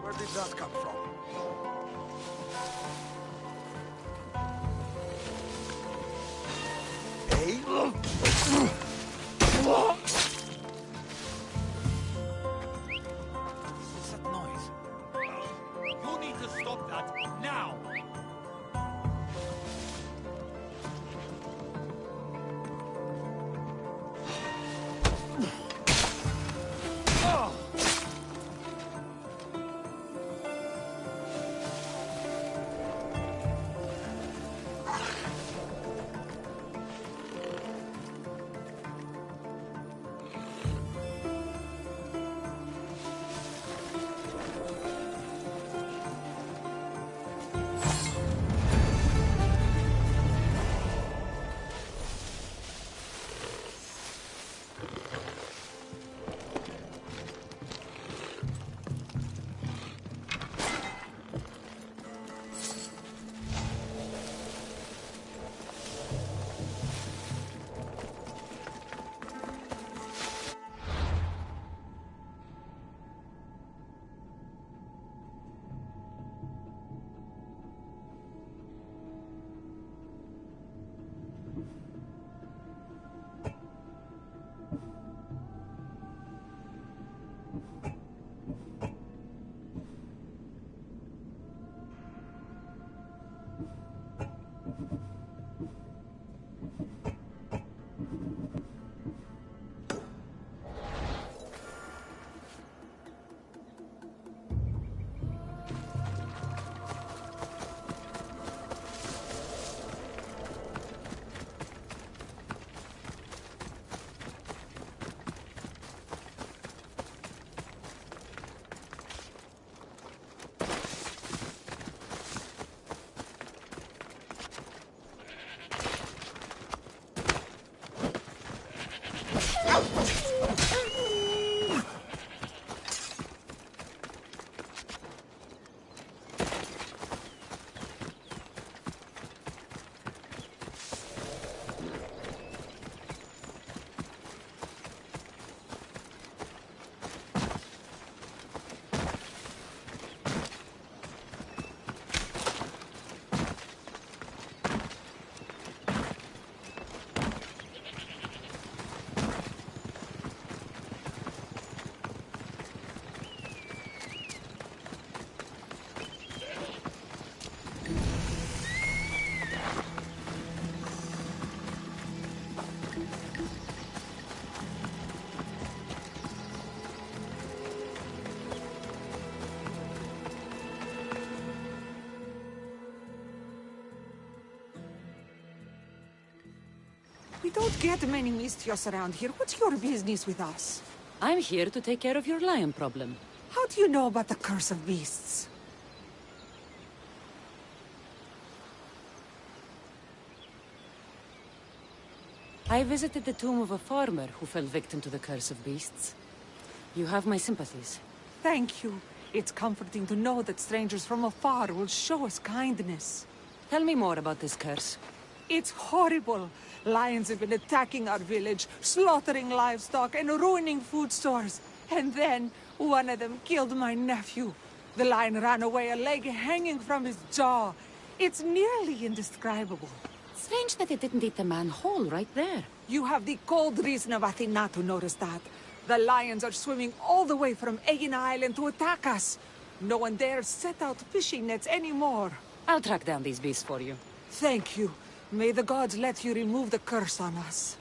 Where did that come from? Hey? What's that noise? You need to stop that now! We don't get many Mistios around here. What's your business with us? I'm here to take care of your lion problem. How do you know about the curse of beasts? I visited the tomb of a farmer who fell victim to the curse of beasts. You have my sympathies. Thank you. It's comforting to know that strangers from afar will show us kindness. Tell me more about this curse. It's horrible. Lions have been attacking our village, slaughtering livestock and ruining food stores. And then, one of them killed my nephew. The lion ran away, a leg hanging from his jaw. It's nearly indescribable. Strange that it didn't eat the man whole right there. You have the cold reason of Athena to notice that. The lions are swimming all the way from Aegina Island to attack us. No one dares set out fishing nets anymore. I'll track down these beasts for you. Thank you. May the gods let you remove the curse on us.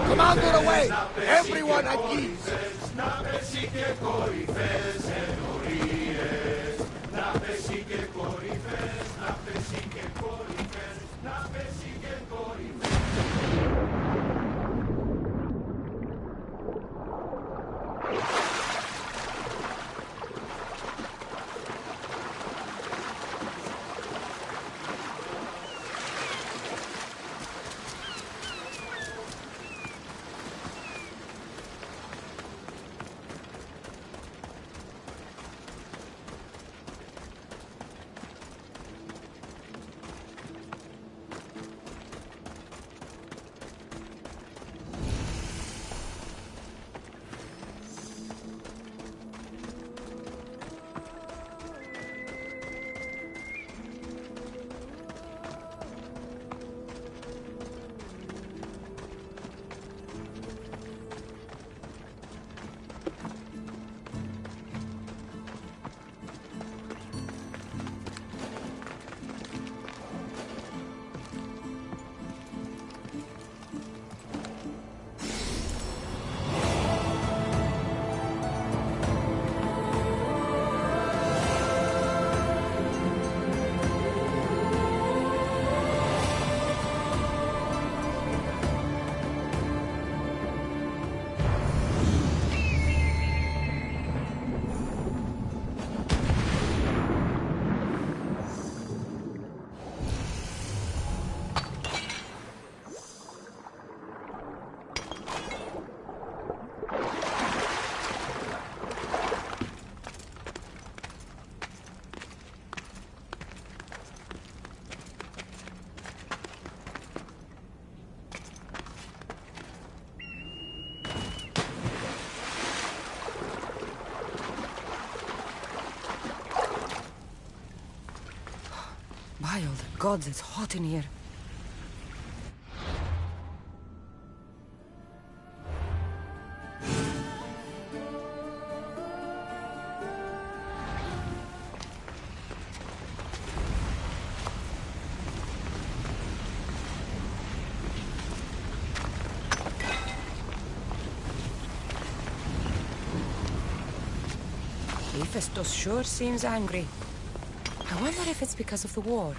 Commander away! Everyone at ease! gods, it's hot in here. Hephaestus sure seems angry. I wonder if it's because of the war.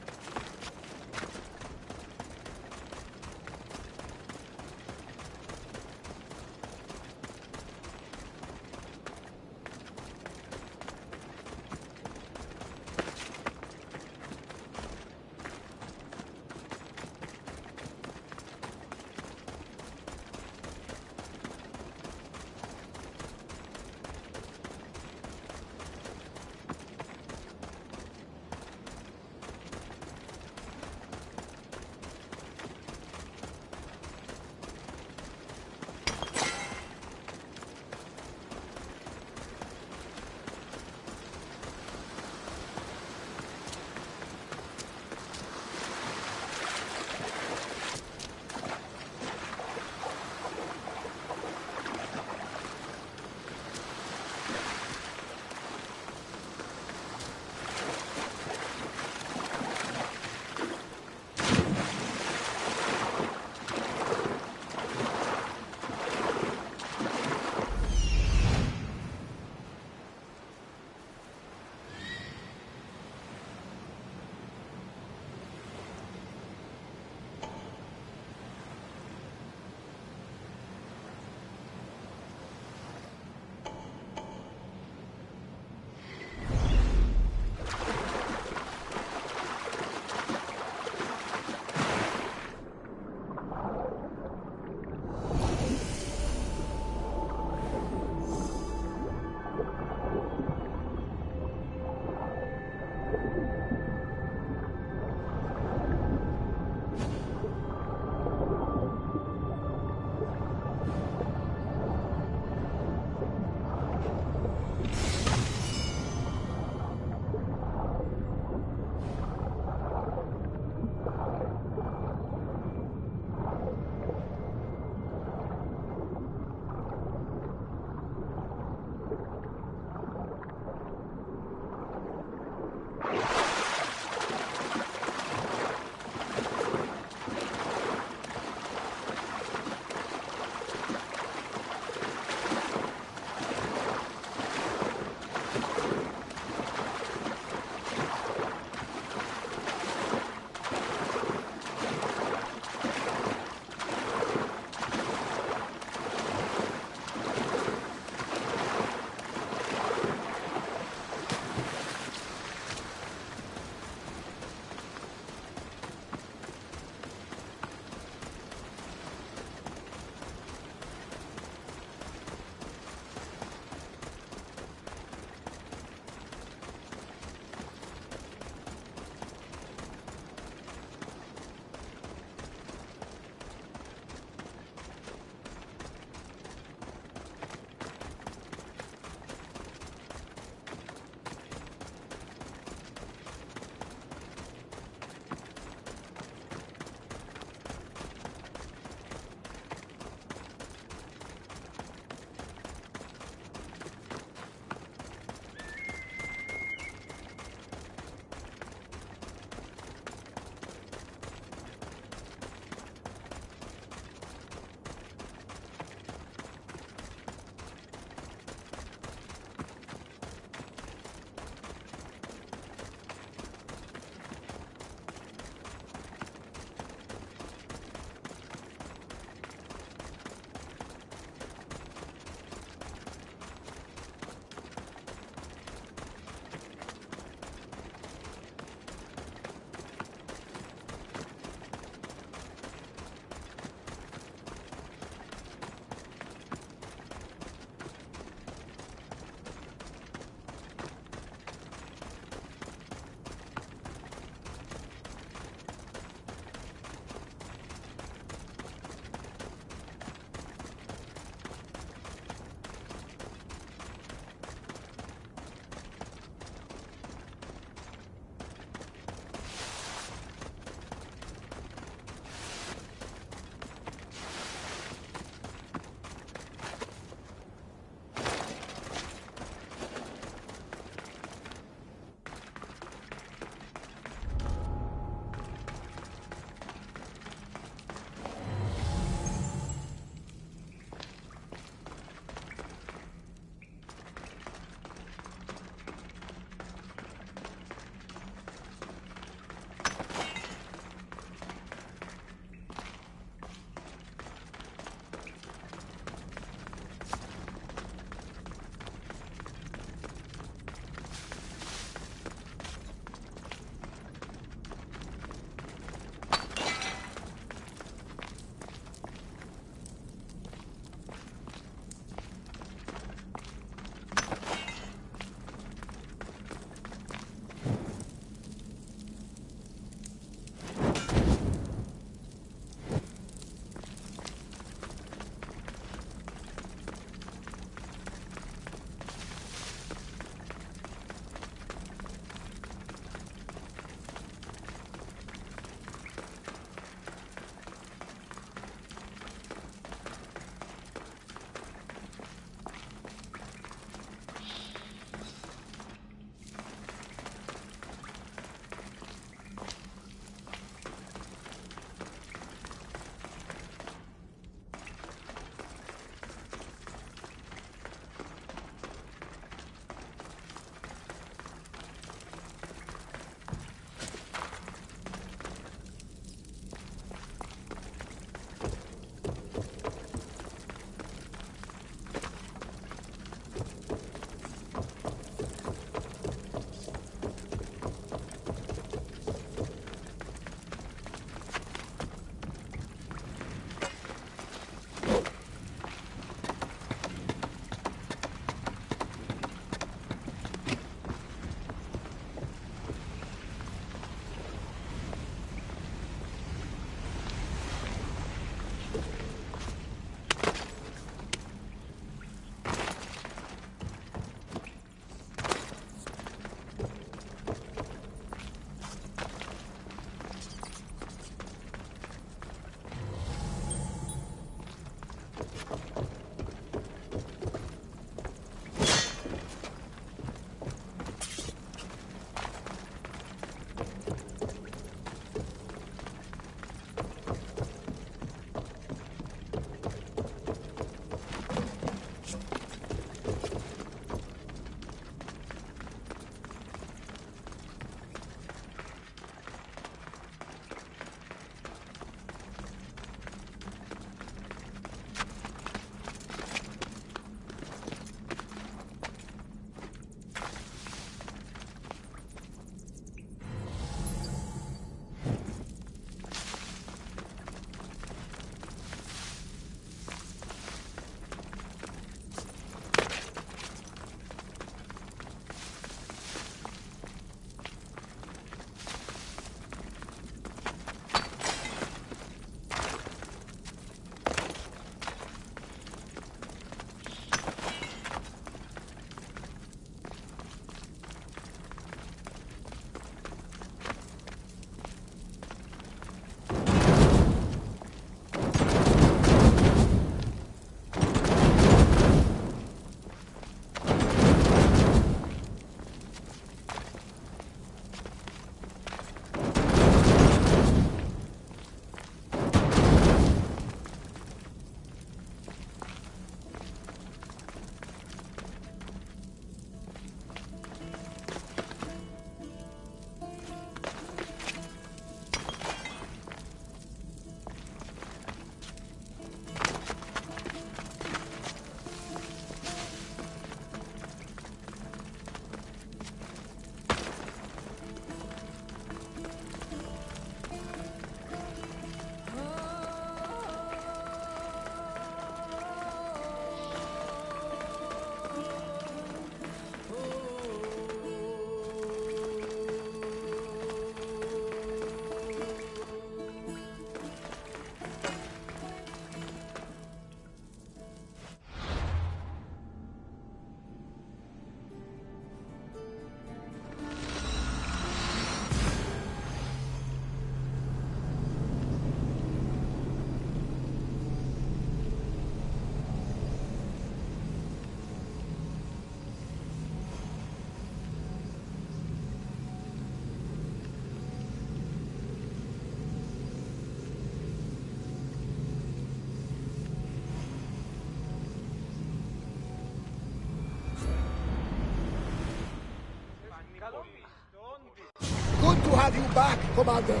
back, Commander.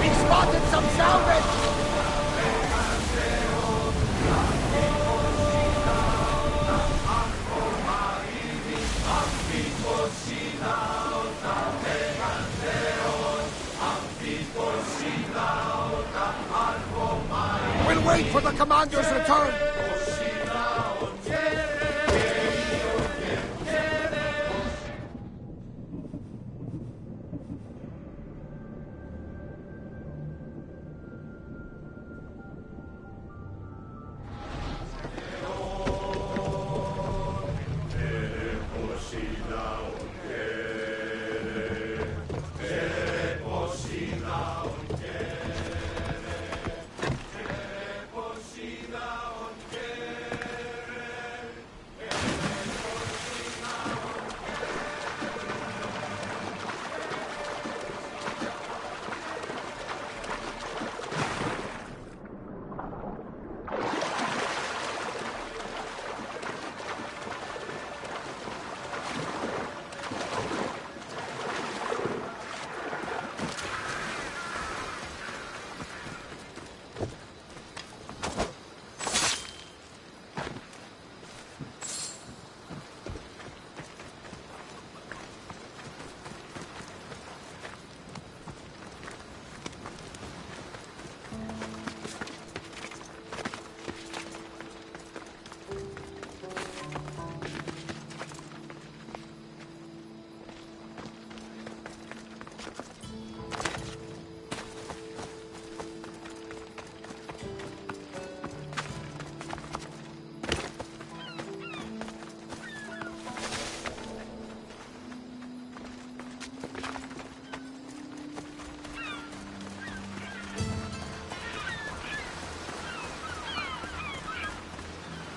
We spotted some salvage! We'll wait for the commander's return!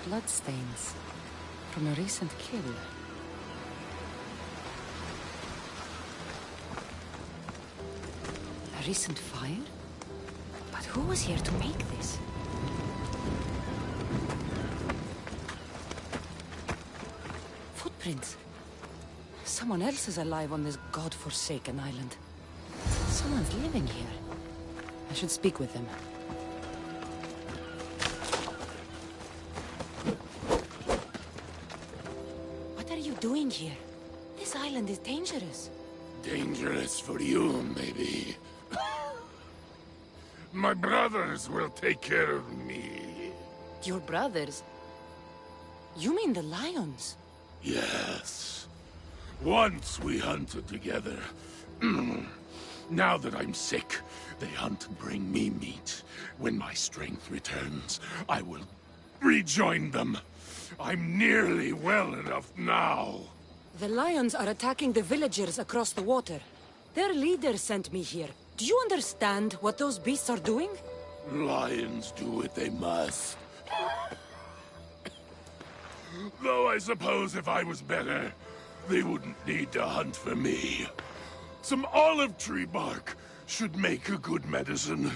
Bloodstains from a recent kill. A recent fire? But who was here to make this? Footprints. Someone else is alive on this god-forsaken island. Someone's living here. I should speak with them. What are you doing here? This island is dangerous. Dangerous for you, maybe. My brothers will take care of me. Your brothers? You mean the lions? Yes. Once we hunted together. Now that I'm sick, they hunt and bring me meat. When my strength returns, I will rejoin them. I'm nearly well enough now. The lions are attacking the villagers across the water. Their leader sent me here. Do you understand what those beasts are doing? Lions do what they must. Though I suppose if I was better, they wouldn't need to hunt for me. Some olive tree bark should make a good medicine.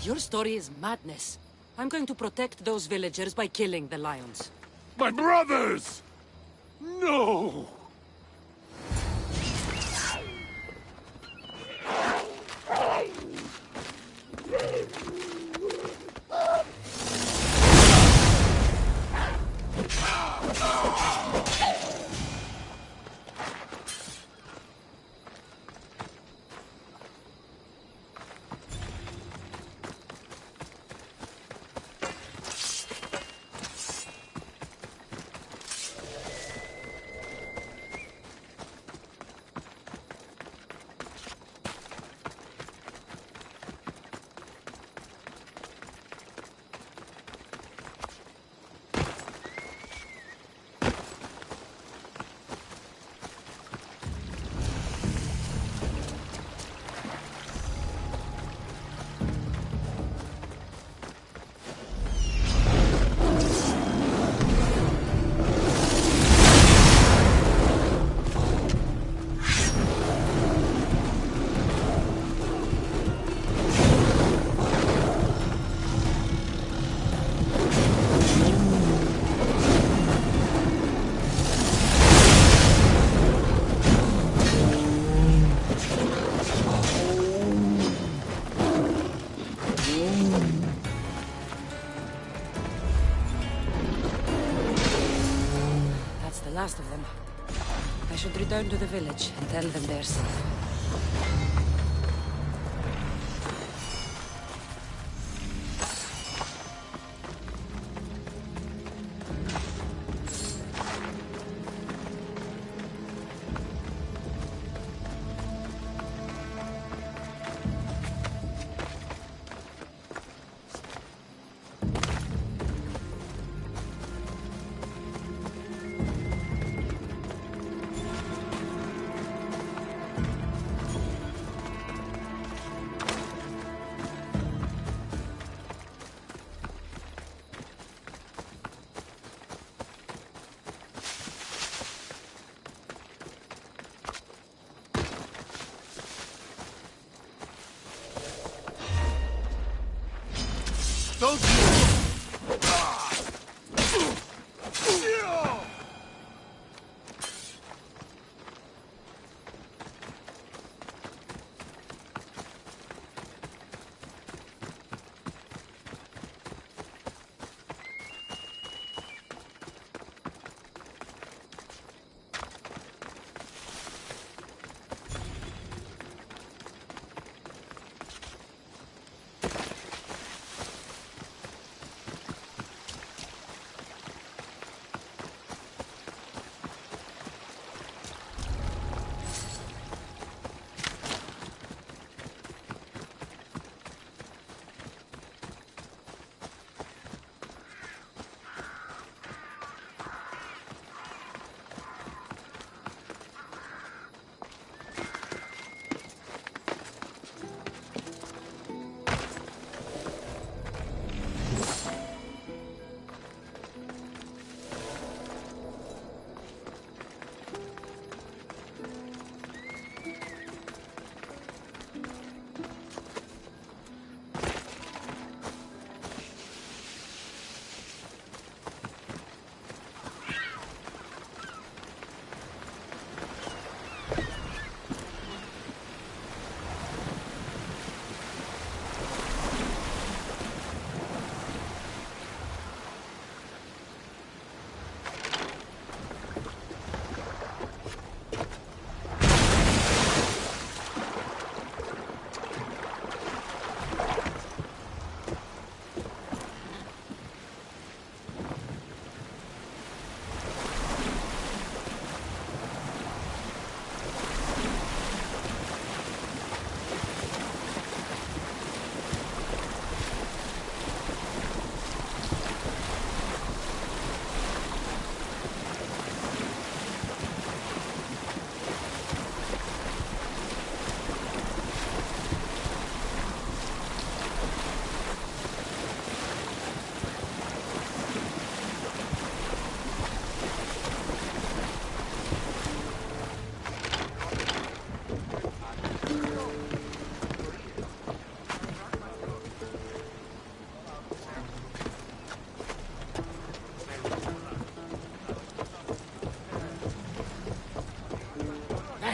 Your story is madness. I'm going to protect those villagers by killing the lions. My brothers! No! last of them. I should return to the village and tell them they're safe. Don't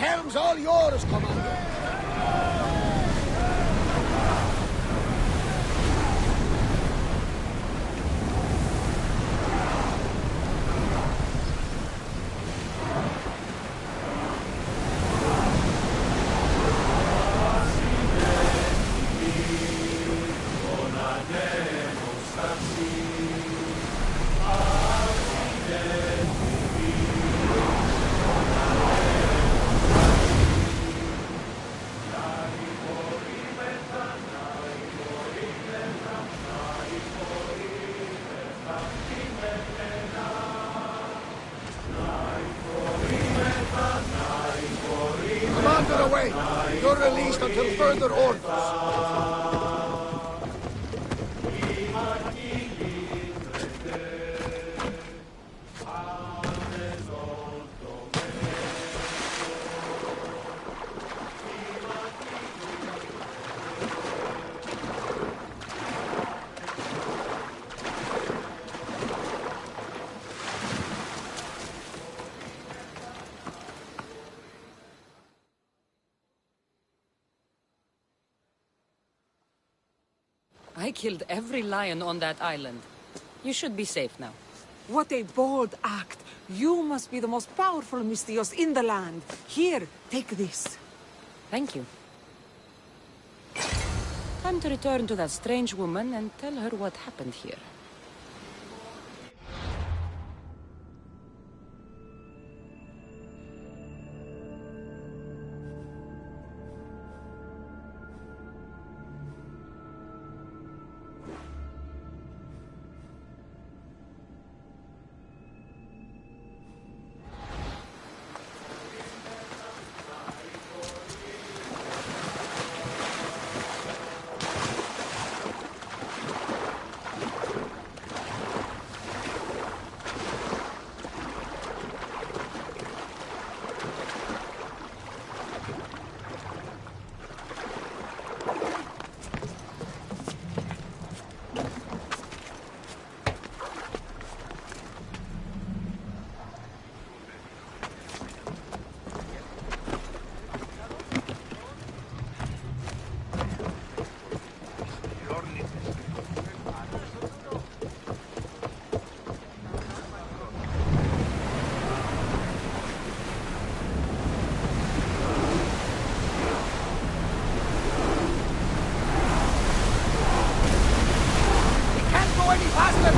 helm's all yours, Commander. Commander, away! You're released until further orders. I killed every lion on that island. You should be safe now. What a bold act. You must be the most powerful Mystios in the land. Here, take this. Thank you. Time to return to that strange woman and tell her what happened here.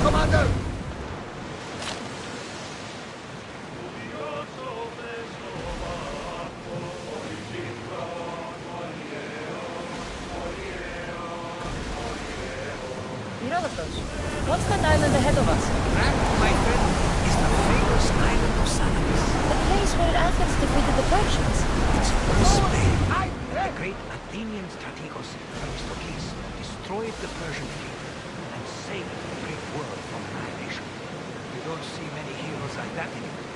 Commander! Herodotus, what's that island ahead of us? That, my friend, is the famous island of Salamis. The place where Athens defeated the Persians. It's from Spain. The great Athenian strategos Themistocles destroyed the Persian fleet and saved the great world from annihilation. You don't see many heroes like that anymore.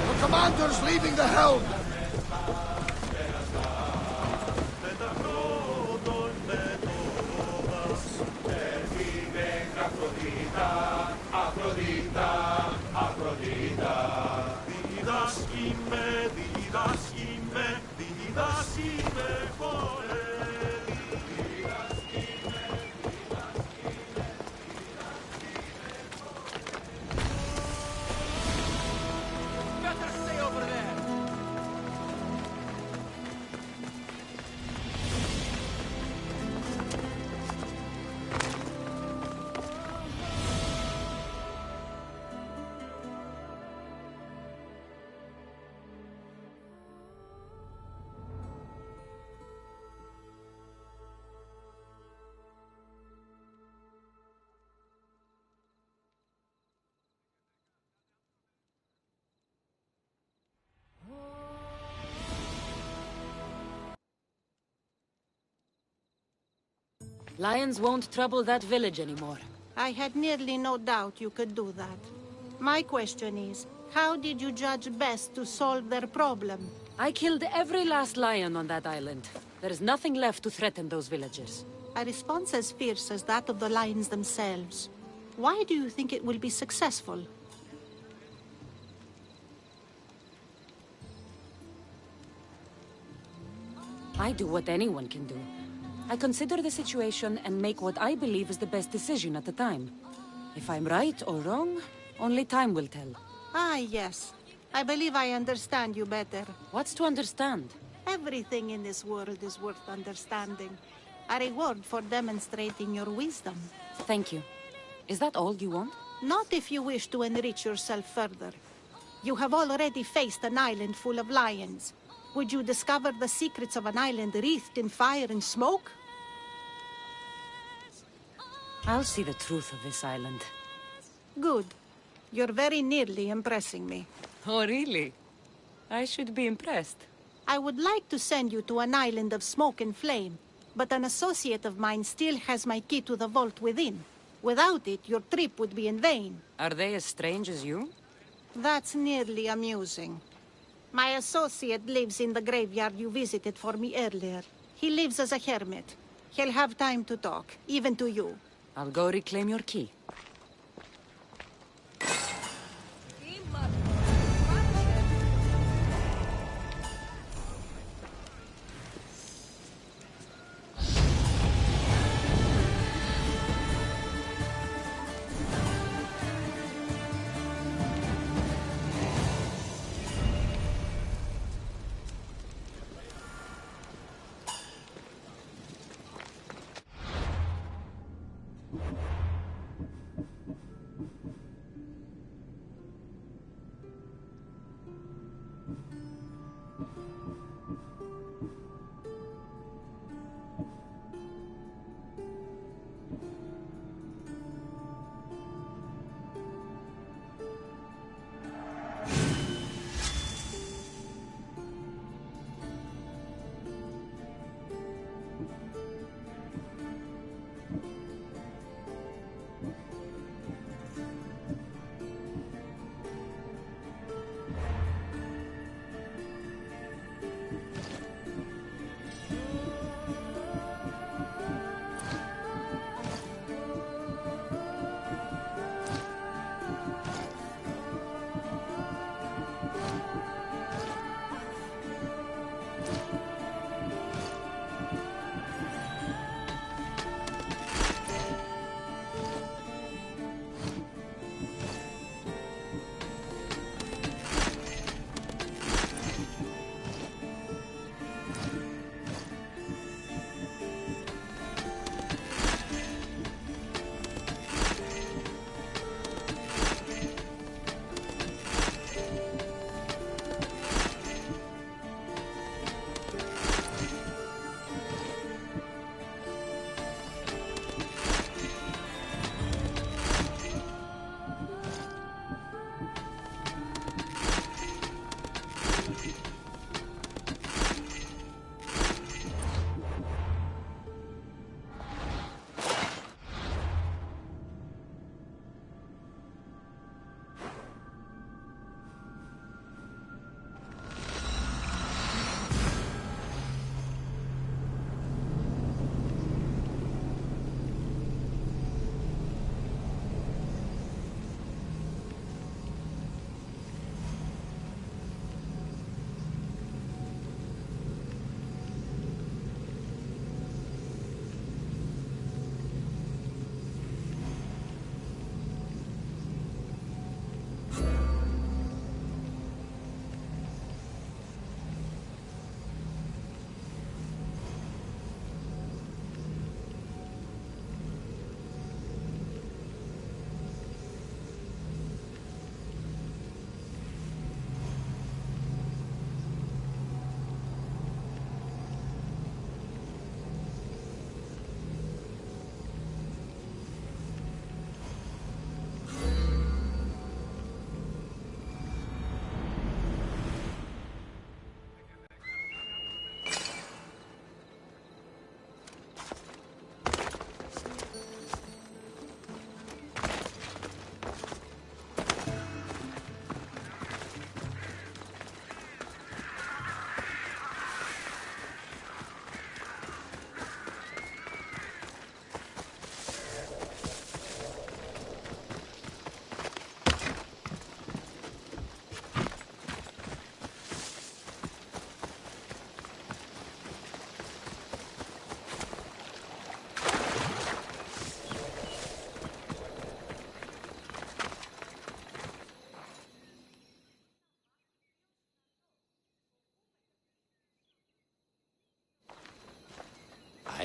The commander's leaving the helm! Lions won't trouble that village anymore. I had nearly no doubt you could do that. My question is, how did you judge best to solve their problem? I killed every last lion on that island. There is nothing left to threaten those villagers. A response as fierce as that of the lions themselves. Why do you think it will be successful? I do what anyone can do. I consider the situation and make what I believe is the best decision at the time. If I'm right or wrong, only time will tell. Ah, yes. I believe I understand you better. What's to understand? Everything in this world is worth understanding. A reward for demonstrating your wisdom. Thank you. Is that all you want? Not if you wish to enrich yourself further. You have already faced an island full of lions. Would you discover the secrets of an island wreathed in fire and smoke? I'll see the truth of this island. Good. You're very nearly impressing me. Oh, really? I should be impressed. I would like to send you to an island of smoke and flame, but an associate of mine still has my key to the vault within. Without it, your trip would be in vain. Are they as strange as you? That's nearly amusing. My associate lives in the graveyard you visited for me earlier. He lives as a hermit. He'll have time to talk, even to you. I'll go reclaim your key.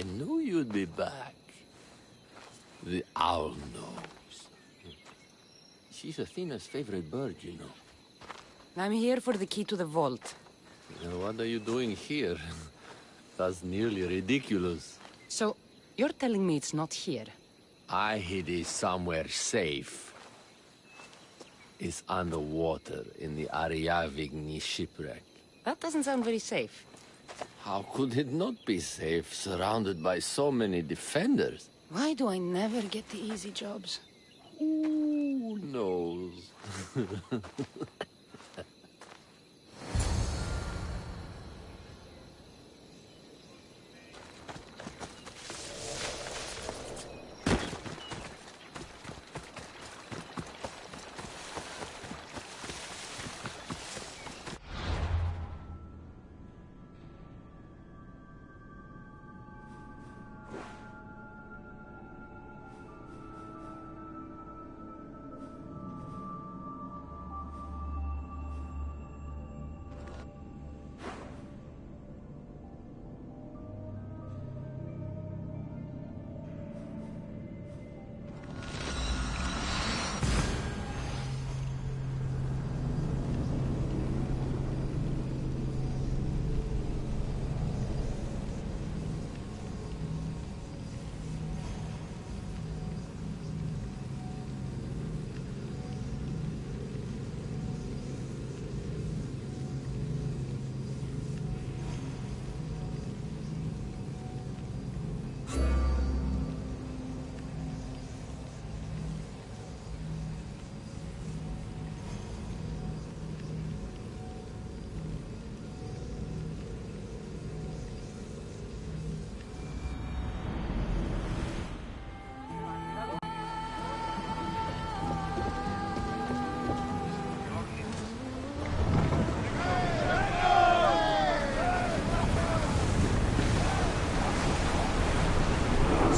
I knew you'd be back. The owl knows. She's Athena's favorite bird, you know. I'm here for the key to the vault. What are you doing here? That's nearly ridiculous. So, you're telling me it's not here? I hid it somewhere safe. It's underwater in the Ariavigny shipwreck. That doesn't sound very safe. How could it not be safe, surrounded by so many defenders? Why do I never get the easy jobs? Who knows?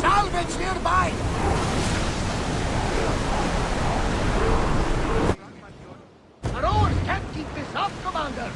Salvage nearby! Our oars can't keep this up, Commander!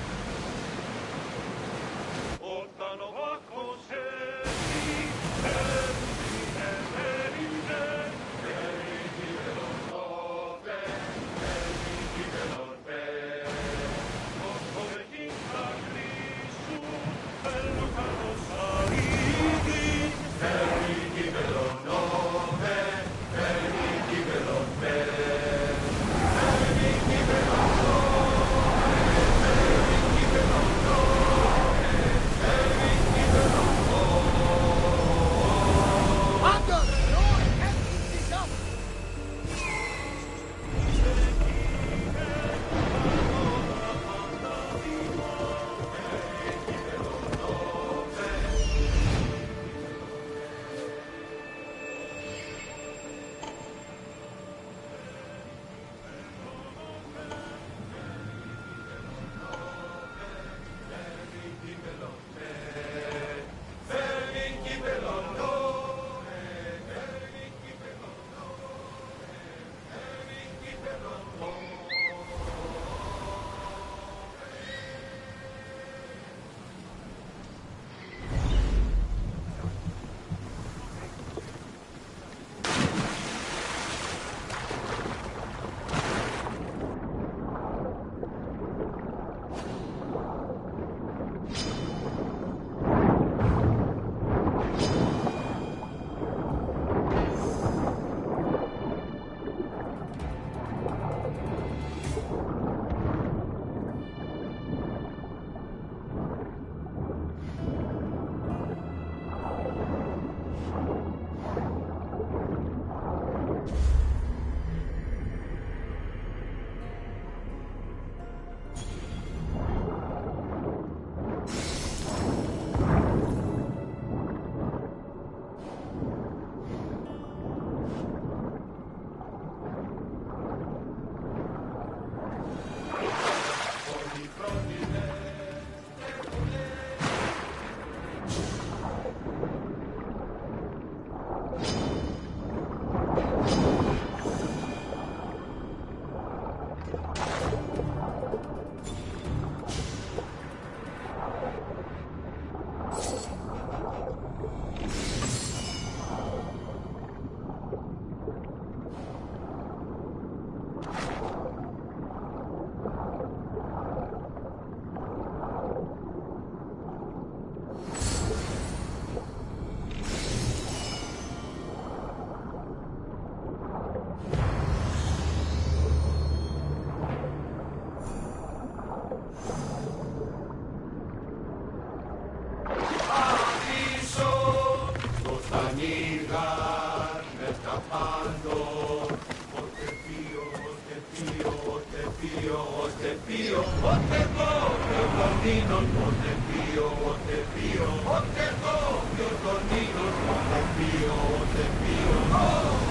pio, o te copio, tornino, o te pio, o te pio, o te copio, tornino, o te pio, o te pio, oh!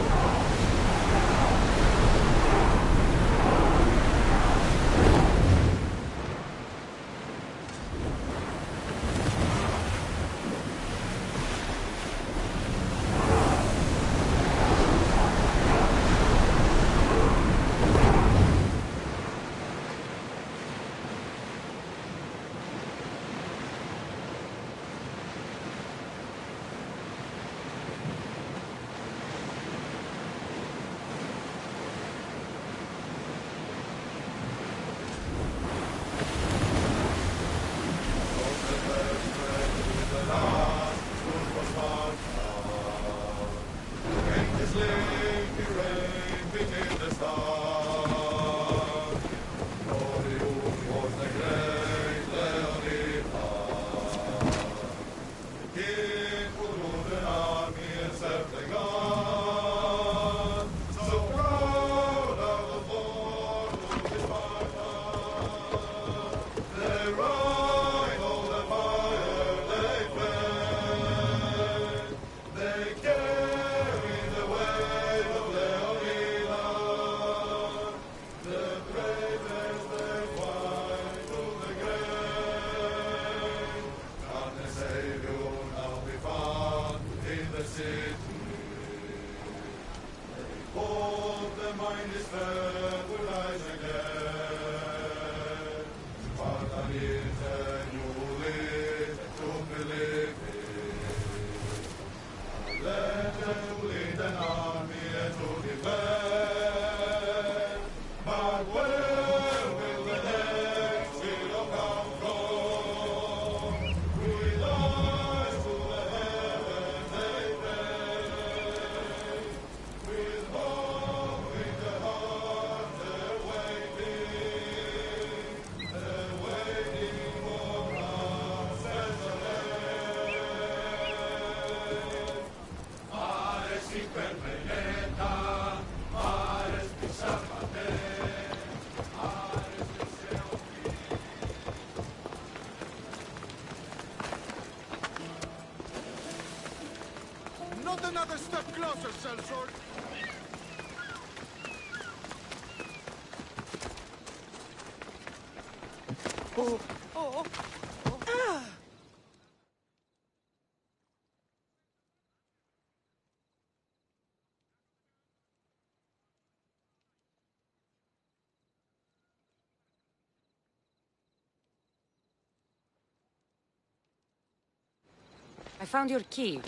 Not another step closer, sellsword! Oh, oh, oh. Ah! I found your key.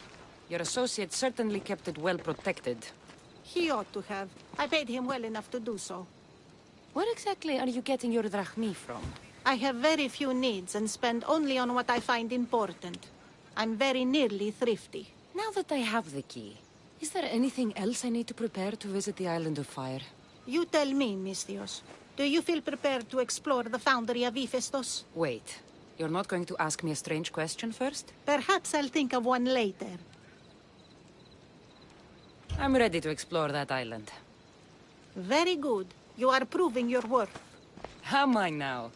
Your associate certainly kept it well protected. He ought to have. I paid him well enough to do so. Where exactly are you getting your drachmi from? I have very few needs and spend only on what I find important. I'm very nearly thrifty. Now that I have the key, is there anything else I need to prepare to visit the Island of Fire? You tell me, Misthios. Do you feel prepared to explore the foundry of Hephaestus? Wait, you're not going to ask me a strange question first? Perhaps I'll think of one later. I'm ready to explore that island. Very good. You are proving your worth. Am I now?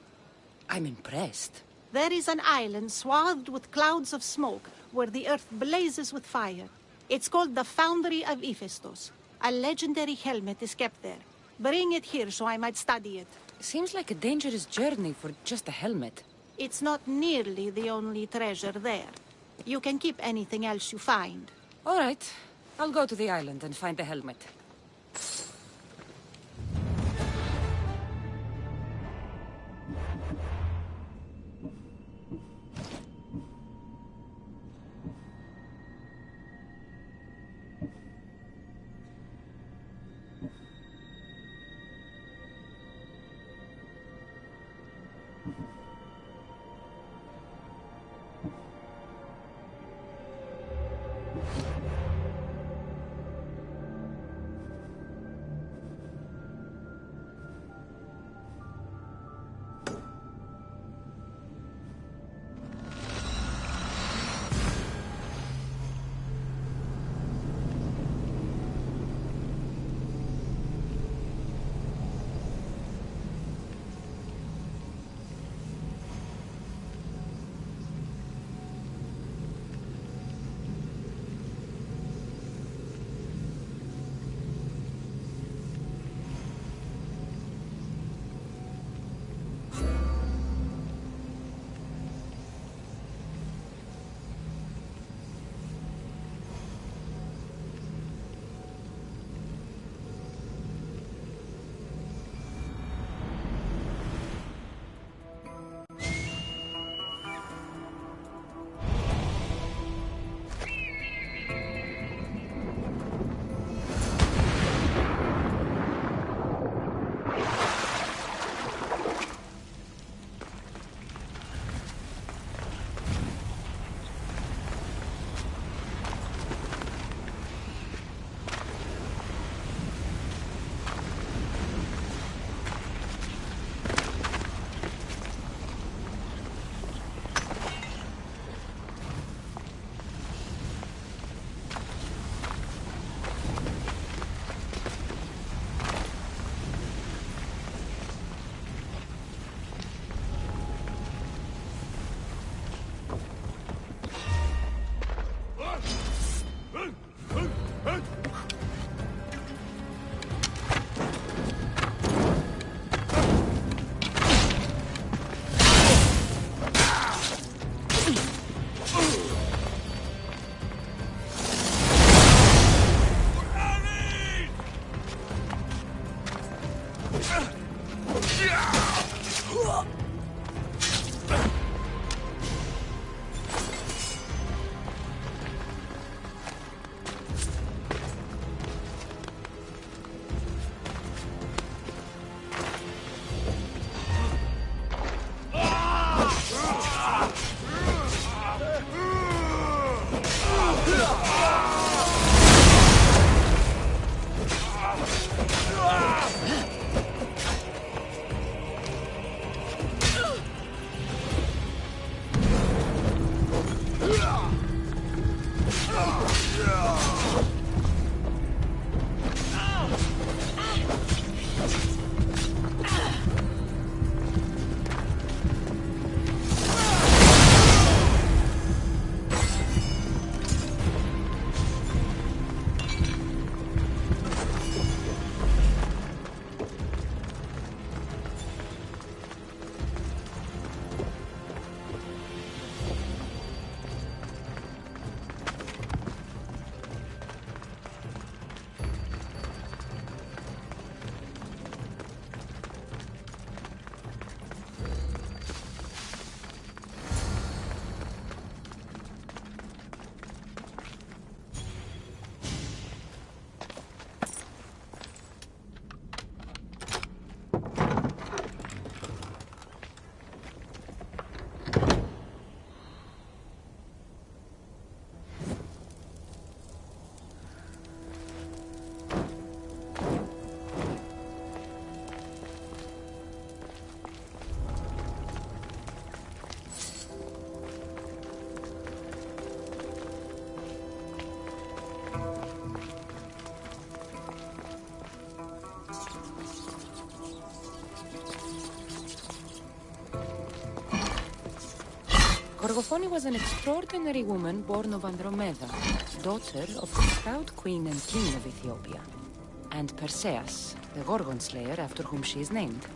I'm impressed. There is an island swathed with clouds of smoke, where the earth blazes with fire. It's called the Foundry of Hephaestus. A legendary helmet is kept there. Bring it here so I might study it. Seems like a dangerous journey for just a helmet. It's not nearly the only treasure there. You can keep anything else you find. All right. I'll go to the island and find the helmet. Gorgofoni was an extraordinary woman born of Andromeda, daughter of the proud queen and king of Ethiopia, and Perseus, the Gorgon slayer after whom she is named.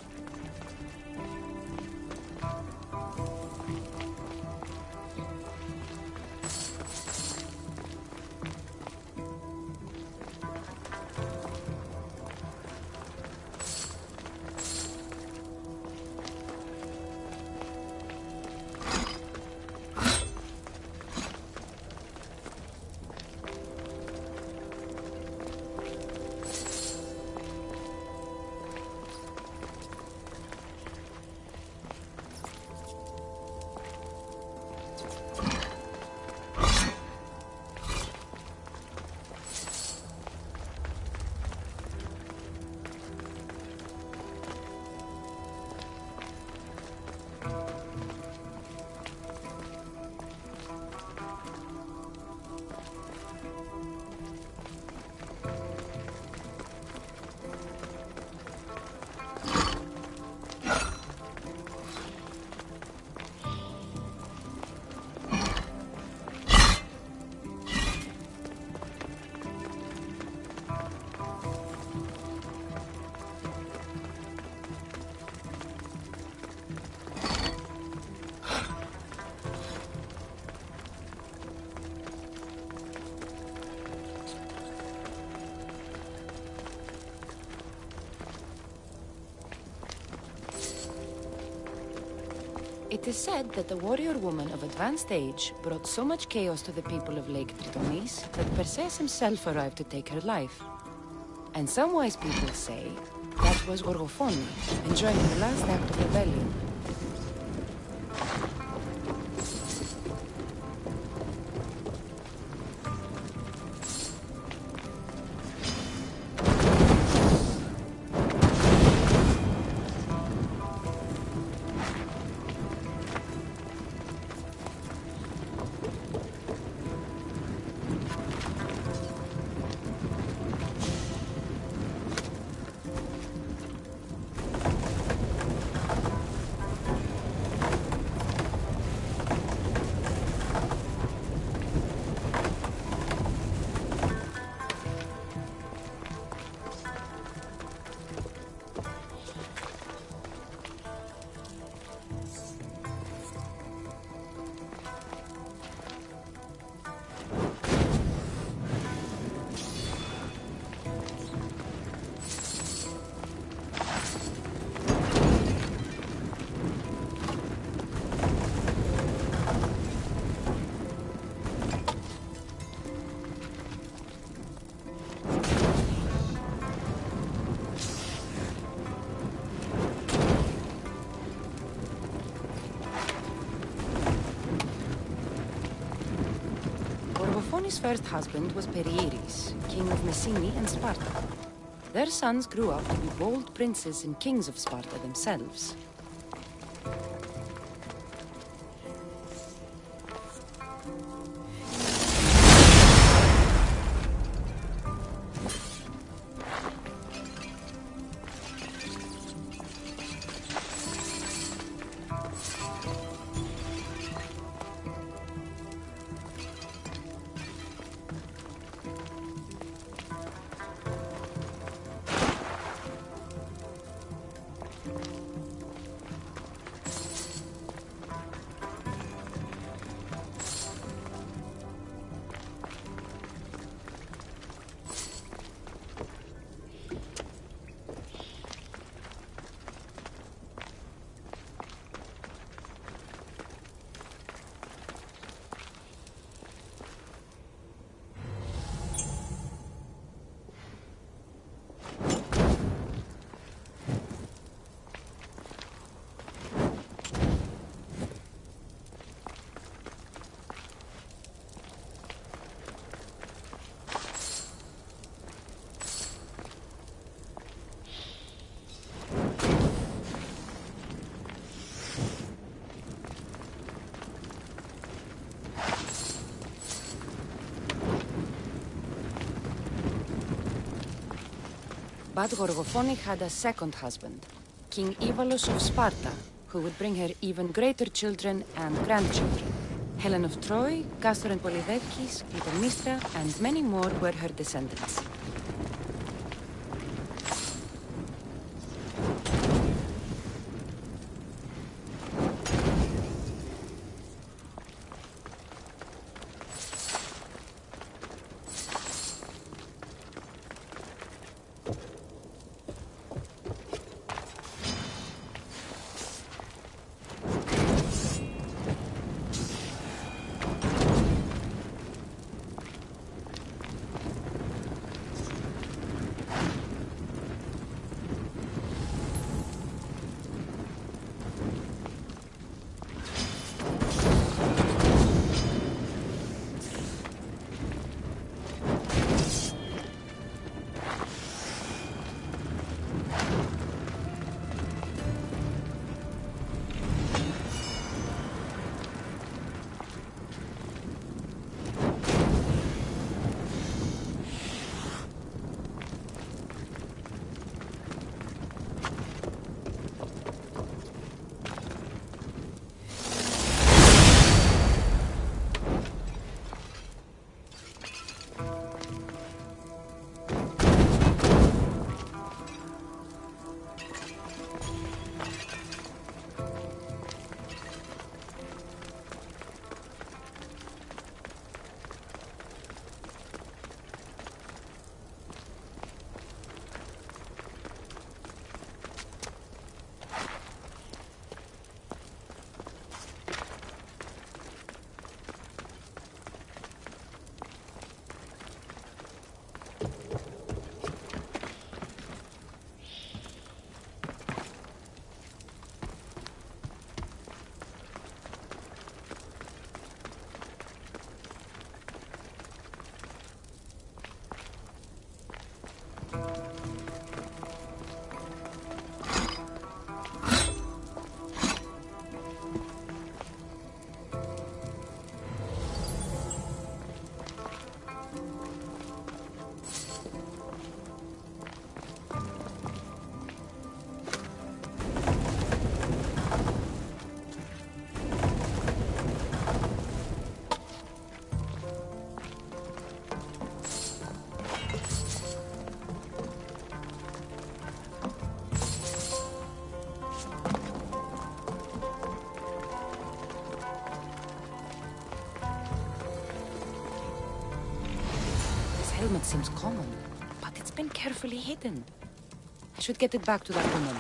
It is said that the warrior woman of advanced age brought so much chaos to the people of Lake Tritonis that Perseus himself arrived to take her life. And some wise people say that was Gorgofoni, enjoying her last act of rebellion. Gorgofoni's first husband was Perieris, king of Messini and Sparta. Their sons grew up to be bold princes and kings of Sparta themselves. But Gorgofoni had a second husband, King Ivalos of Sparta, who would bring her even greater children and grandchildren. Helen of Troy, Castor and Polydeukes, Clytemnestra, and many more were her descendants. Helmet seems common, but it's been carefully hidden. I should get it back to that woman.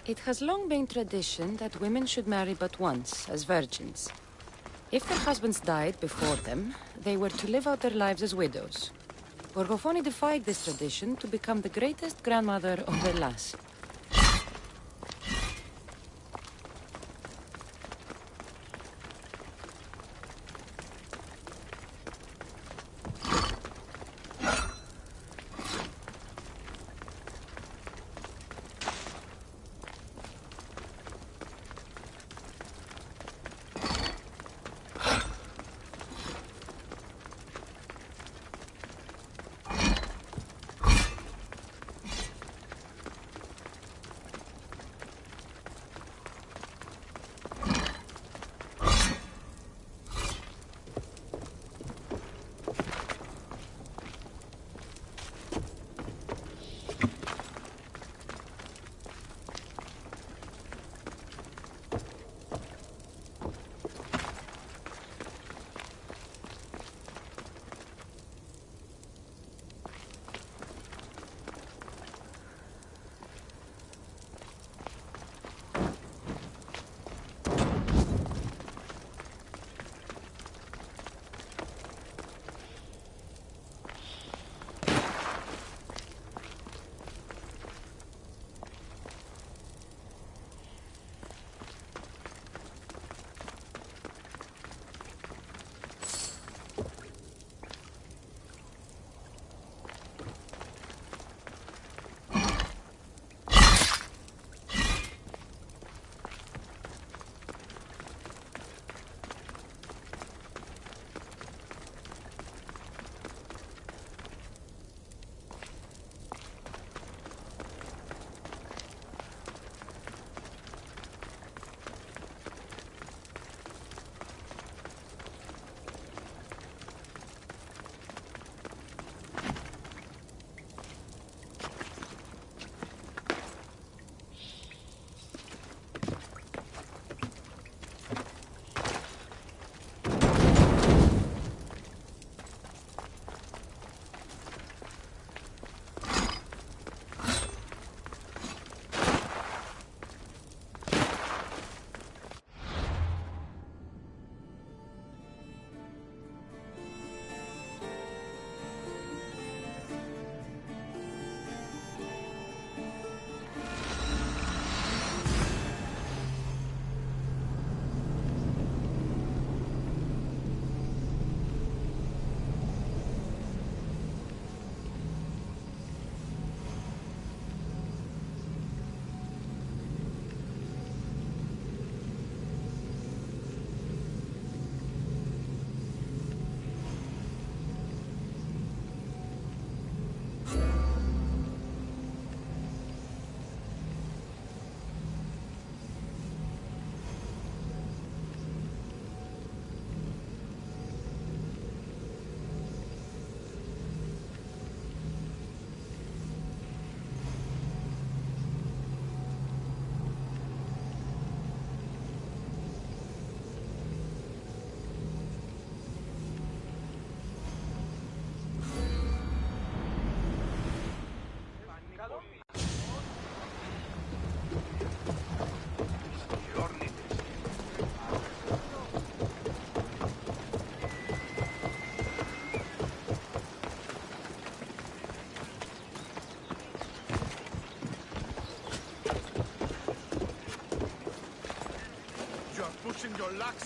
It has long been tradition that women should marry but once, as virgins. If their husbands died before them, they were to live out their lives as widows. Gorgofoni defied this tradition to become the greatest grandmother of their last.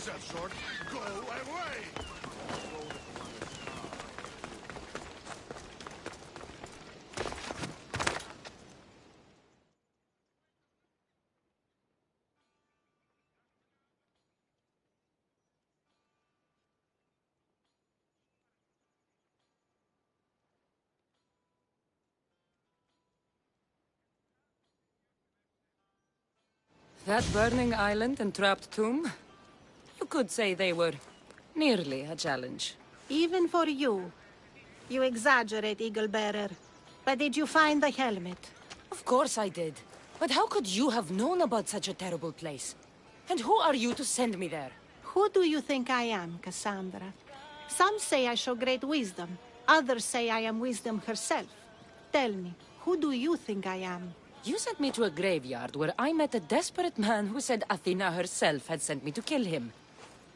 yourself, short. Go away! That burning island and trapped tomb? You could say they were nearly a challenge. Even for you. You exaggerate, Eagle Bearer. But did you find the helmet? Of course I did. But how could you have known about such a terrible place? And who are you to send me there? Who do you think I am, Cassandra? Some say I show great wisdom. Others say I am wisdom herself. Tell me, who do you think I am? You sent me to a graveyard where I met a desperate man who said Athena herself had sent me to kill him.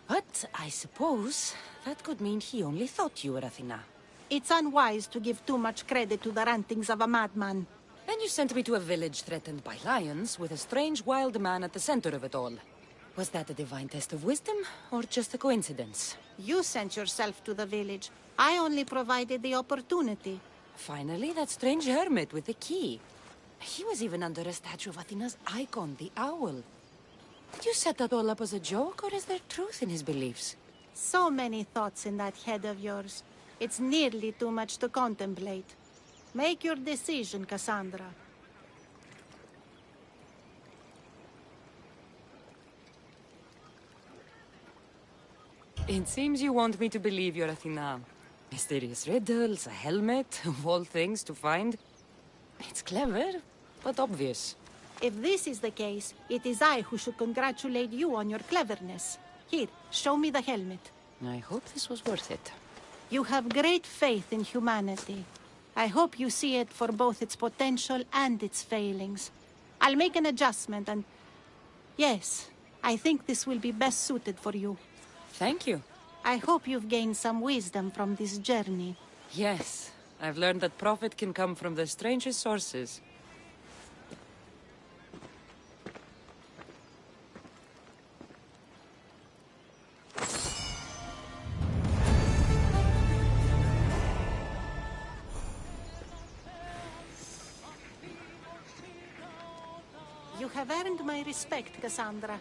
But I suppose that could mean he only thought you were Athena. It's unwise to give too much credit to the rantings of a madman. Then you sent me to a village threatened by lions with a strange wild man at the center of it all. Was that a divine test of wisdom, or just a coincidence? You sent yourself to the village. I only provided the opportunity. Finally, that strange hermit with the key. He was even under a statue of Athena's icon, the owl. Did you set that all up as a joke, or is there truth in his beliefs? So many thoughts in that head of yours. It's nearly too much to contemplate. Make your decision, Cassandra. It seems you want me to believe you're Athena. Mysterious riddles, a helmet, of all things to find. It's clever, but obvious. If this is the case, it is I who should congratulate you on your cleverness. Here, show me the helmet. I hope this was worth it. You have great faith in humanity. I hope you see it for both its potential and its failings. I'll make an adjustment and... Yes, I think this will be best suited for you. Thank you. I hope you've gained some wisdom from this journey. Yes, I've learned that profit can come from the strangest sources. You have earned my respect, Cassandra.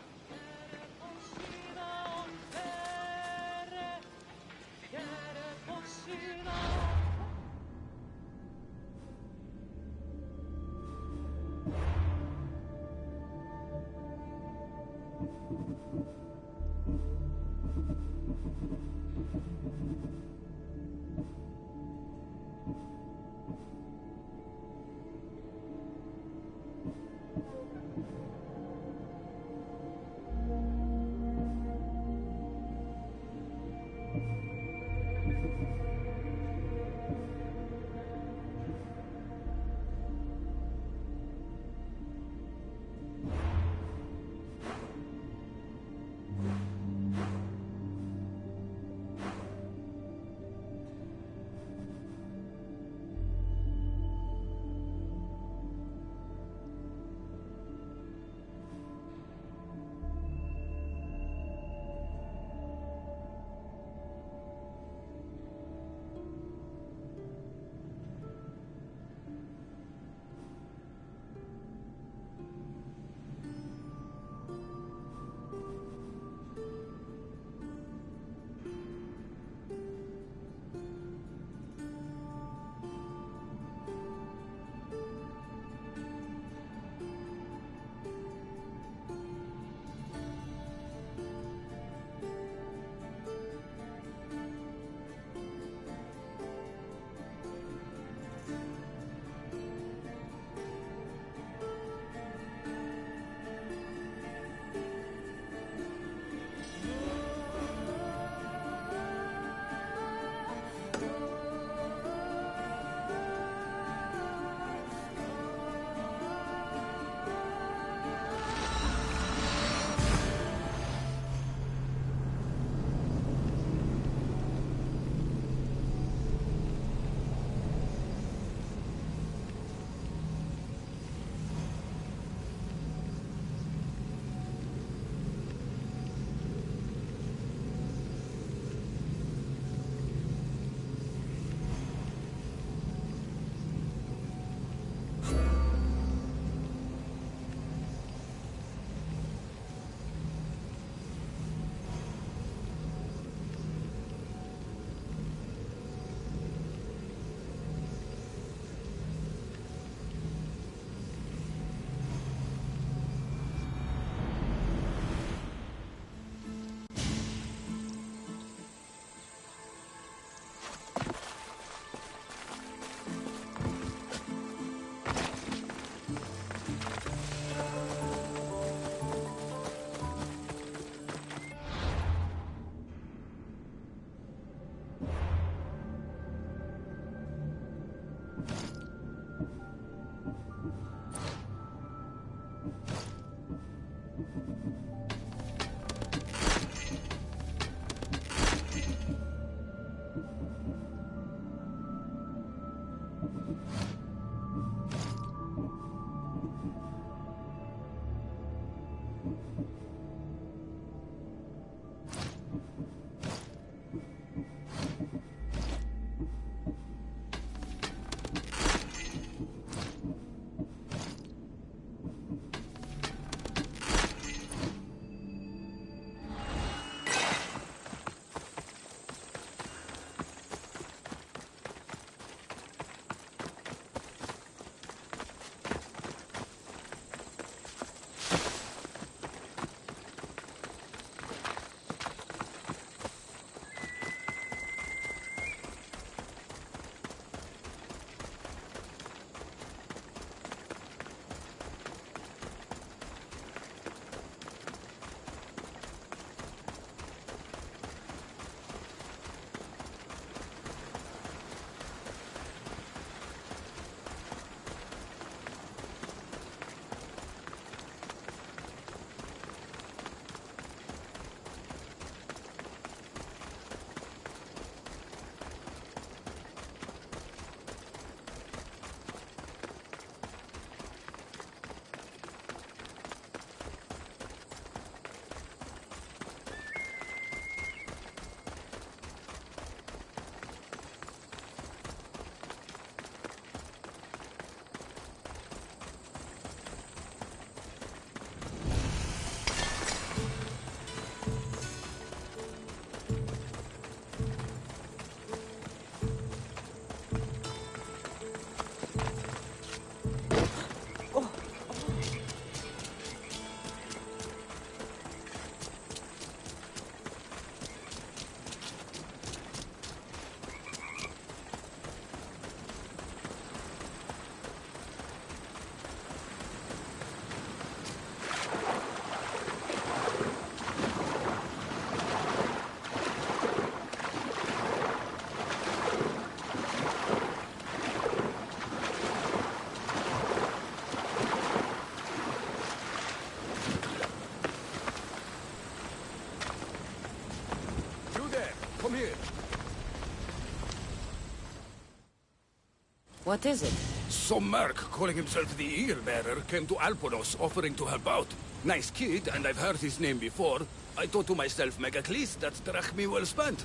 What is it? Some merc calling himself the Eagle Bearer came to Alponos offering to help out. Nice kid, and I've heard his name before. I thought to myself, Megacles, that's drachmi well spent.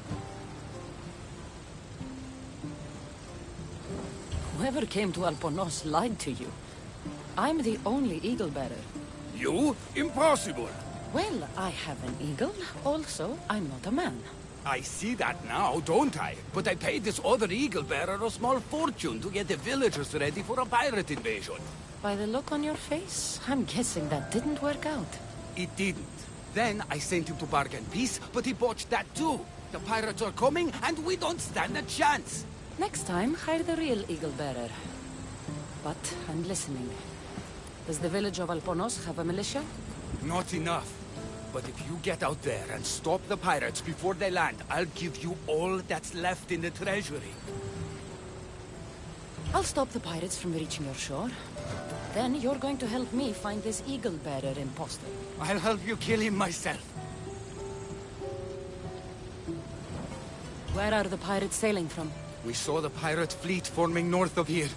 Whoever came to Alponos lied to you. I'm the only Eagle Bearer. You? Impossible! Well, I have an eagle. Also, I'm not a man. I see that now, don't I? But I paid this other Eagle Bearer a small fortune to get the villagers ready for a pirate invasion. By the look on your face, I'm guessing that didn't work out. It didn't. Then I sent him to bargain peace, but he botched that too. The pirates are coming, and we don't stand a chance. Next time, hire the real Eagle Bearer. But I'm listening. Does the village of Alponos have a militia? Not enough. But if you get out there and stop the pirates before they land, I'll give you all that's left in the treasury. I'll stop the pirates from reaching your shore. Then you're going to help me find this Eagle Bearer imposter. I'll help you kill him myself. Where are the pirates sailing from? We saw the pirate fleet forming north of here.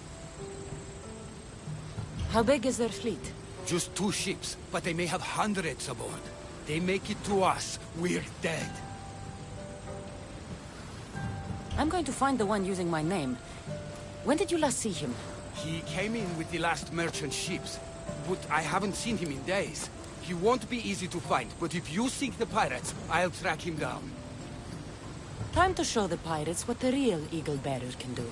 How big is their fleet? Just 2 ships, but they may have hundreds aboard. They make it to us, we're dead. I'm going to find the one using my name. When did you last see him? He came in with the last merchant ships, but I haven't seen him in days. He won't be easy to find, but if you sink the pirates, I'll track him down. Time to show the pirates what the real Eagle Bearer can do.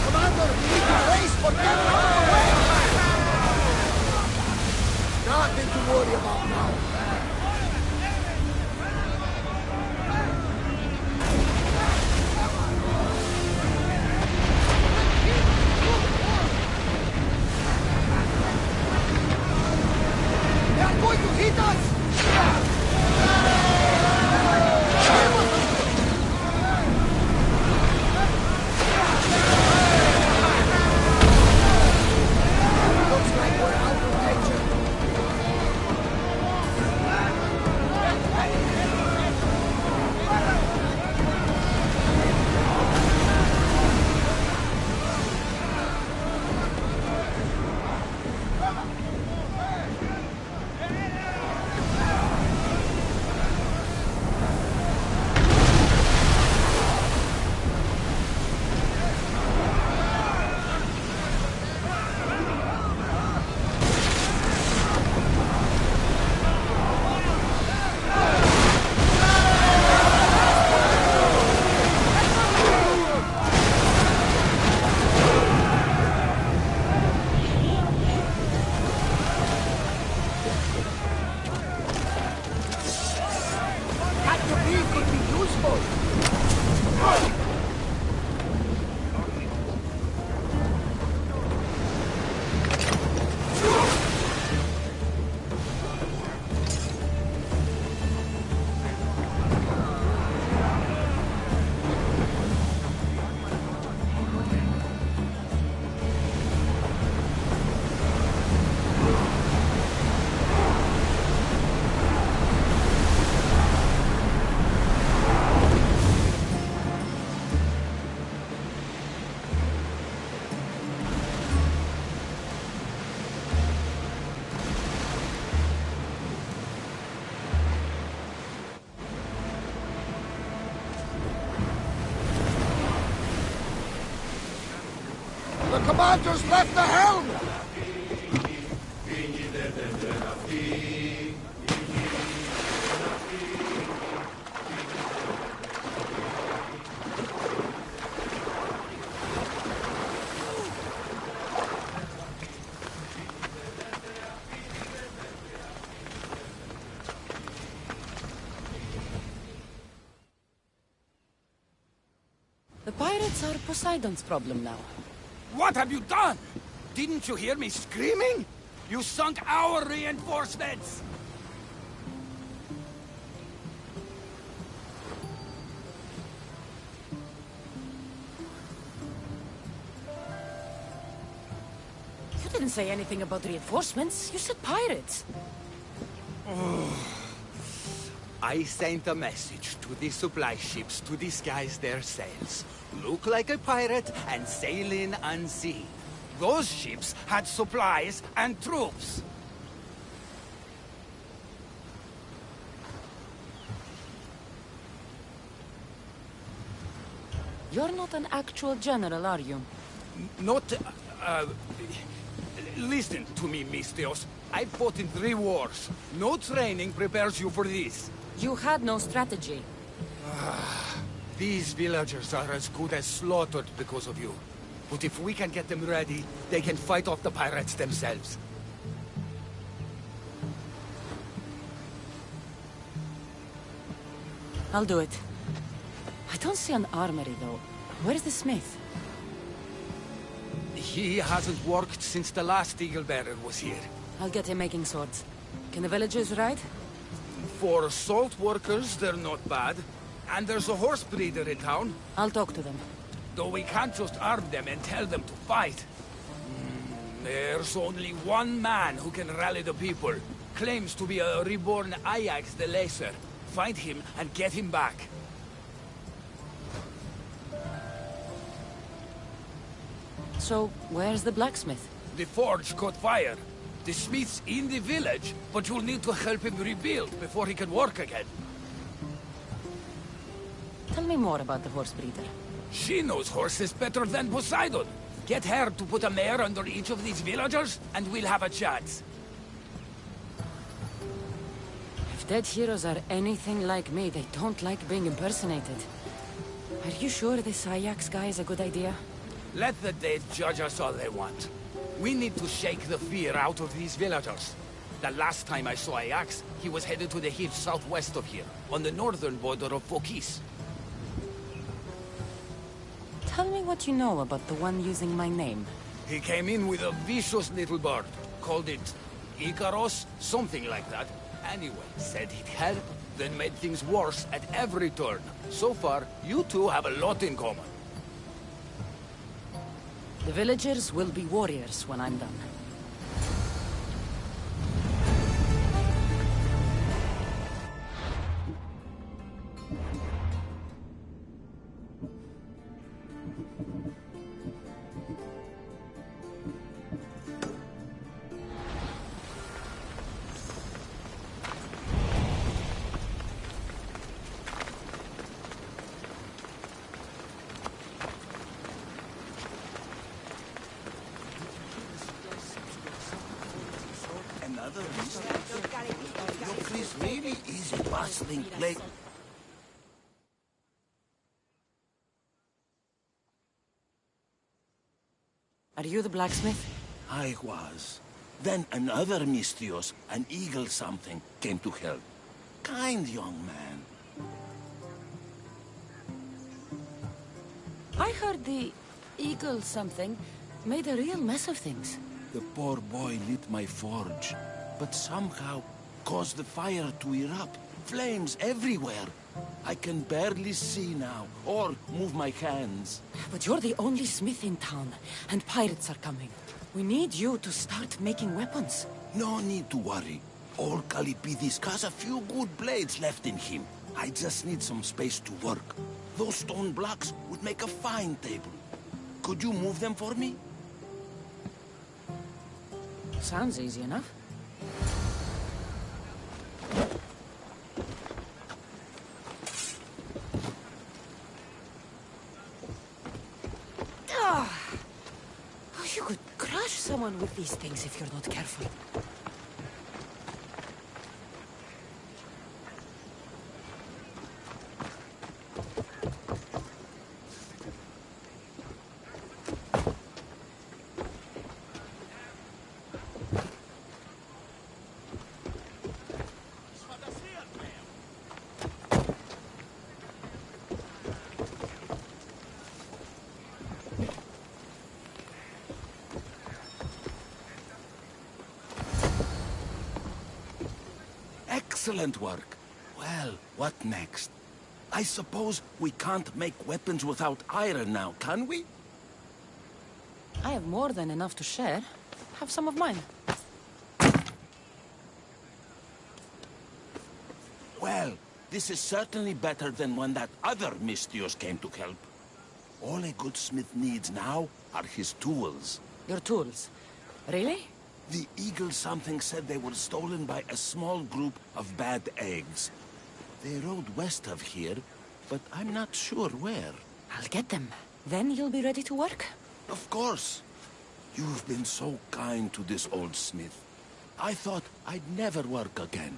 Commander, we need to race for them out of the way! Nothing to worry about now. They are going to hit us! Looks like we're out of danger. That debris could be useful. The commander's left the helm! The pirates are Poseidon's problem now. What have you done? Didn't you hear me screaming? You sunk our reinforcements! You didn't say anything about reinforcements. You said pirates. I sent a message to the supply ships to disguise their sails. Look like a pirate and sail in unseen. Those ships had supplies and troops. You're not an actual general, are you? Not, listen to me, Mistios. I fought in 3 wars. No training prepares you for this. You had no strategy. These villagers are as good as slaughtered because of you. But if we can get them ready, they can fight off the pirates themselves. I'll do it. I don't see an armory, though. Where's the smith? He hasn't worked since the last Eagle Bearer was here. I'll get him making swords. Can the villagers ride? For salt workers, they're not bad. And there's a horse breeder in town. I'll talk to them. Though we can't just arm them and tell them to fight. There's only one man who can rally the people. Claims to be a reborn Ajax the Lesser. Find him and get him back. So, where's the blacksmith? The forge caught fire. The smith's in the village, but you'll need to help him rebuild before he can work again. Tell me more about the horse breeder. She knows horses better than Poseidon. Get her to put a mare under each of these villagers, and we'll have a chance. If dead heroes are anything like me, they don't like being impersonated. Are you sure this Ajax guy is a good idea? Let the dead judge us all they want. We need to shake the fear out of these villagers. The last time I saw Ajax, he was headed to the hills southwest of here, on the northern border of Phokis. Tell me what you know about the one using my name. He came in with a vicious little bird. Called it Icaros, something like that. Anyway, said he'd help, then made things worse at every turn. So far, you two have a lot in common. The villagers will be warriors when I'm done. Look, this really is a bustling place. Are you the blacksmith? I was. Then another Misthios, an eagle something, came to help. Kind young man. I heard the eagle something made a real mess of things. The poor boy lit my forge, but somehow caused the fire to erupt. Flames everywhere. I can barely see now, or move my hands. But you're the only smith in town, and pirates are coming. We need you to start making weapons. No need to worry. All Kalipidis has a few good blades left in him. I just need some space to work. Those stone blocks would make a fine table. Could you move them for me? Sounds easy enough. You could crush someone with these things if you're not careful. Excellent work. Well, what next? I suppose we can't make weapons without iron now, can we? I have more than enough to share. Have some of mine. Well, this is certainly better than when that other Misthios came to help. All a good smith needs now are his tools. Your tools? Really? The eagle something said they were stolen by a small group of bad eggs. They rode west of here, but I'm not sure where. I'll get them. Then you'll be ready to work? Of course. You've been so kind to this old smith. I thought I'd never work again.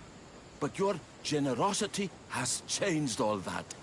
But your generosity has changed all that.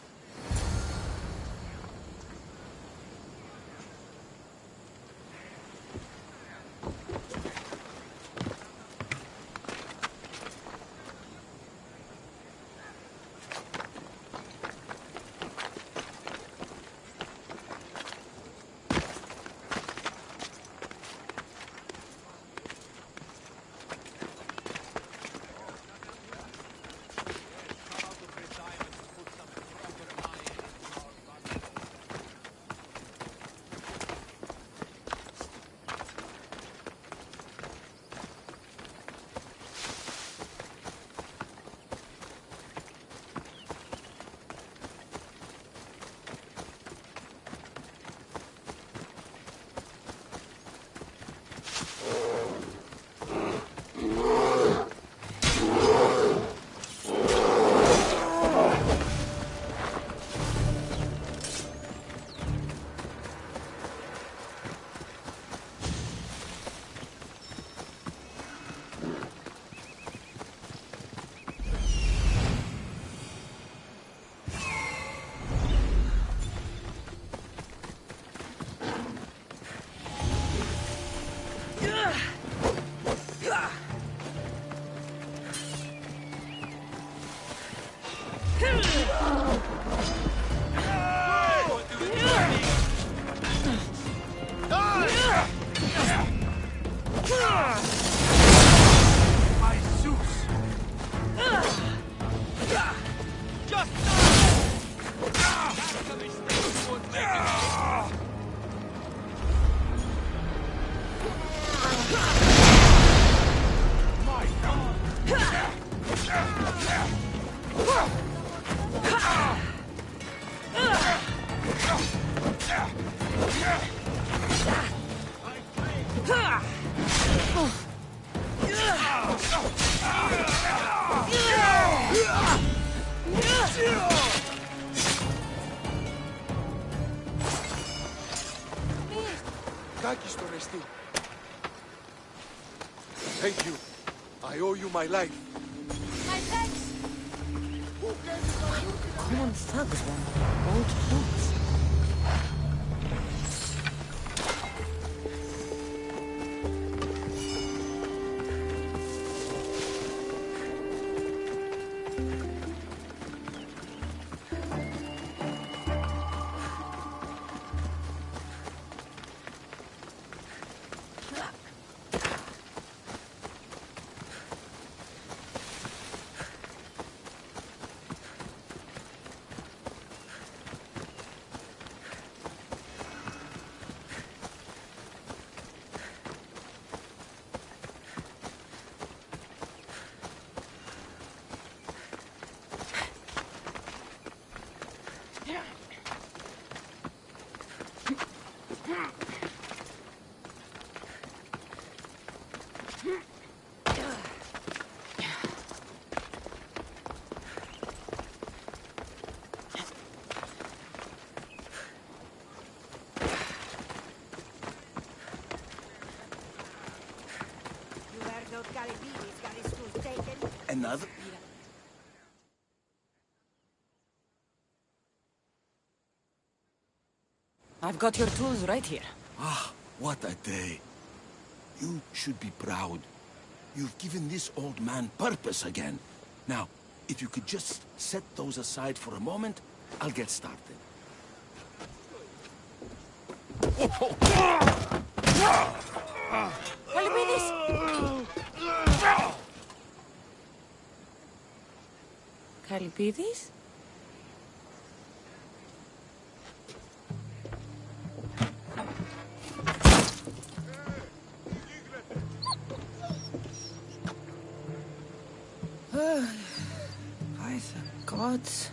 My Zeus! Just Thank you. I owe you my life. My legs! Common thugs want old boots. Another? I've got your tools right here. Ah, what a day. You should be proud. You've given this old man purpose again. Now, if you could just set those aside for a moment, I'll get started. Calipidis? By the gods.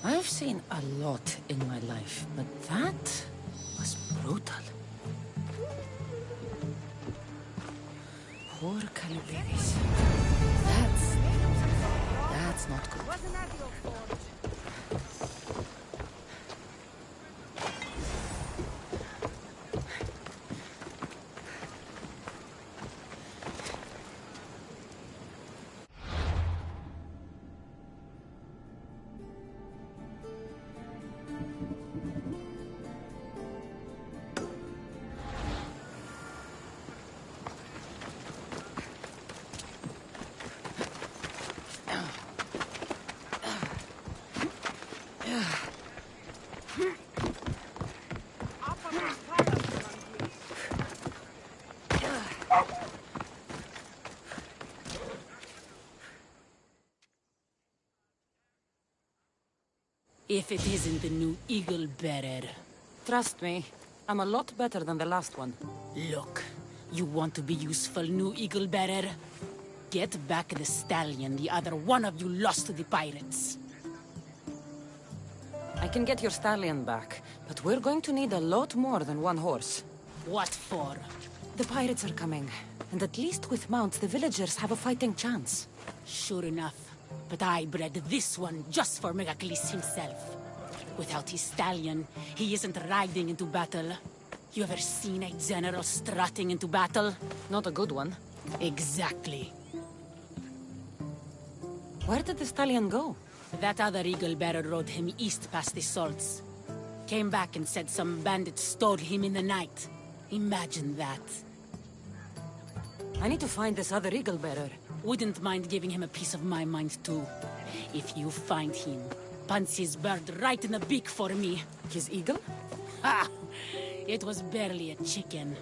I've seen a lot in my life, but that was brutal. Poor Calipidis. That's not good. Wasn't that your fault? If it isn't the new Eagle Bearer. Trust me, I'm a lot better than the last one. Look, you want to be useful, new Eagle Bearer? Get back the stallion the other one of you lost to the pirates. I can get your stallion back, but we're going to need a lot more than one horse. What for? The pirates are coming, and at least with mounts, the villagers have a fighting chance. Sure enough. But I bred this one just for Megacles himself. Without his stallion, he isn't riding into battle. You ever seen a general strutting into battle? Not a good one. Exactly. Where did the stallion go? That other eagle bearer rode him east past the salts. Came back and said some bandits stole him in the night. Imagine that. I need to find this other eagle bearer. Wouldn't mind giving him a piece of my mind too. If you find him, punch his bird right in the beak for me. His eagle? Ha! It was barely a chicken.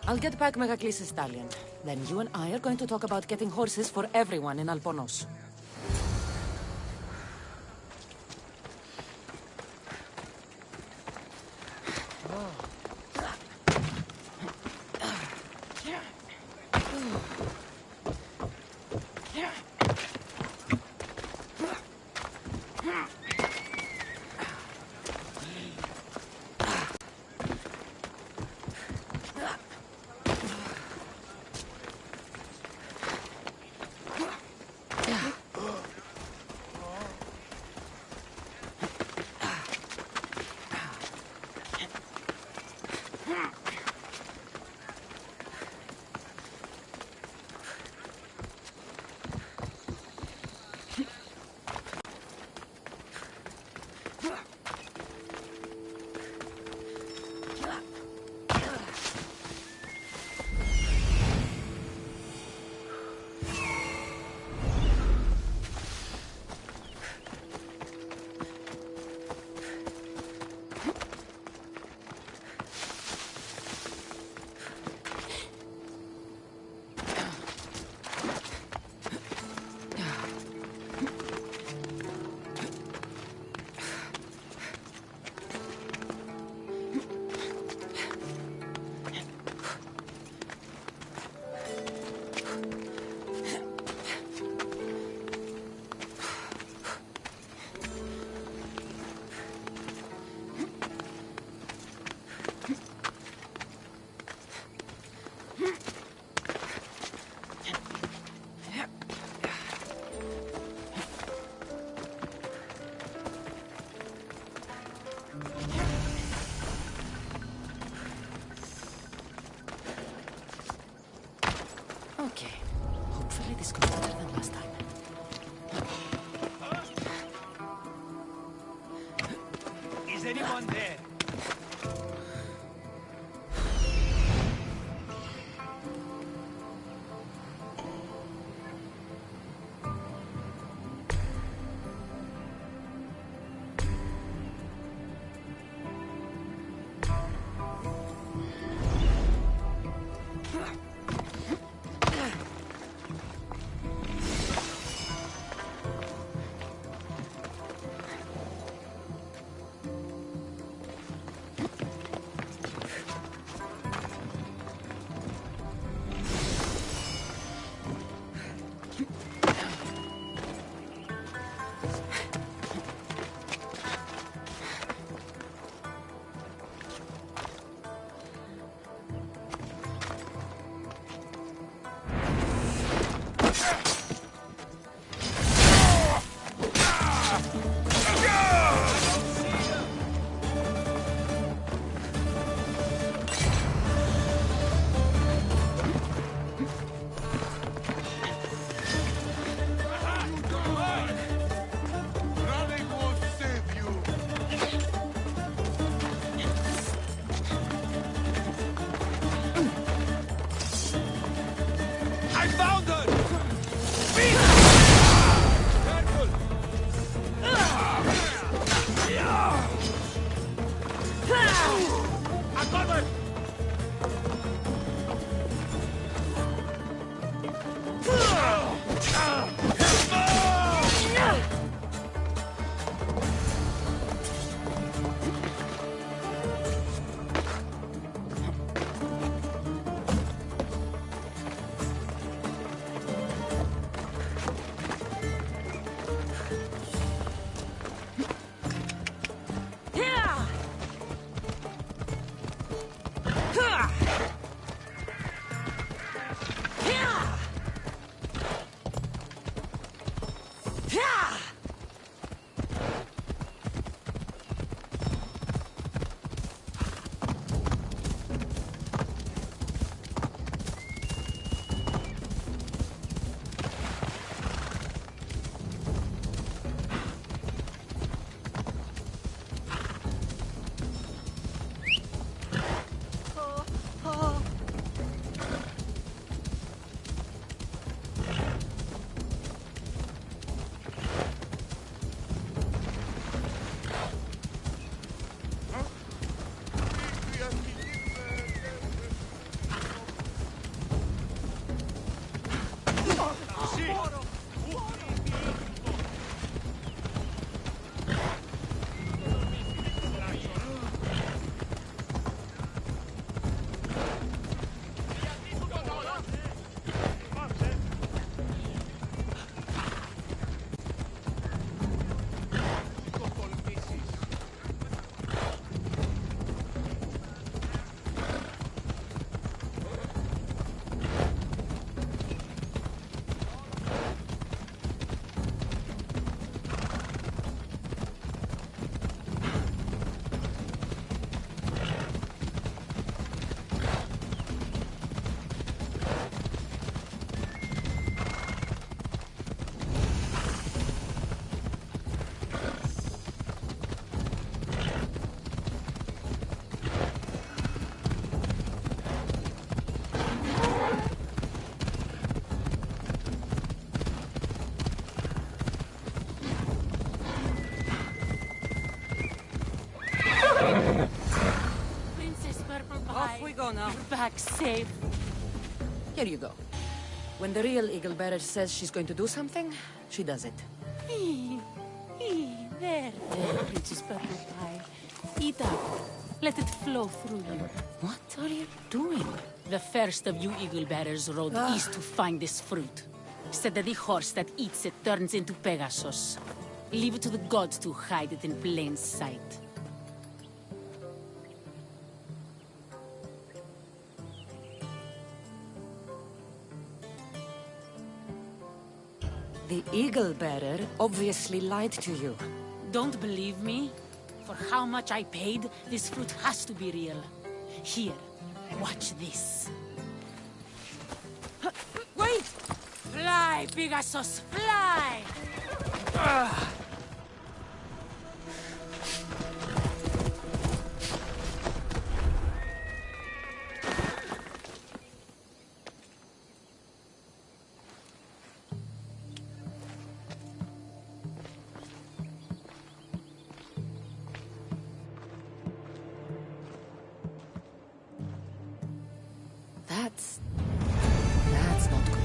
I'll get back Megacles' stallion. Then you and I are going to talk about getting horses for everyone in Alponos. Okay. Hopefully this goes better than last time. Is anyone there? go now. Back safe. Here you go. When the real Eagle Bearer says she's going to do something, she does it. There, Princess Butterfly. Eat up. Let it flow through you. What are you doing? The first of you Eagle Bearers rode east to find this fruit. Said that the horse that eats it turns into Pegasus. Leave it to the gods to hide it in plain sight. The Eagle Bearer obviously lied to you. Don't believe me? For how much I paid, this fruit has to be real. Here, watch this. Wait! Fly, Pegasus, fly! That's not good.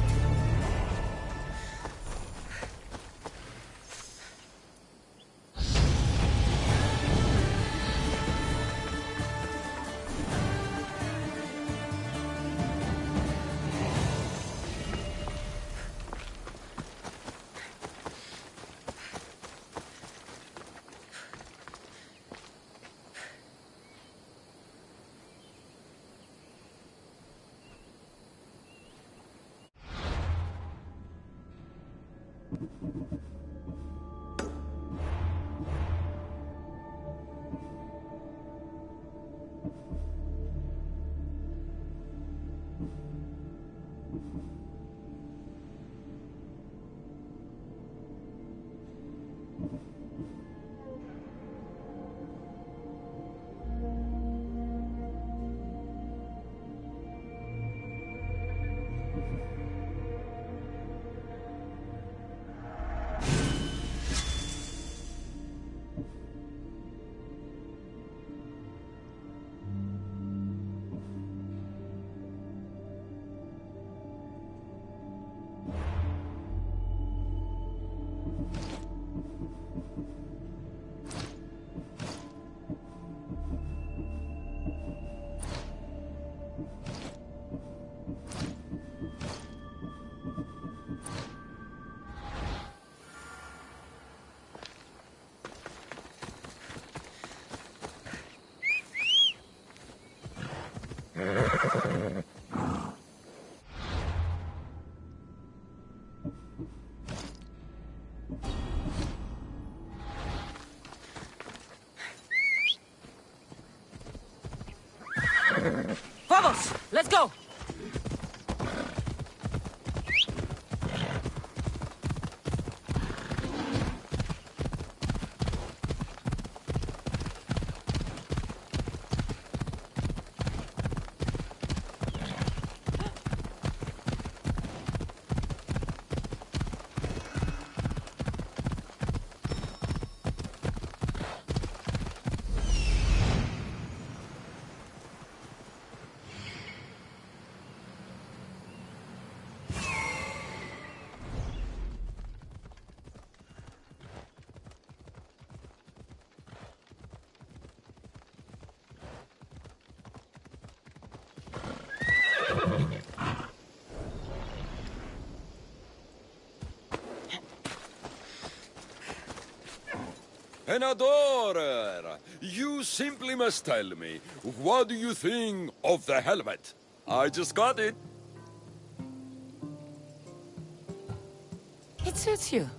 Vamos! Let's go! An adorer! You simply must tell me, what do you think of the helmet? I just got it. It suits you.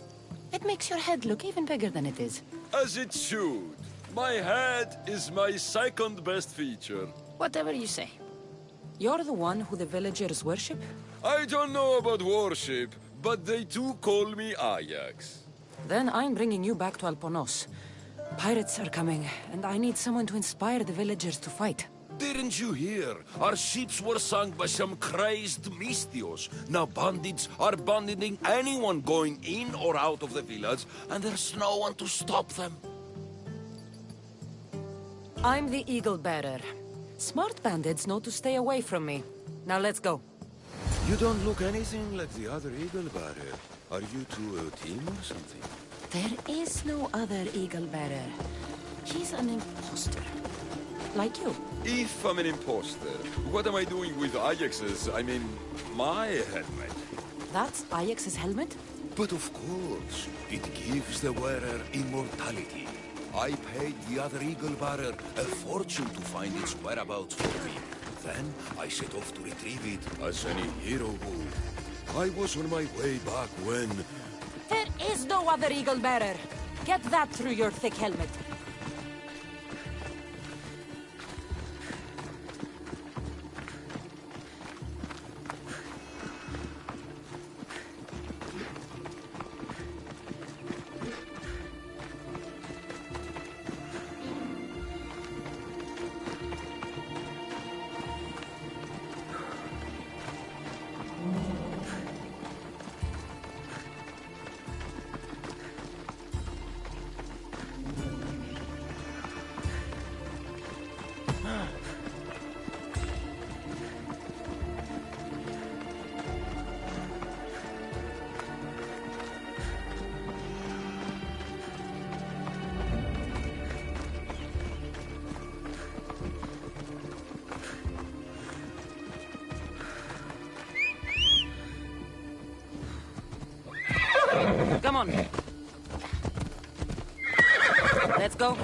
It makes your head look even bigger than it is. As it should. My head is my second best feature. Whatever you say. You're the one who the villagers worship? I don't know about worship, but they do call me Ajax. Then I'm bringing you back to Alponos. Pirates are coming, and I need someone to inspire the villagers to fight. Didn't you hear? Our ships were sunk by some crazed Mystios. Now bandits are banditing anyone going in or out of the village, and there's no one to stop them. I'm the Eagle Bearer. Smart bandits know to stay away from me. Now let's go. You don't look anything like the other Eagle Bearer. Are you two a team or something? There is no other Eagle Bearer. He's an imposter. Like you. If I'm an imposter, what am I doing with Ajax's, my helmet? That's Ajax's helmet? But of course, it gives the wearer immortality. I paid the other Eagle Bearer a fortune to find its whereabouts for me. Then I set off to retrieve it, as any hero would. I was on my way back when... There is no other Eagle Bearer. Get that through your thick helmet. Come on. Let's go.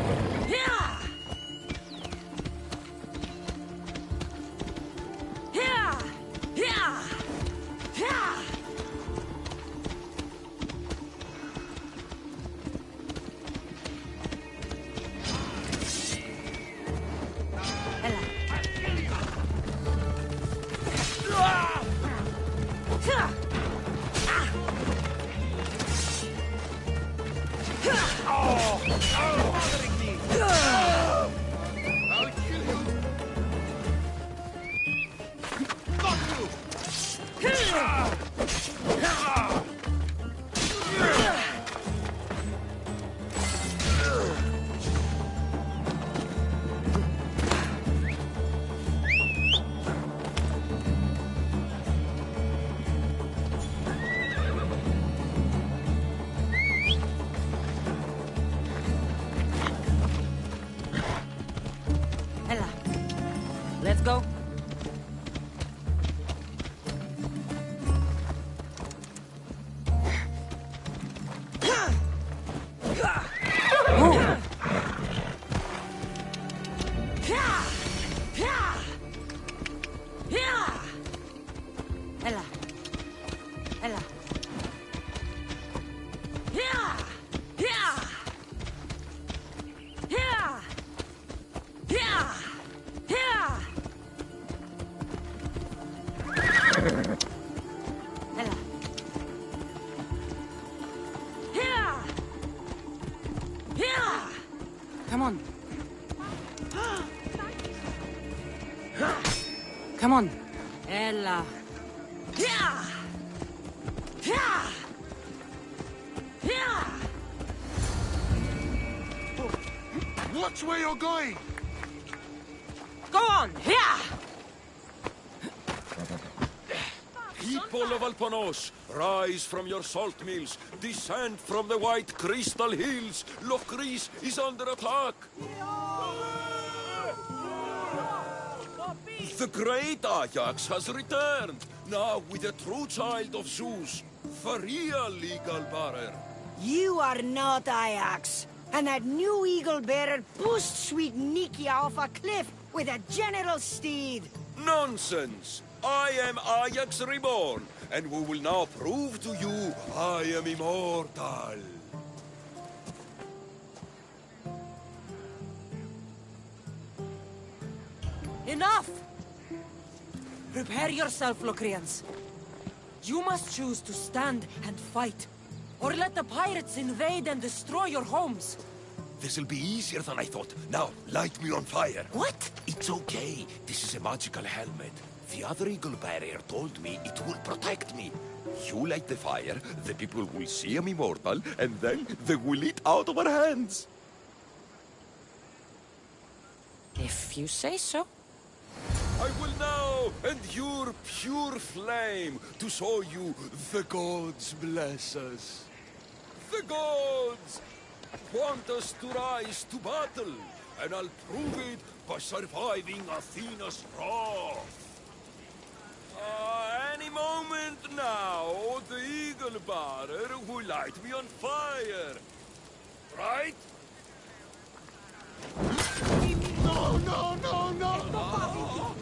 Yeah! Yeah! Yeah! Yeah! Let's go. Come on. Come on. Ella. Yeah. Yeah. Yeah. Watch where you're going. Go on. Yeah. People of Alpanos, rise from your salt mills, descend from the white crystal hills. Lokris is under attack. The great Ajax has returned, now with a true child of Zeus, the real Eagle Bearer. You are not Ajax, and that new Eagle Bearer pushed sweet Nikia off a cliff with a general steed. Nonsense! I am Ajax reborn, and we will now prove to you I am immortal. Enough! Prepare yourself, Locrians. You must choose to stand and fight, or let the pirates invade and destroy your homes. This'll be easier than I thought. Now, light me on fire. What? It's okay. This is a magical helmet. The other Eagle Barrier told me it will protect me. You light the fire, the people will see I'm immortal, and then they will eat out of our hands. If you say so. I will now endure pure flame to show you the gods bless us. The gods want us to rise to battle, and I'll prove it by surviving Athena's wrath. Any moment now, the Eagle Bearer will light me on fire. Right? No, no, no, no!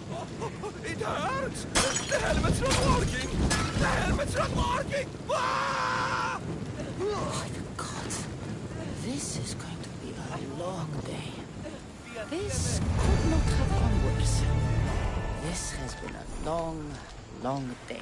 It hurts! The helmet's not working! The helmet's not working! Ah! Oh, God. This is going to be a long day. This could not have gone worse. This has been a long, long day.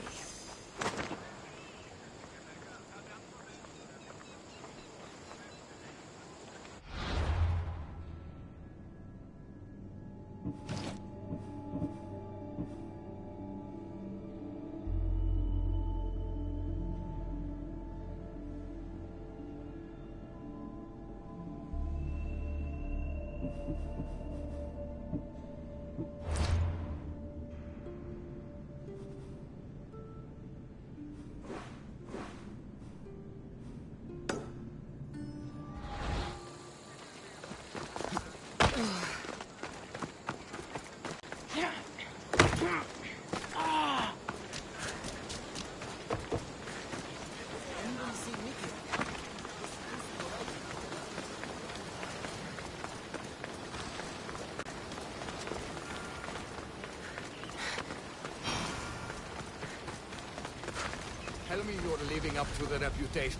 Tell me you're living up to the reputation.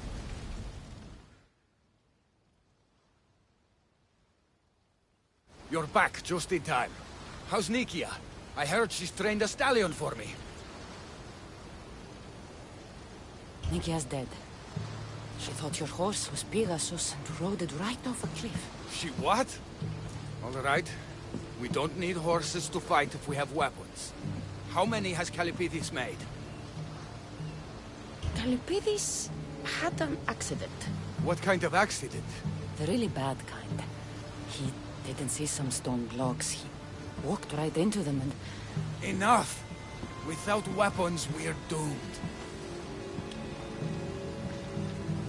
You're back just in time. How's Nikia? I heard she's trained a stallion for me. Nikia's dead. She thought your horse was Pegasus and rode it right off a cliff. She what? All right. We don't need horses to fight if we have weapons. How many has Calipidis made? Calipidis had an accident. What kind of accident? The really bad kind. He didn't see some stone blocks. He walked right into them and... Enough! Without weapons, we're doomed.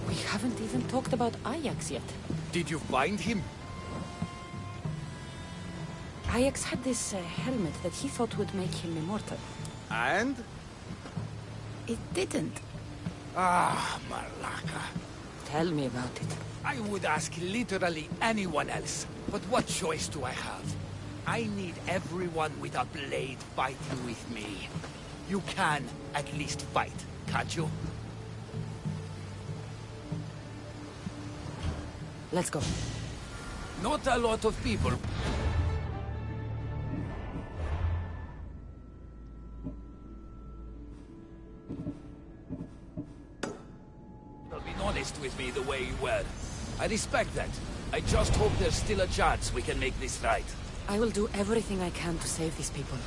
We haven't even talked about Ajax yet. Did you find him? Ajax had this helmet that he thought would make him immortal. And? It didn't. Ah, Malaka. Tell me about it. I would ask literally anyone else, but what choice do I have? I need everyone with a blade fighting with me. You can at least fight, can't you? Let's go. Not a lot of people. Been honest with me the way you were. I respect that. I just hope there's still a chance we can make this right. I will do everything I can to save these people.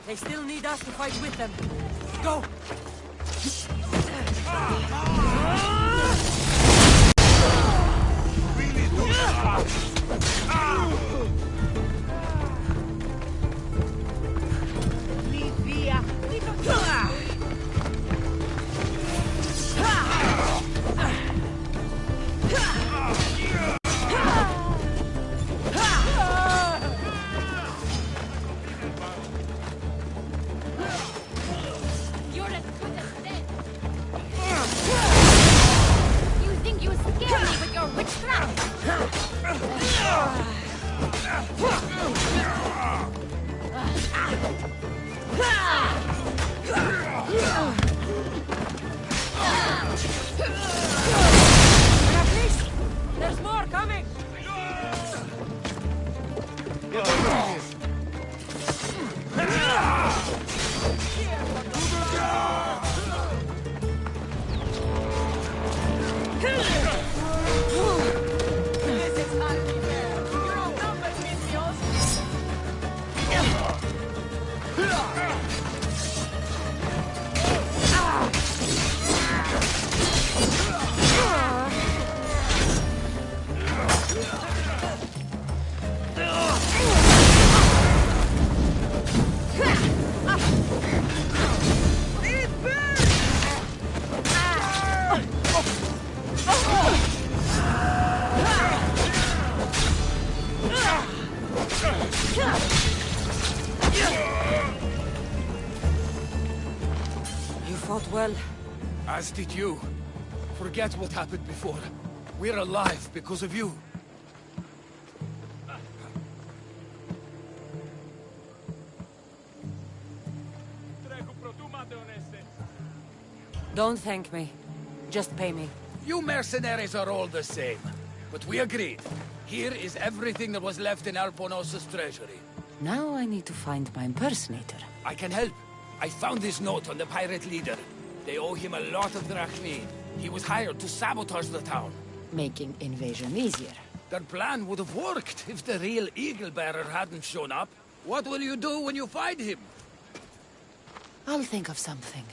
They still need us to fight with them. Go! You're as good as dead. well. As did you. Forget what happened before. We're alive because of you. Don't thank me. Just pay me. You mercenaries are all the same. But we agreed. Here is everything that was left in Alponosa's treasury. Now I need to find my impersonator. I can help. I found this note on the pirate leader. They owe him a lot of drachmi. He was hired to sabotage the town. Making invasion easier. Their plan would have worked if the real Eagle Bearer hadn't shown up. What will you do when you find him? I'll think of something.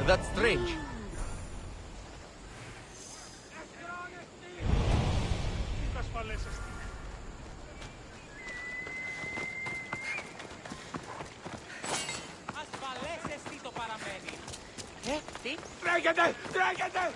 That's strange. Τρέχετε! Τρέχετε!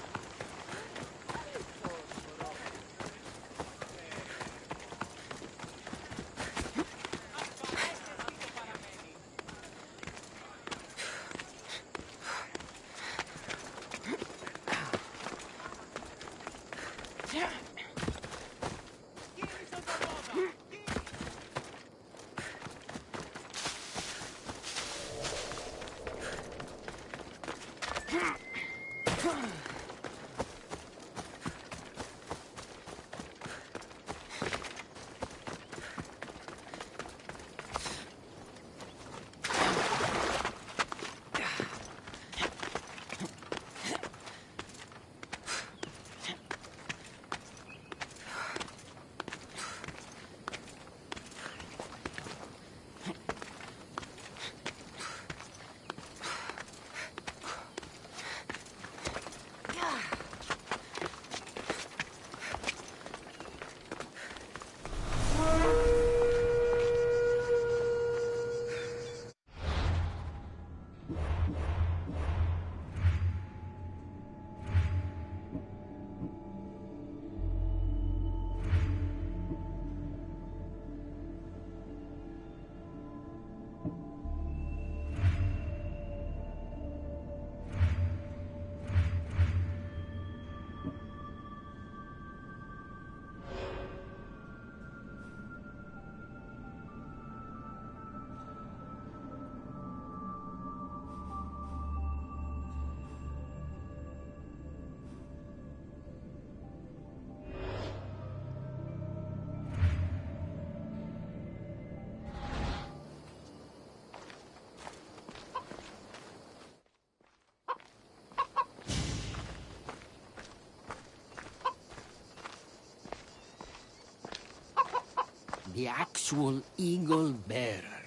The actual Eagle Bearer.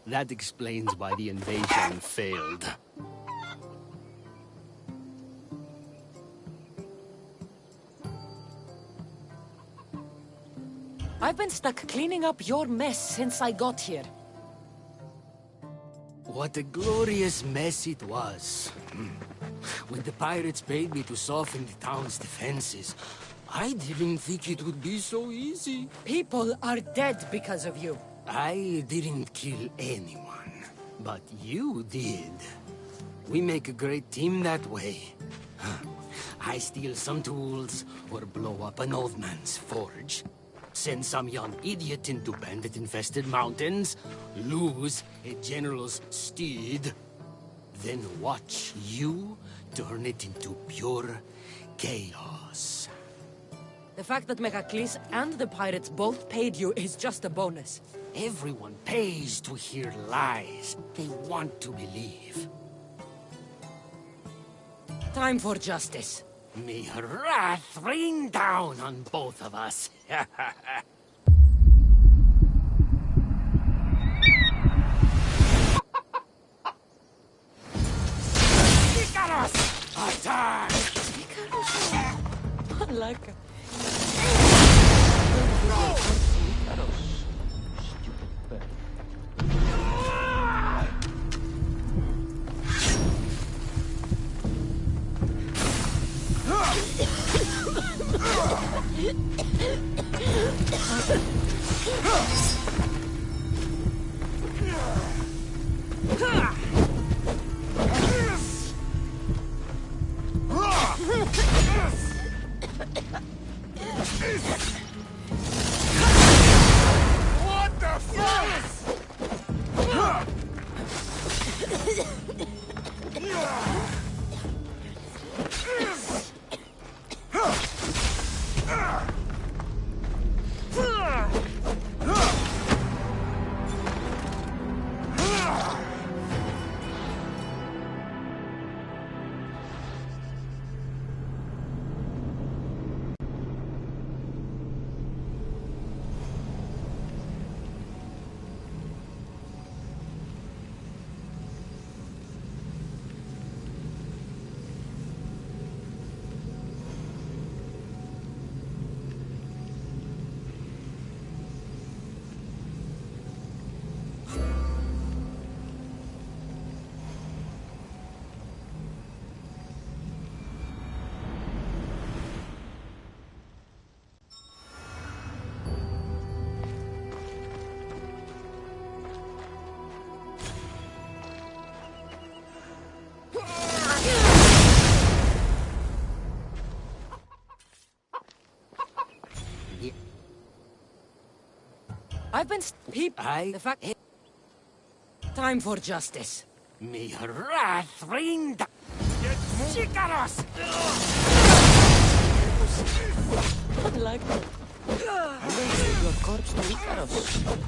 That explains why the invasion failed. I've been stuck cleaning up your mess since I got here. What a glorious mess it was. When the pirates paid me to soften the town's defenses, I didn't think it would be so easy. People are dead because of you. I didn't kill anyone, but you did. We make a great team that way. I steal some tools or blow up an old man's forge. Send some young idiot into bandit-infested mountains, lose a general's steed, then watch you turn it into pure chaos. The fact that Megacles and the pirates both paid you is just a bonus. Everyone pays to hear lies they want to believe. Time for justice. May her wrath rain down on both of us. Icarus! Attack! Malaka. I've been the fact. Time for justice. Mi wrath reigned. Chicaros! Like I will give your corpse to Icaros.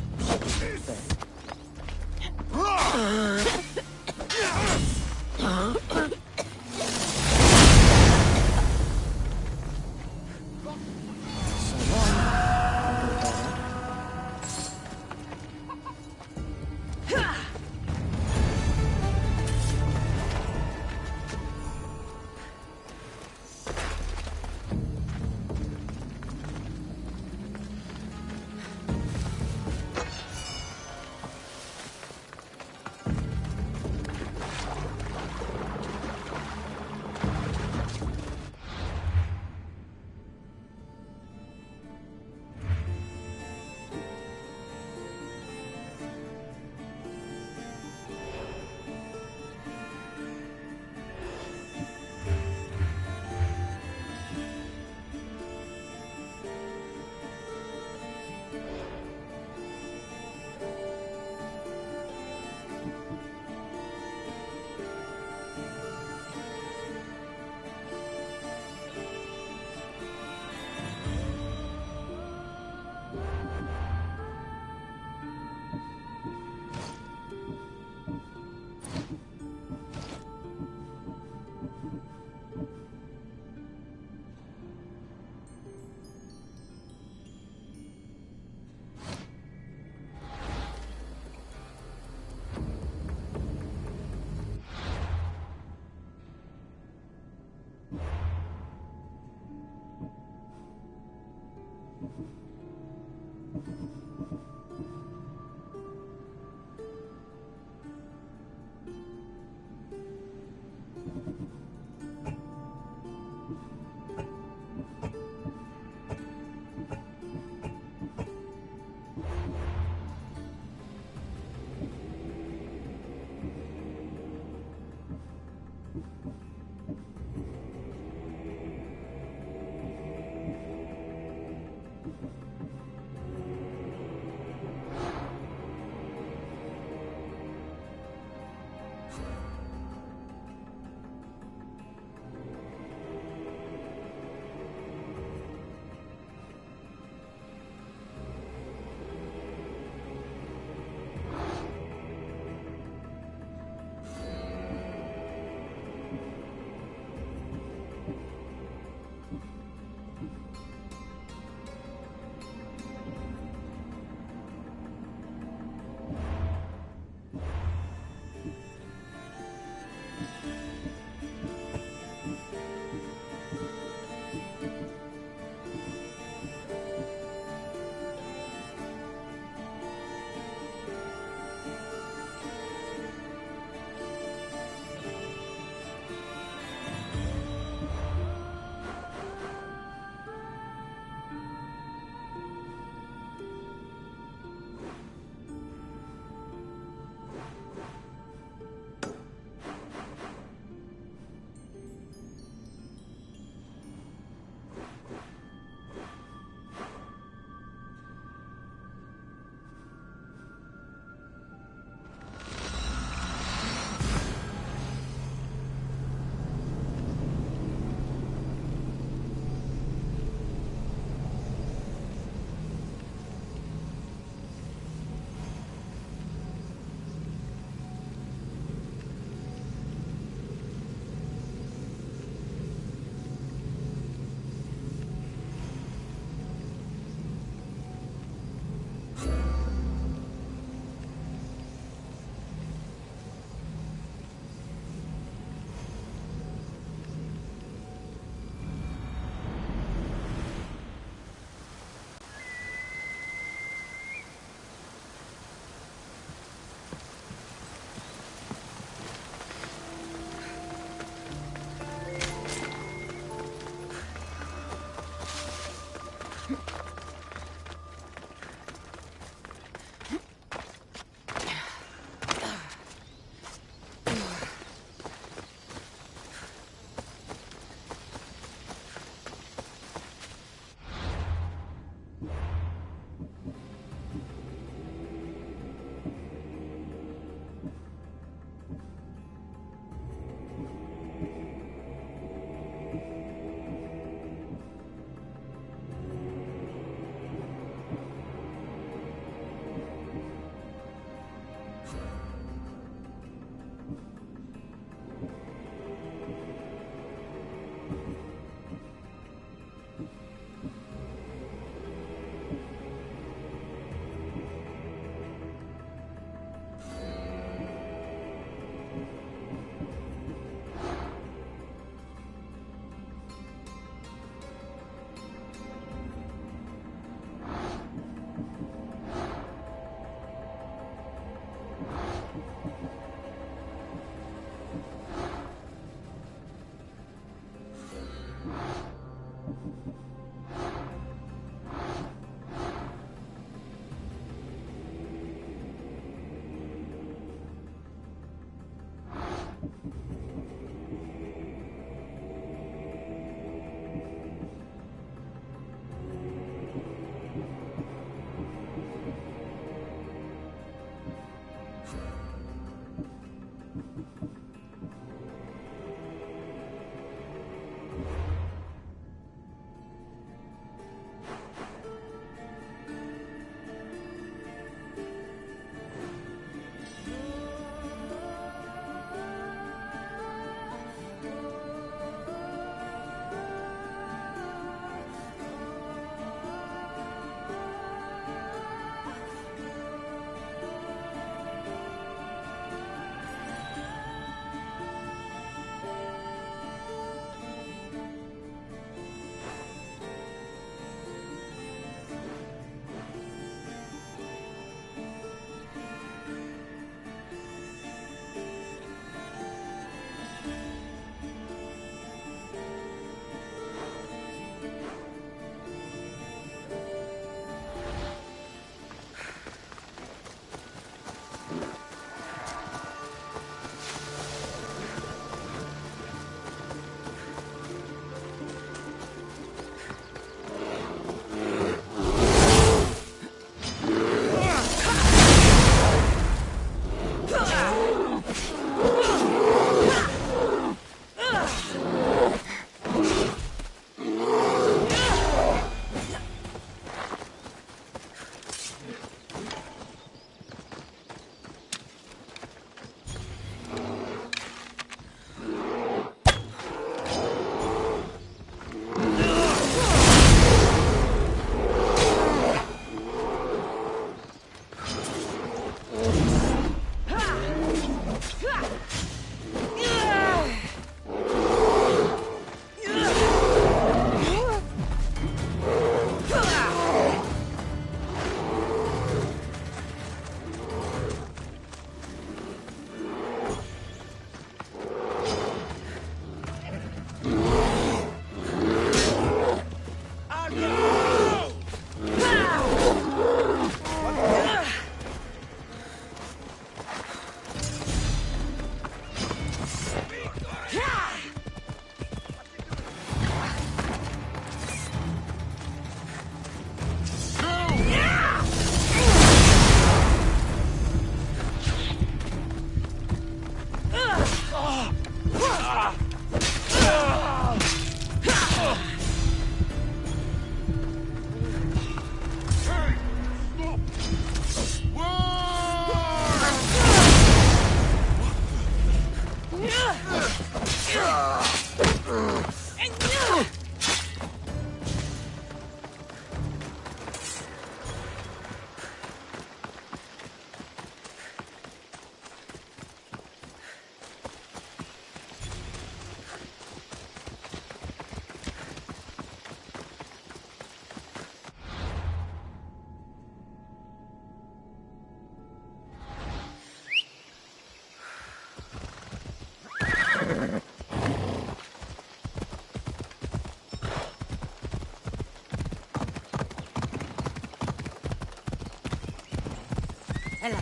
Ella.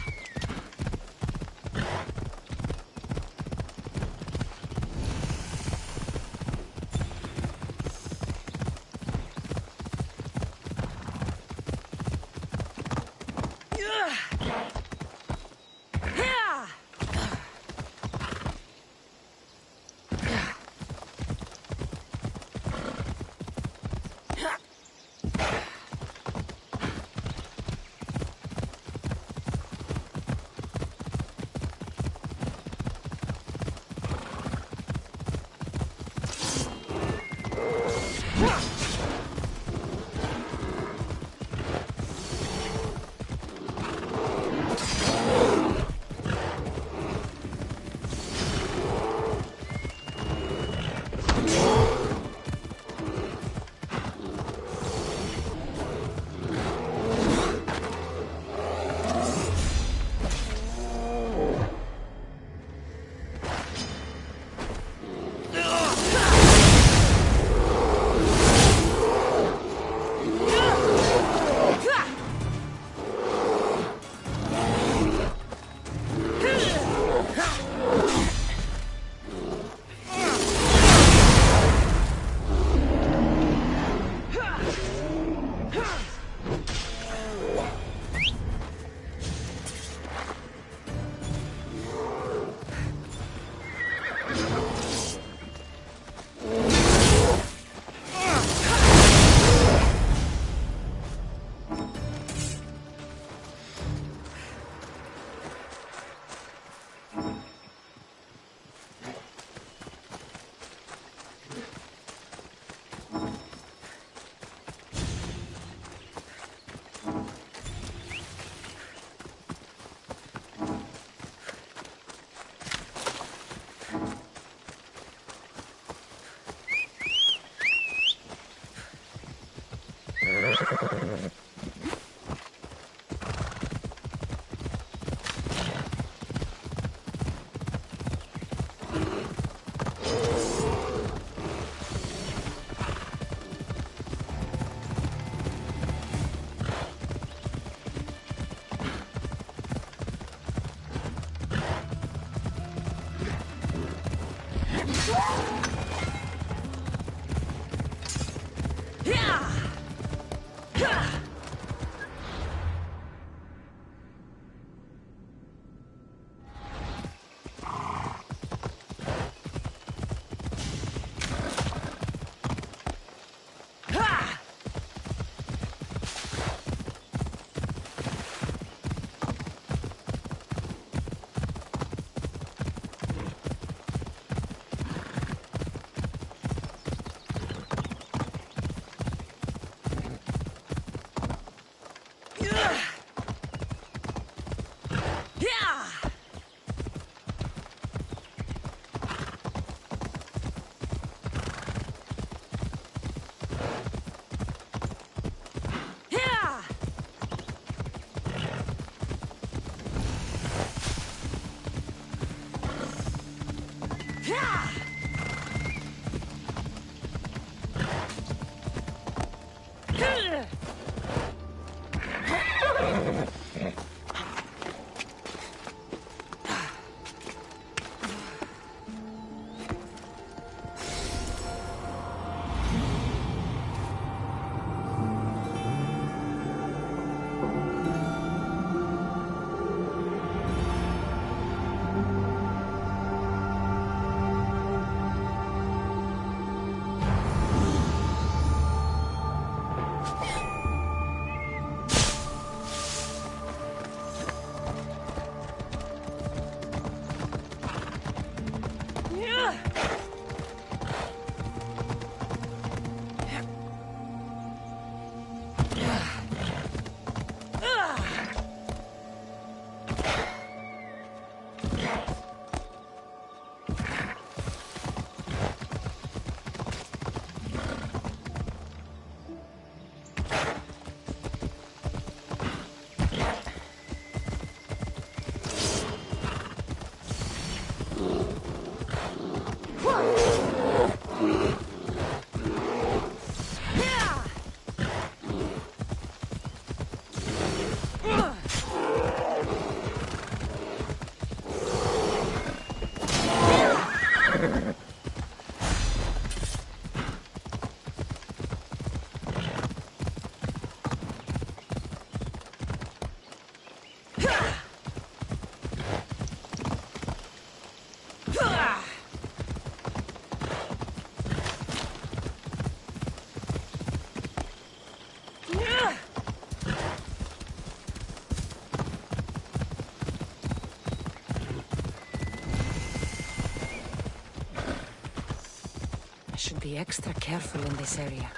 I should be extra careful in this area.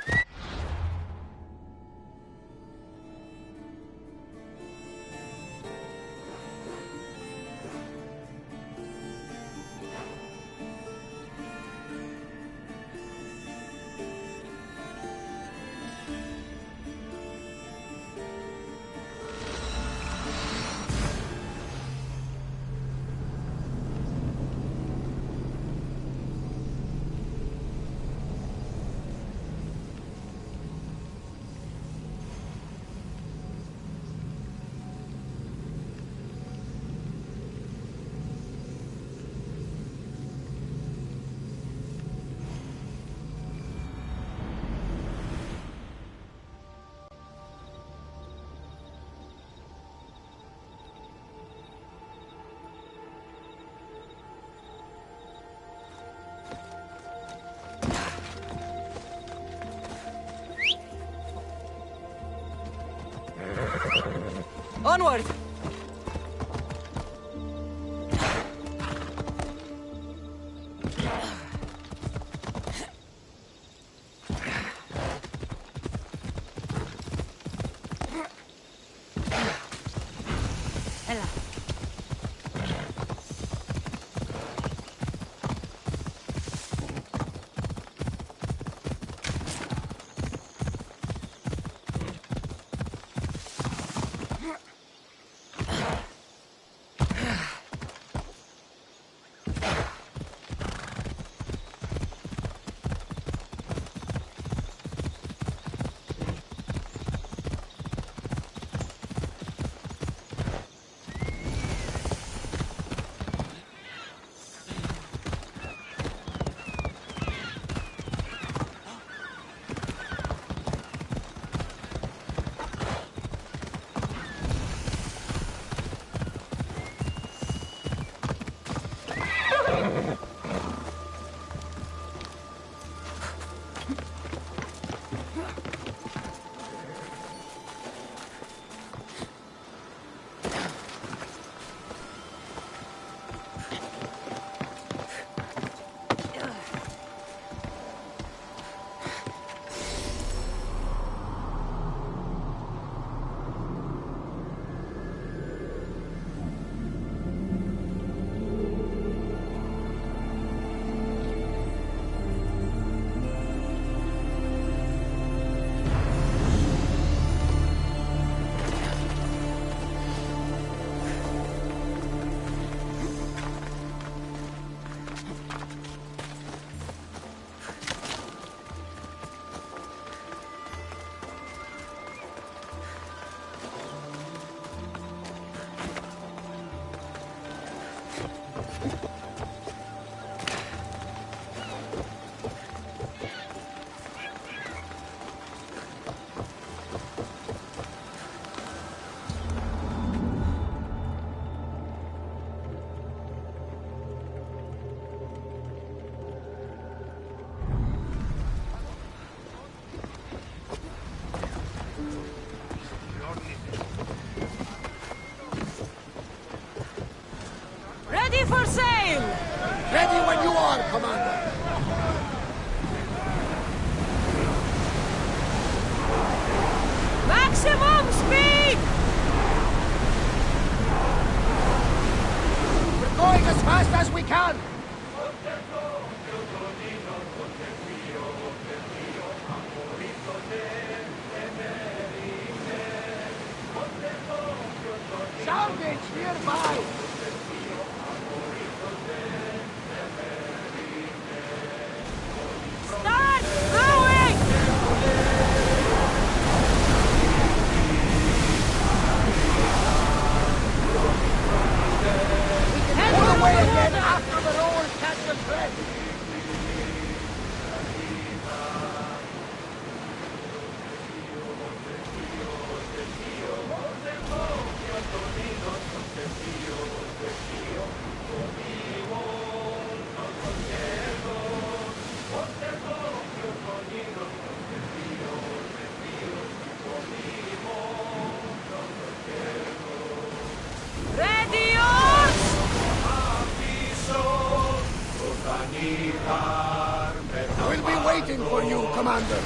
Onward! Ready when you are, Commander! It's nearby! Start throwing! Pull away again after the roll catches breath! Ready, yours! We'll be waiting for you, Commander.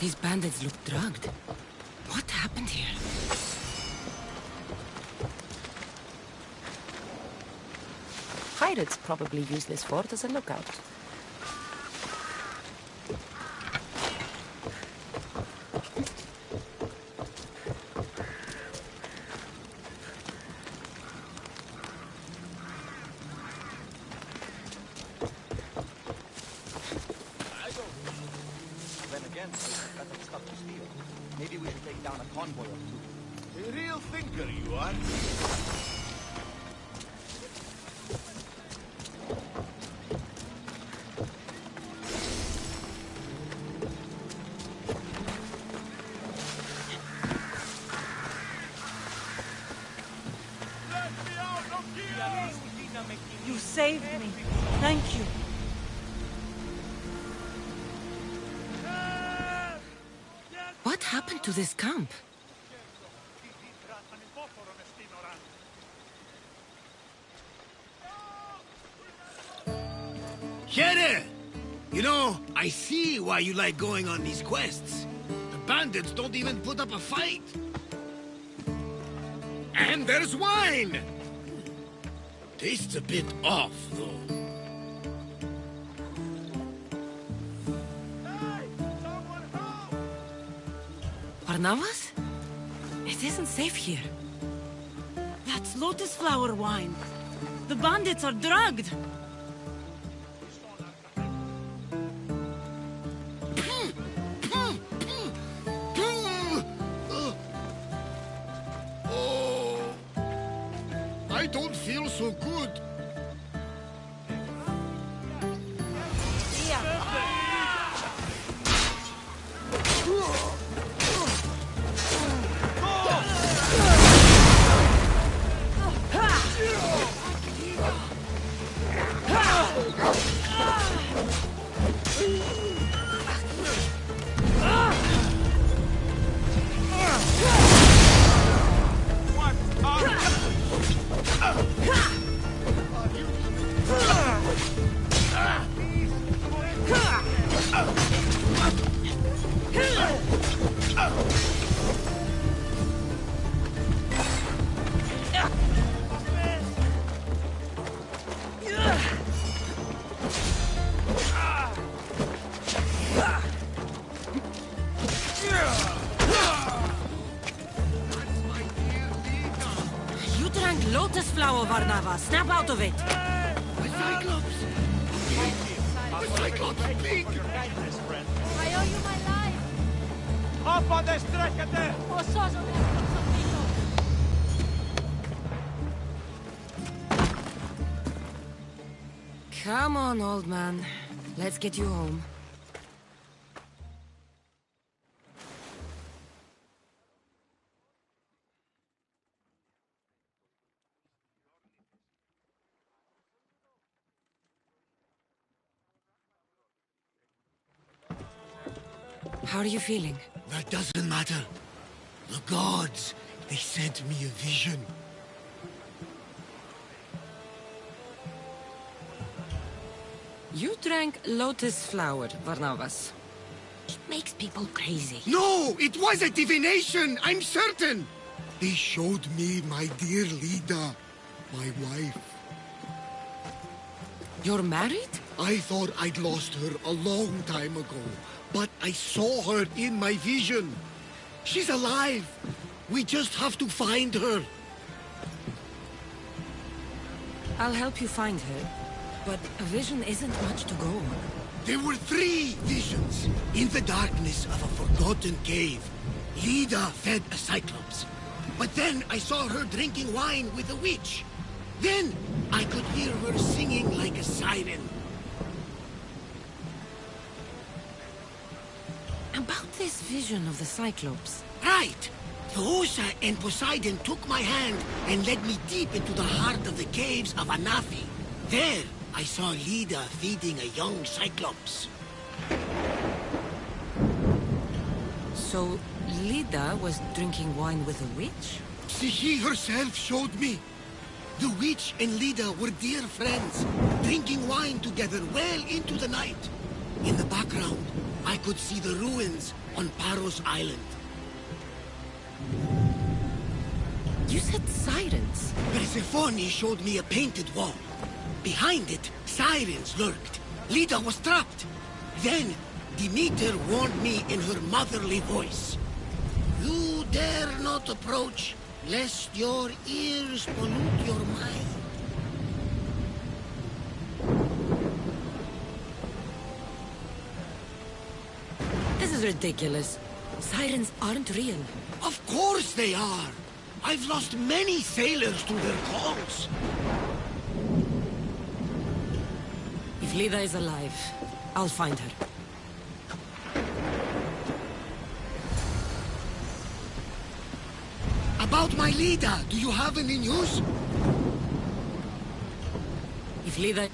These bandits look drugged. What happened here? Pirates probably use this fort as a lookout. Then again, we've got some stuff to steal. Maybe we should take down a convoy or two. A real thinker you are. You saved me. Thank you. What happened to this camp? Here! You know, I see why you like going on these quests. The bandits don't even put up a fight. And there's wine! Tastes a bit off, though. Barnabas? It isn't safe here. That's lotus flower wine. The bandits are drugged. Oh, I don't feel so good. You drank lotus flower, Varnava. Snap out of it. A Cyclops! A Cyclops pig! I owe you my life. Απάντε, στρέχετε! Ο σώζομαι από τον Σοφρίνο. Come on, old man. Let's get you home. How are you feeling? That doesn't matter. The gods, they sent me a vision. You drank lotus flower, Varnavas. It makes people crazy. No! It was a divination! I'm certain! They showed me my dear Lida, my wife. You're married? I thought I'd lost her a long time ago, but I saw her in my vision. She's alive. We just have to find her. I'll help you find her, but a vision isn't much to go on. There were 3 visions. In the darkness of a forgotten cave, Lida fed a cyclops. But then I saw her drinking wine with a witch. Then I could hear her singing like a siren. About this vision of the Cyclops. Right! Theosa and Poseidon took my hand and led me deep into the heart of the caves of Anafi. There, I saw Lida feeding a young Cyclops. So, Lida was drinking wine with a witch? She herself showed me. The witch and Lida were dear friends, drinking wine together well into the night. In the background, I could see the ruins on Paros Island. You said sirens. Persephone showed me a painted wall. Behind it, sirens lurked. Lida was trapped. Then, Demeter warned me in her motherly voice. You dare not approach, lest your ears pollute your mind. This is ridiculous. Sirens aren't real. Of course they are. I've lost many sailors to their calls. If Lida is alive, I'll find her. About my Lida, do you have any news? If Lida...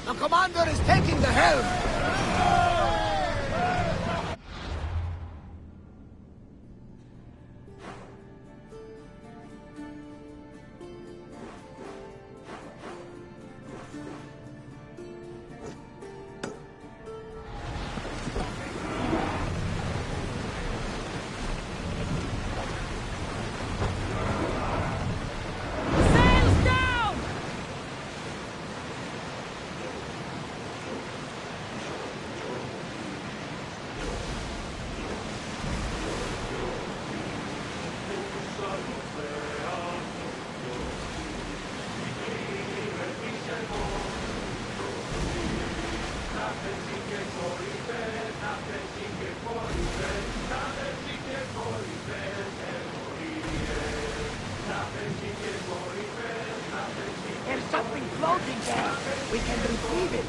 The commander is taking the helm! There's something floating there. We can retrieve it.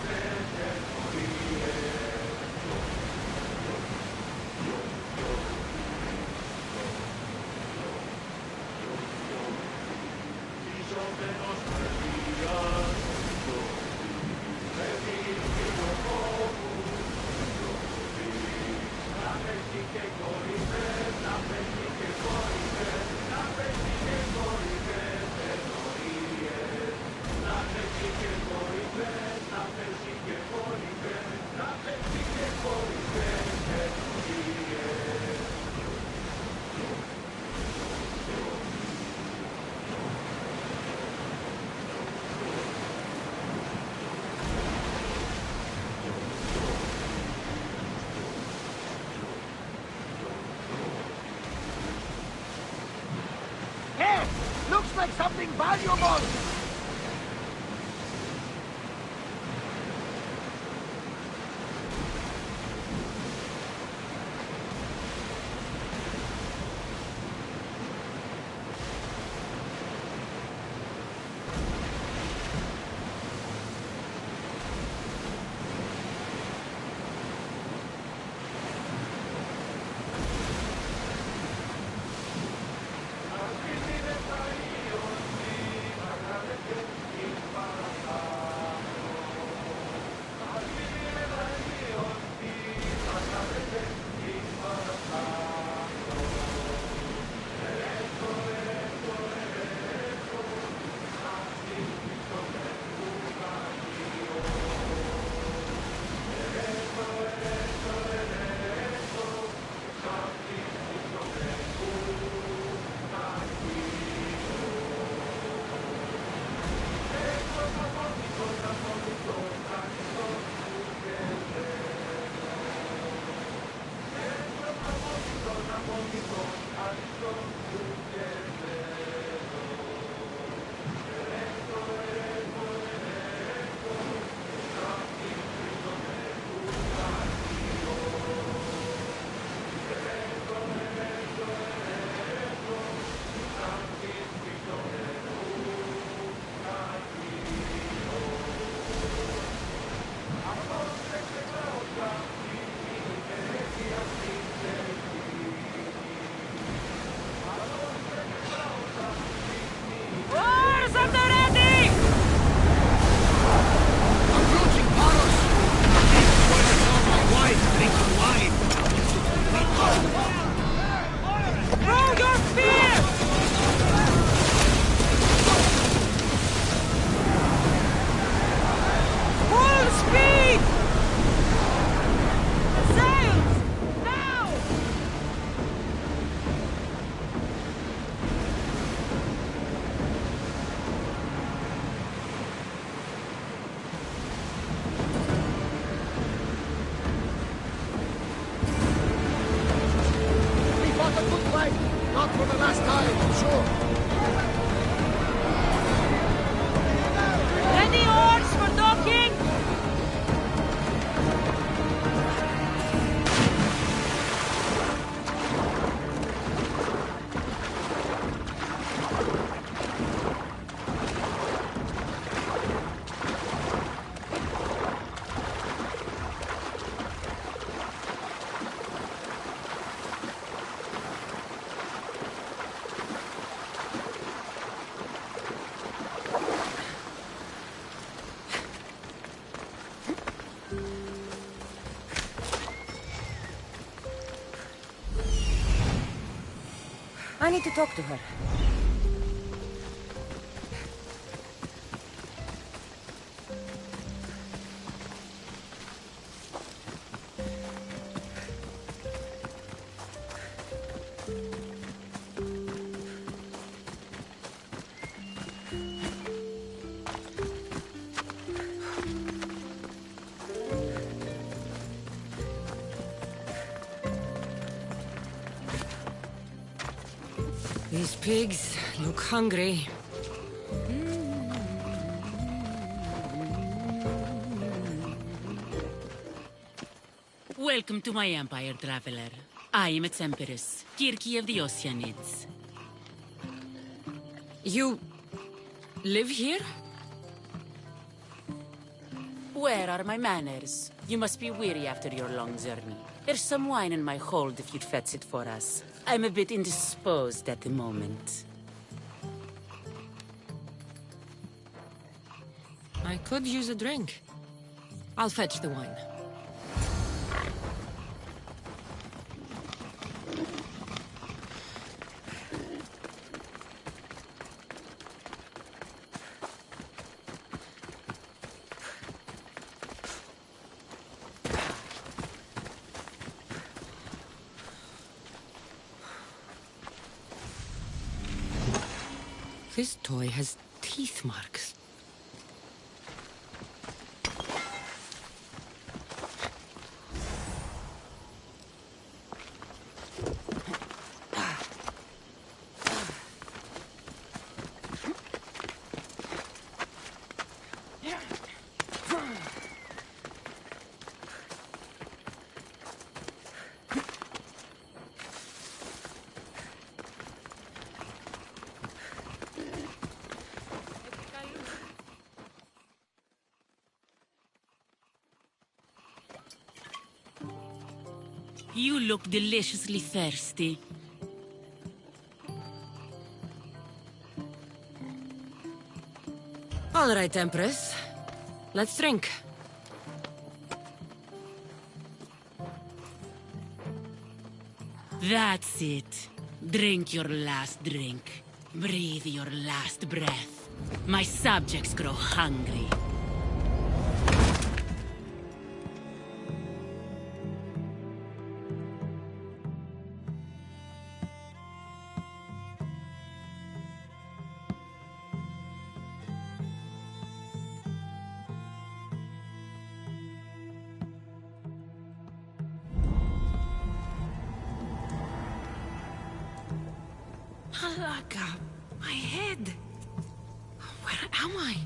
like something valuable! Not for the last time, I'm sure. Ready oars for docking? I need to talk to her. These pigs look hungry. Welcome to my empire, traveler. I am its empress, Kirki of the Oceanids. You live here? Where are my manners? You must be weary after your long journey. There's some wine in my hold if you'd fetch it for us. I'm a bit indisposed at the moment. I could use a drink. I'll fetch the wine. This toy has teeth marks. You look deliciously thirsty. All right, Empress. Let's drink. That's it. Drink your last drink. Breathe your last breath. My subjects grow hungry. Halaka, my head. Where am I?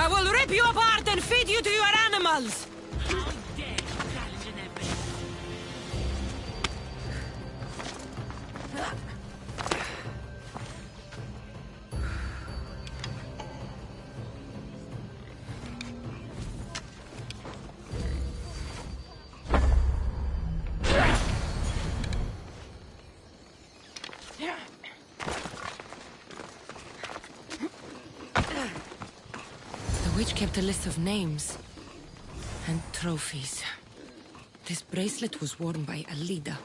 I will rip you apart and feed you to your animals! How dare you challenge an emperor? The witch kept a list of names and trophies. This bracelet was worn by a leader.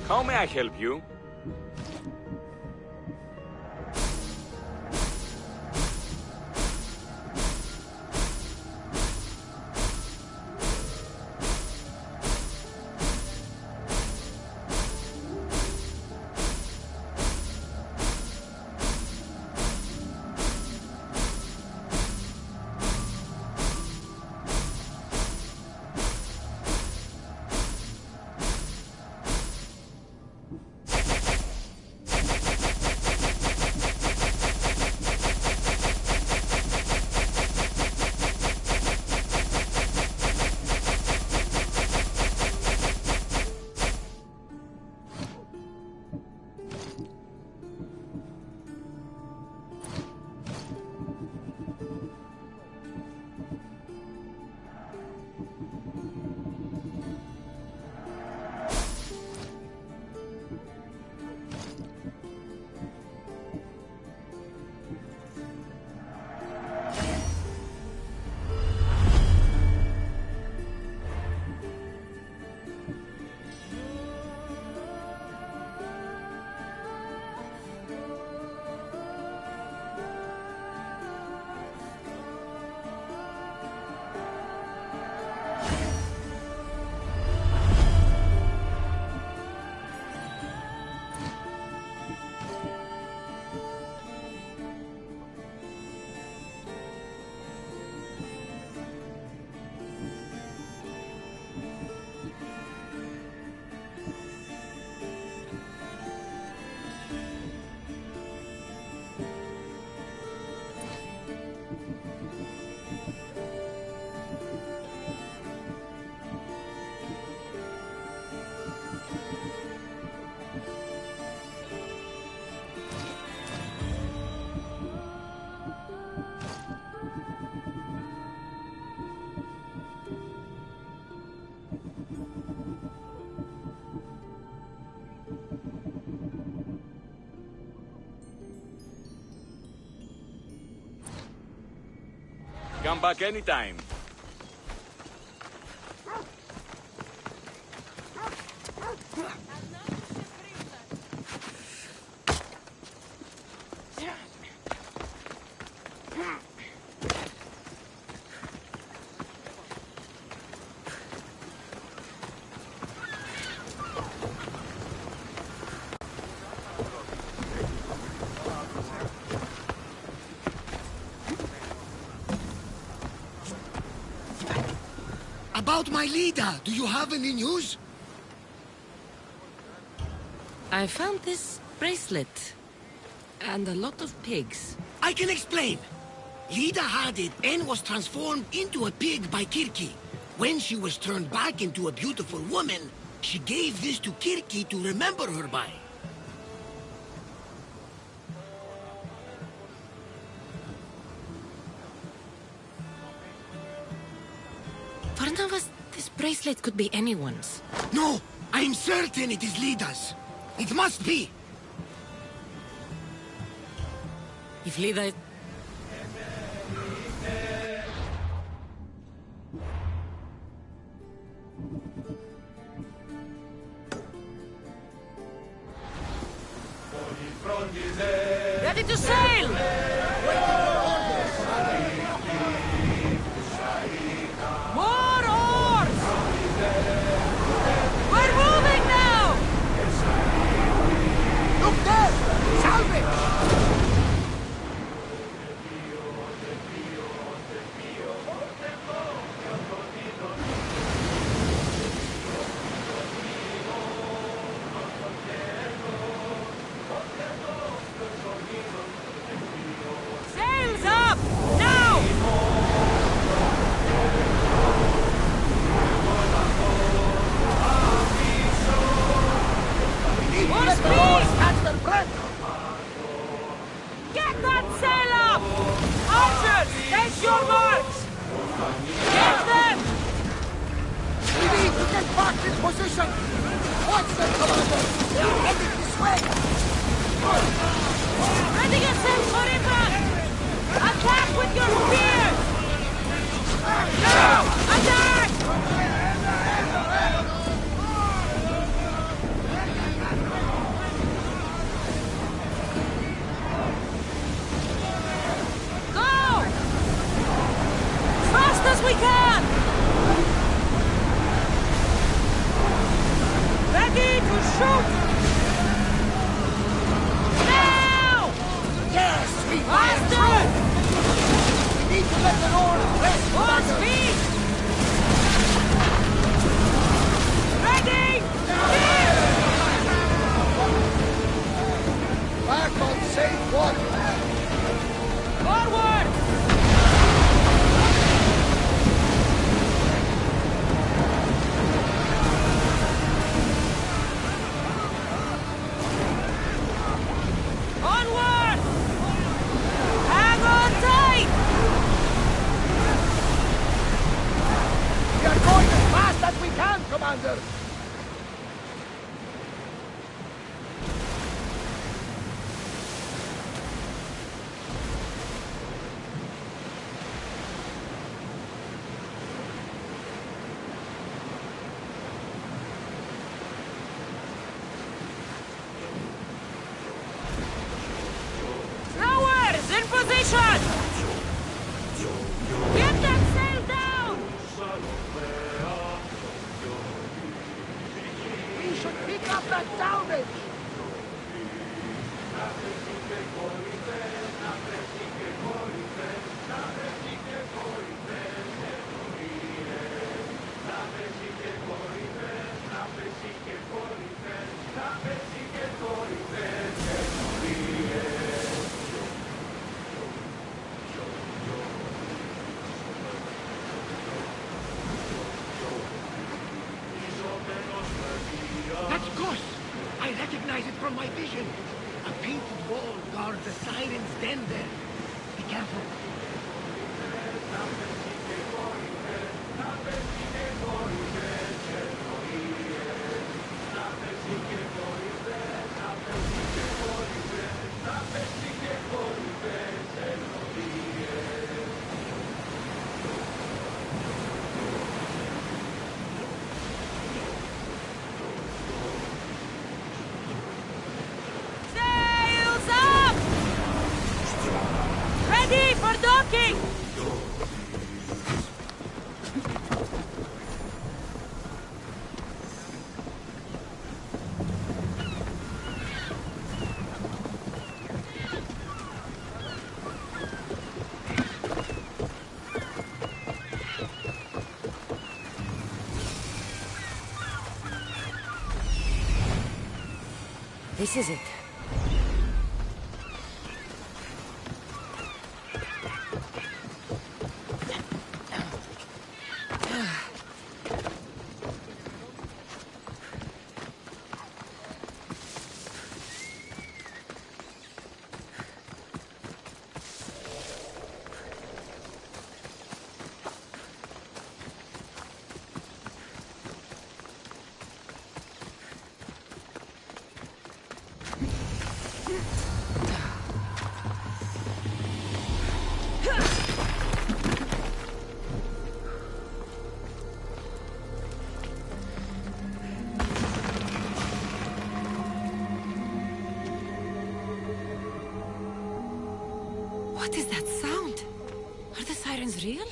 How may I help you? Come back anytime. about my leader? Do you have any news? I found this bracelet. And a lot of pigs. I can explain. Lida had it and was transformed into a pig by Kirki. When she was turned back into a beautiful woman, she gave this to Kirki to remember her by. Varnavas, this bracelet could be anyone's. No, I'm certain it is Lida's. It must be. If Lida... Ready to sail! More oars! We're moving now! Look there! Salvage! Sails up! Now! More speed! Catch their breath! Get that sail up! Archers, take your marks! Get them! We need to get back in position! Watch them, Commander! They are heading this way! Ready yourself for impact! Attack with your spears! Now! Attack! Go! As fast as we can! Ready to shoot! Now! Yes, we Faster! We need to let the oars rest! More speed! Ready! Steer! Back on safe water! Forward! Onward! Hang on tight! We are going as fast as we can, Commander! Rowers in position! Get that sail down! We should pick up that salvage! That's Gus! I recognize it from my vision! A painted wall guards the siren's den there. Be careful. Sails up! Ready for This is it. What is that sound? Are the sirens real?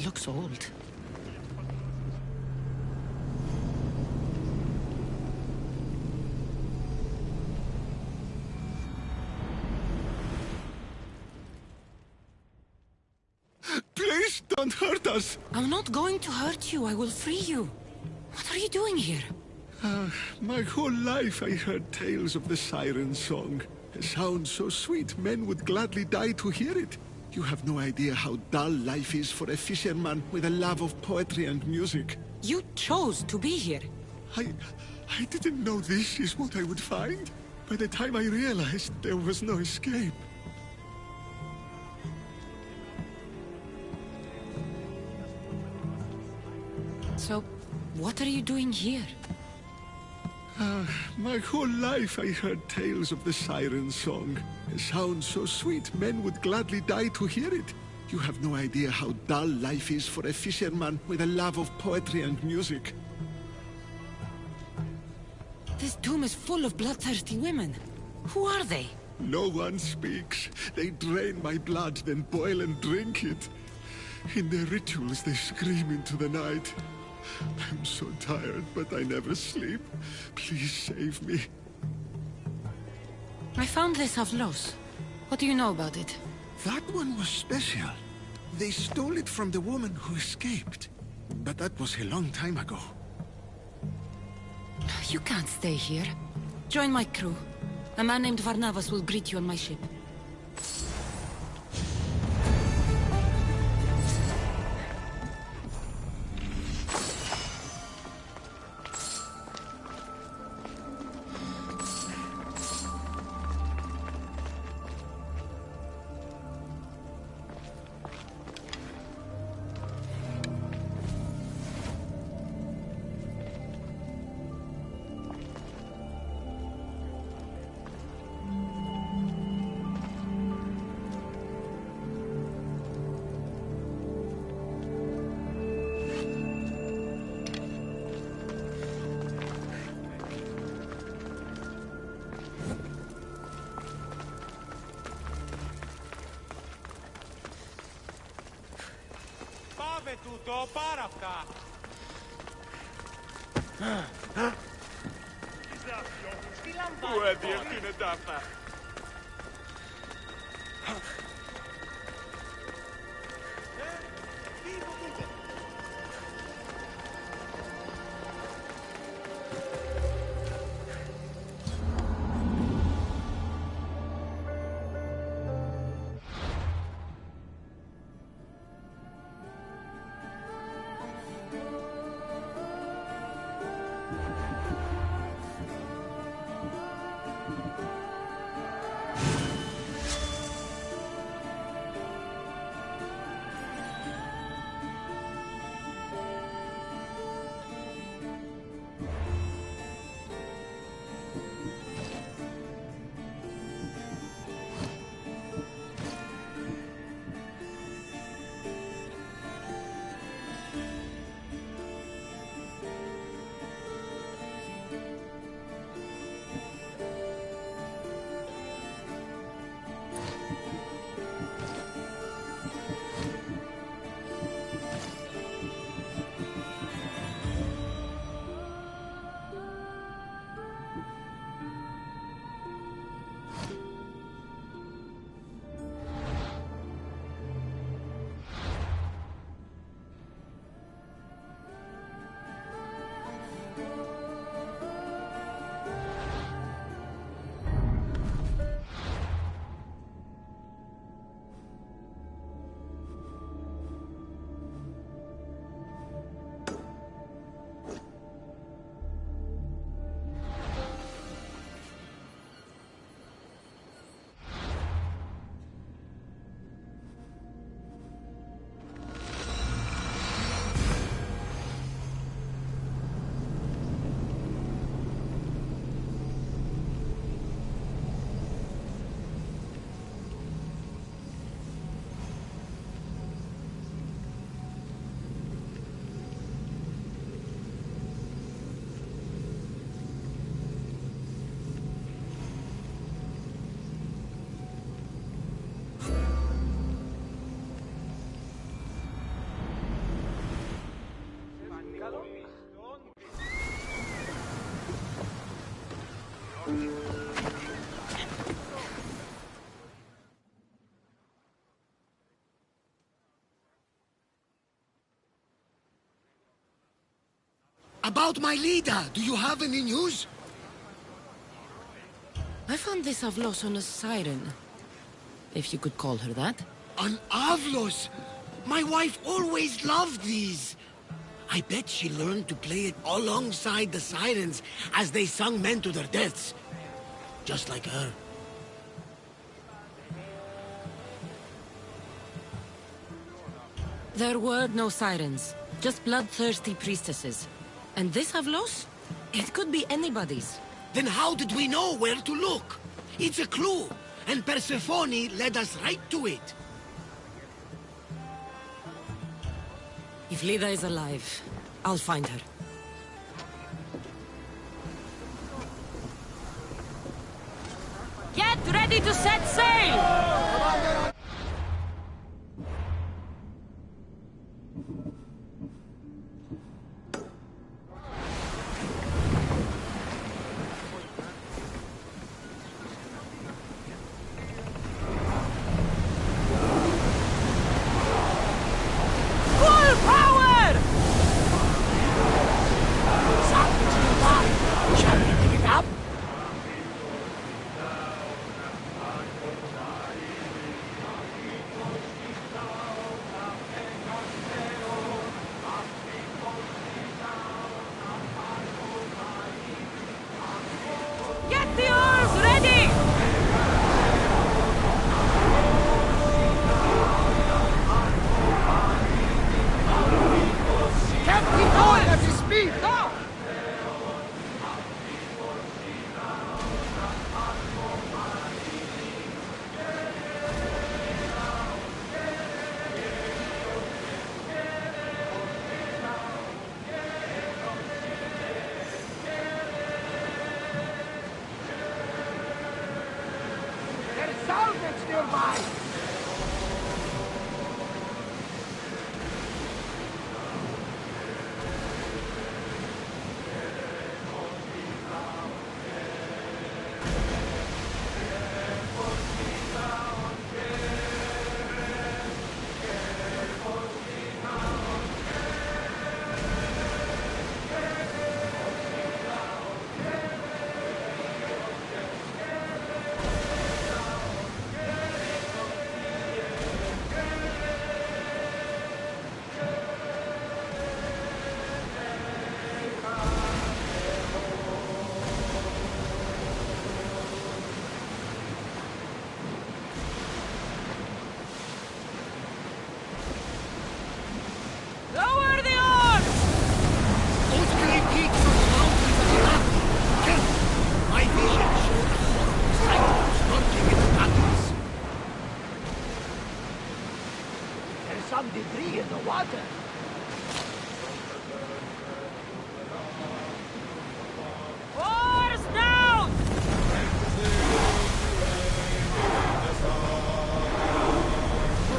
Looks old. Please don't hurt us. I'm not going to hurt you. I will free you. What are you doing here? My whole life I heard tales of the siren song. A sound so sweet, men would gladly die to hear it. You have no idea how dull life is for a fisherman with a love of poetry and music. You chose to be here. I didn't know this is what I would find. By the time I realized there was no escape. So, what are you doing here? My whole life I heard tales of the siren song. A sound so sweet, men would gladly die to hear it. You have no idea how dull life is for a fisherman with a love of poetry and music. This tomb is full of bloodthirsty women. Who are they? No one speaks. They drain my blood, then boil and drink it. In their rituals, they scream into the night. I'm so tired, but I never sleep. Please save me. I found Les Havlos. What do you know about it? That one was special. They stole it from the woman who escaped. But that was a long time ago. You can't stay here. Join my crew. A man named Varnavas will greet you on my ship. Τούτο, πάρα αυτά. Πού διευθύνεται αυτά. About my leader, do you have any news? I found this Avlos on a siren. If you could call her that. An Avlos! My wife always loved these! I bet she learned to play it alongside the sirens as they sung men to their deaths. Just like her. There were no sirens, just bloodthirsty priestesses. And this Avlos? It could be anybody's. Then how did we know where to look? It's a clue, and Persephone led us right to it. If Lida is alive, I'll find her. Get ready to set sail! Some debris in the water. Oars down!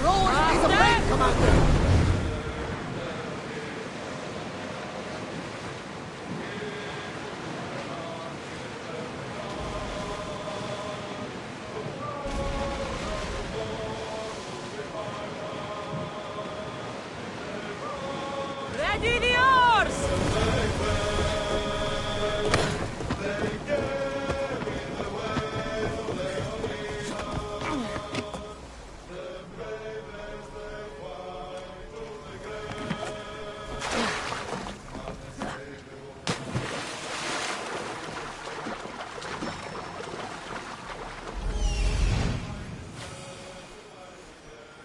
Rowers need a break, Commander! Ready the oars!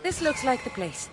This looks like the place.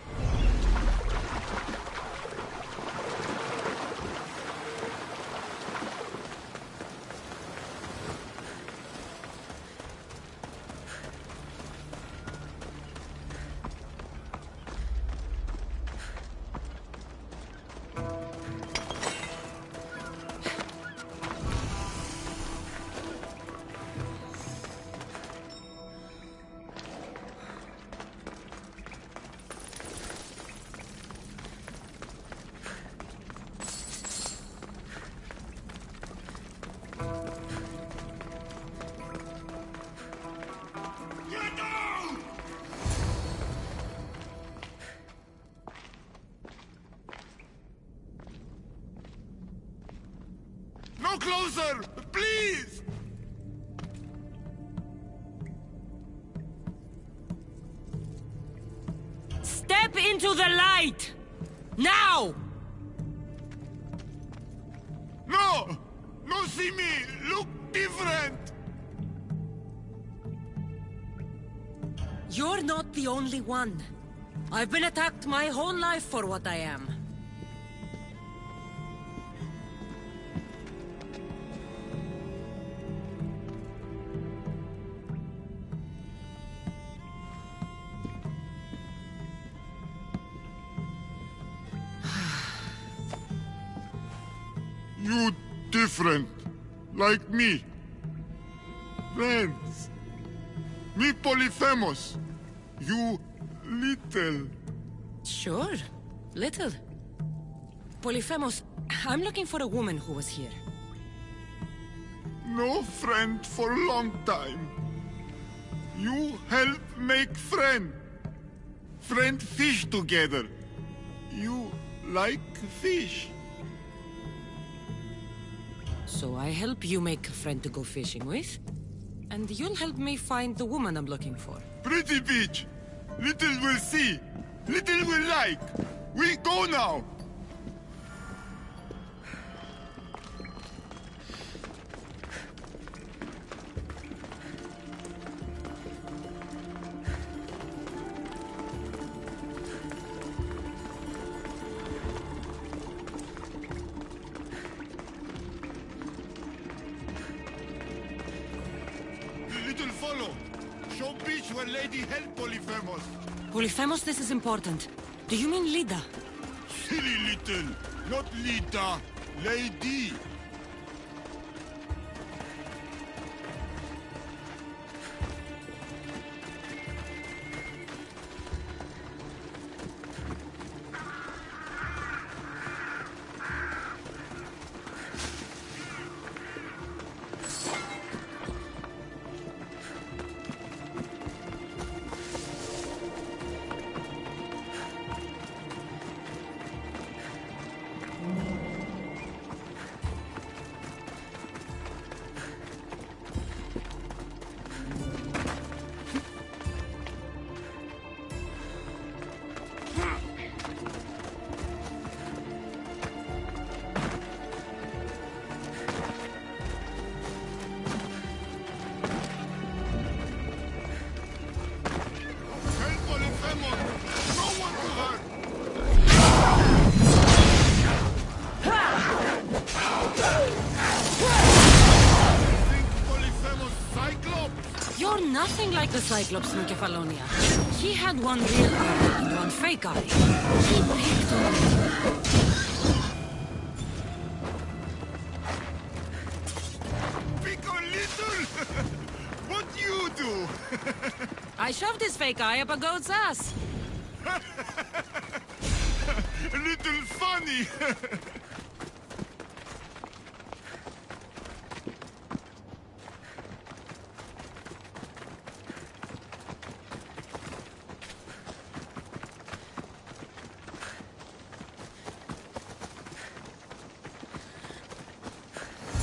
No closer! Please! into the light! Now! No! No see me! Look different! You're not the only one. I've been attacked my whole life for what I am. You different. Like me. Friends. Me Polyphemus. You little. Sure. Little. Polyphemus, I'm looking for a woman who was here. No friend for long time. You help make friend. Friend fish together. You like fish. So I help you make a friend to go fishing with, and you'll help me find the woman I'm looking for. Pretty beach. Little will see. Little will like. We go now. Little follow. Show beach where lady help Polyphemus. Polyphemus, this is important. Do you mean Lida? Silly little. Not Lita. Lady. You're nothing like the Cyclops from Kefalonia. He had one real eye and one fake eye. He picked on me. Pick on little. What you do? I shoved his fake eye up a goat's ass. Little funny.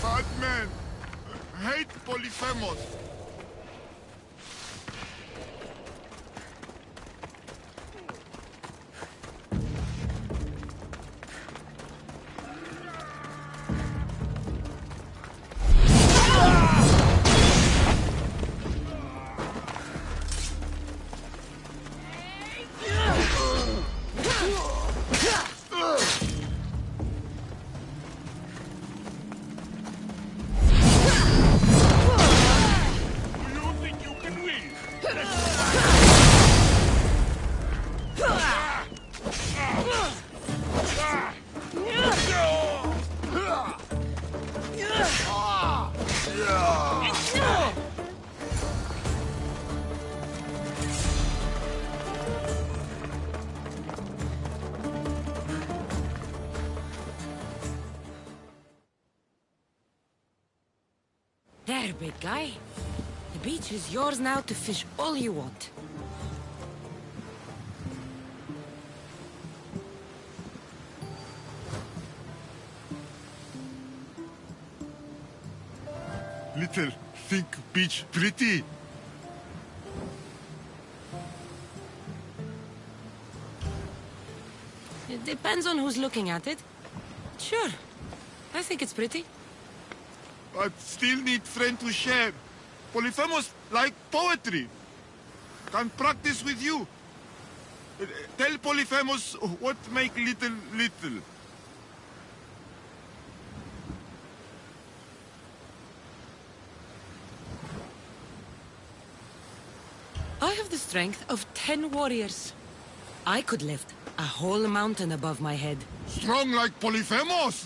Bad man. Hate Polyphemus. There, big guy. The beach is yours now to fish all you want. Little, think beach pretty. It depends on who's looking at it. Sure. I think it's pretty. But still need friend to share. Polyphemus like poetry. Can practice with you. Tell Polyphemus what make little. I have the strength of 10 warriors. I could lift a whole mountain above my head. Strong like Polyphemus!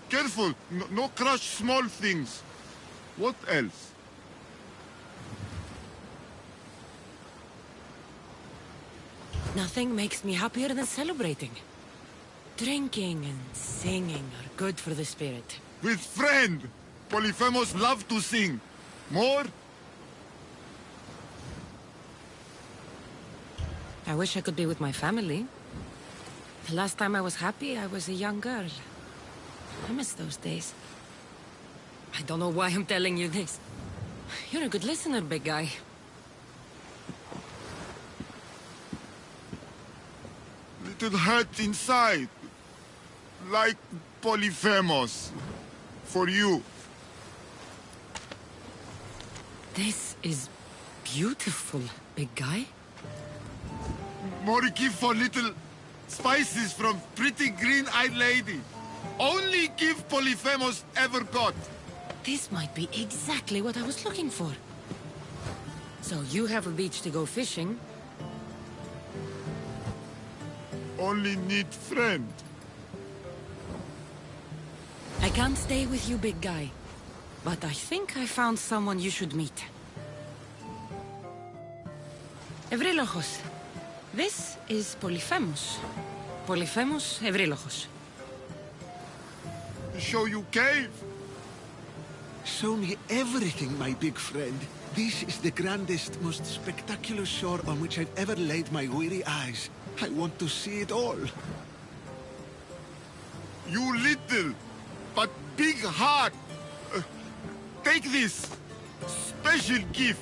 Careful, no crush small things. What else? Nothing makes me happier than celebrating. Drinking and singing are good for the spirit. With friend! Polyphemus love to sing. More? I wish I could be with my family. The last time I was happy, I was a young girl. I miss those days. I don't know why I'm telling you this. You're a good listener, big guy. Little hurt inside. Like Polyphemus. For you. This is beautiful, big guy. More gift for little spices from pretty green-eyed lady. Only gift Polyphemus ever got. This might be exactly what I was looking for. So you have a beach to go fishing. Only need friend. I can't stay with you, big guy. But I think I found someone you should meet. Ευρύλοχος. This is Polyphemus. Polyphemus Ευρύλοχος. Show you cave. Show me everything, my big friend. This is the grandest, most spectacular shore on which I've ever laid my weary eyes. I want to see it all. You little, but big heart. Take this. Special gift.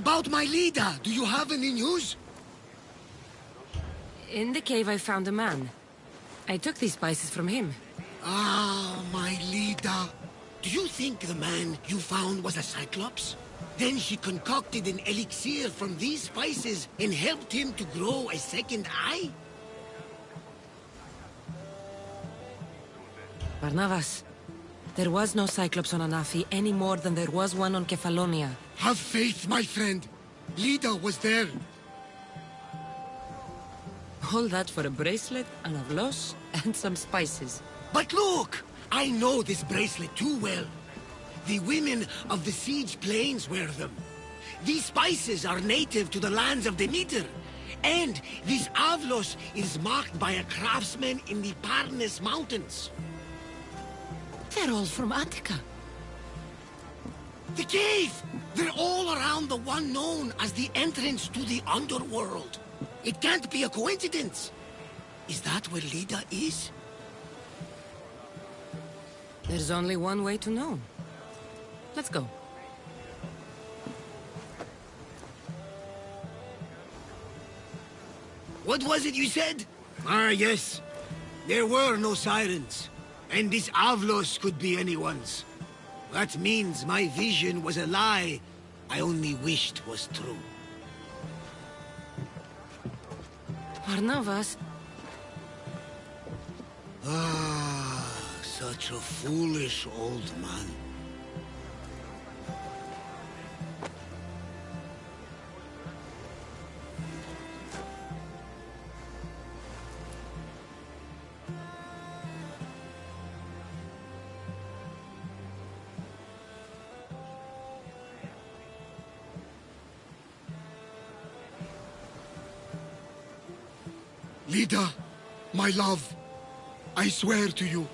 About my leader, do you have any news? In the cave I found a man. I took these spices from him. Ah, my leader. Do you think the man you found was a Cyclops? Then she concocted an elixir from these spices and helped him to grow a second eye? Barnabas, there was no Cyclops on Anafi any more than there was one on Kefalonia. Have faith, my friend. Lida was there. All that for a bracelet, an avlos, and some spices. But look! I know this bracelet too well. The women of the Siege Plains wear them. These spices are native to the lands of Demeter. And this avlos is marked by a craftsman in the Parnes Mountains. They're all from Attica. The cave! They're all around the one known as the entrance to the underworld. It can't be a coincidence. Is that where Lida is? There's only one way to know. Let's go. What was it you said? Ah, yes. There were no sirens. And this Avlos could be anyone's. That means my vision was a lie I only wished was true. Barnabas. Ah, such a foolish old man. Lida, my love, I swear to you,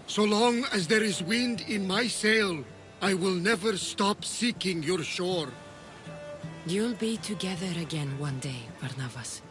so long as there is wind in my sail, I will never stop seeking your shore. You'll be together again one day, Barnabas.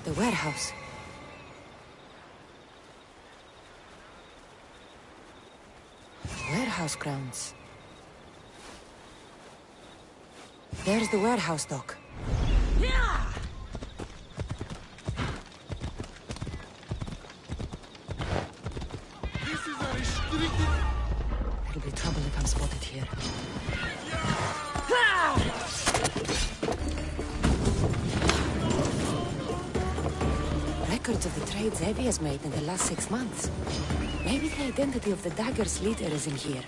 The warehouse. Warehouse grounds. There's the warehouse dock. This is a restricted... It'll be trouble if I'm spotted here. Records of the trades Evie has made in the last 6 months. Maybe the identity of the dagger's leader is in here.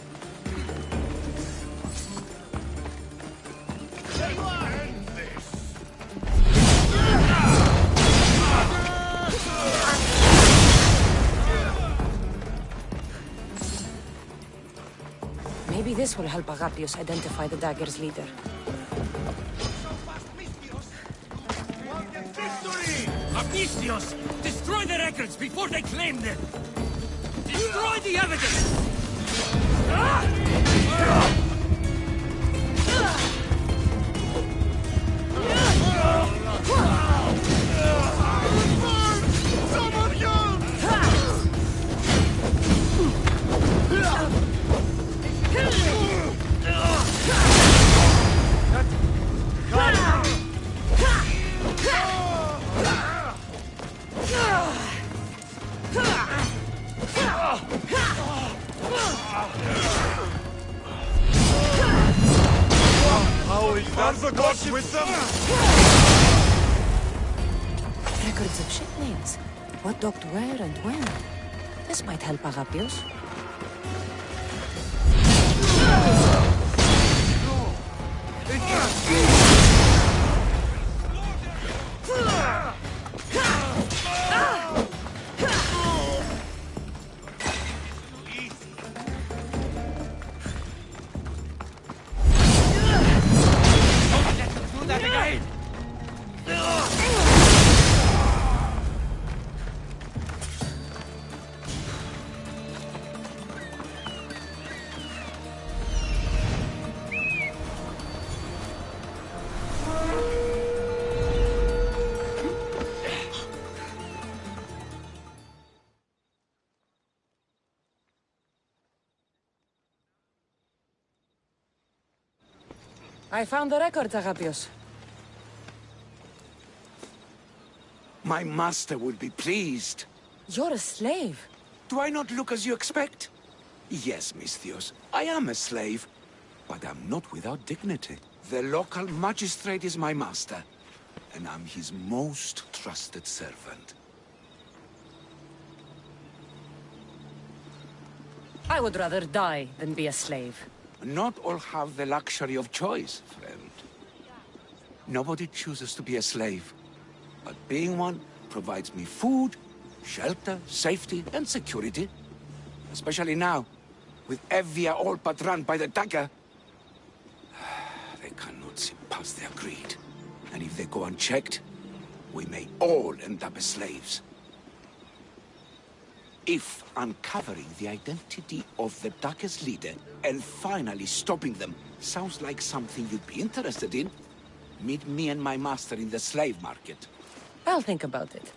Maybe this will help Agapios identify the dagger's leader. Amnestios! Destroy the records before they claim them! Destroy the evidence! With them? Records of ship names. What docked where and when. This might help Agapios. I found the records, Agapios. My master would be pleased. You're a slave. Do I not look as you expect? Yes, Misthios, I am a slave, but I'm not without dignity. The local magistrate is my master, and I'm his most trusted servant. I would rather die than be a slave. Not all have the luxury of choice, friend. Nobody chooses to be a slave, but being one provides me food, shelter, safety, and security. Especially now, with Evia all but run by the dagger. They cannot see past their greed. And if they go unchecked, we may all end up as slaves. If uncovering the identity of the dagger's leader and finally stopping them sounds like something you'd be interested in, meet me and my master in the slave market. I'll think about it.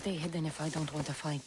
stay hidden if I don't want to fight.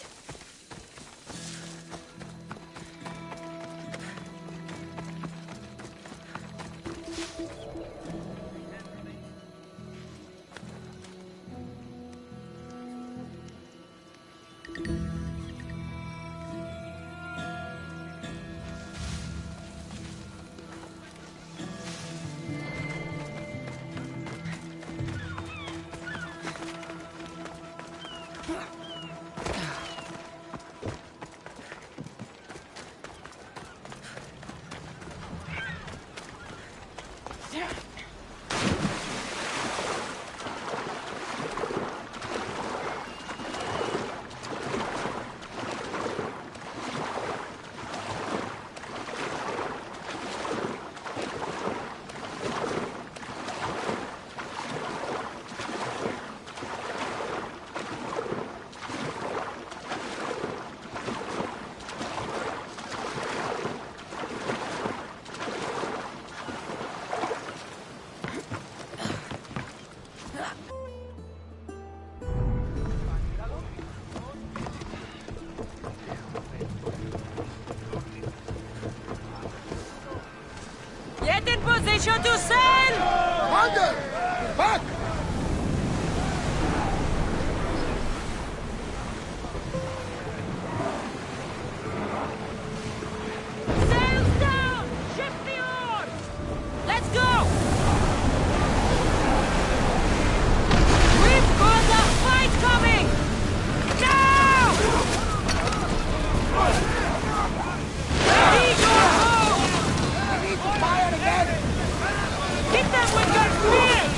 Get in position to sail! Commander! Back! Sails down! Shift the oars! Let's go! We've got a fight coming! Now! Ready your bow! Fire again! Hit them with your spears!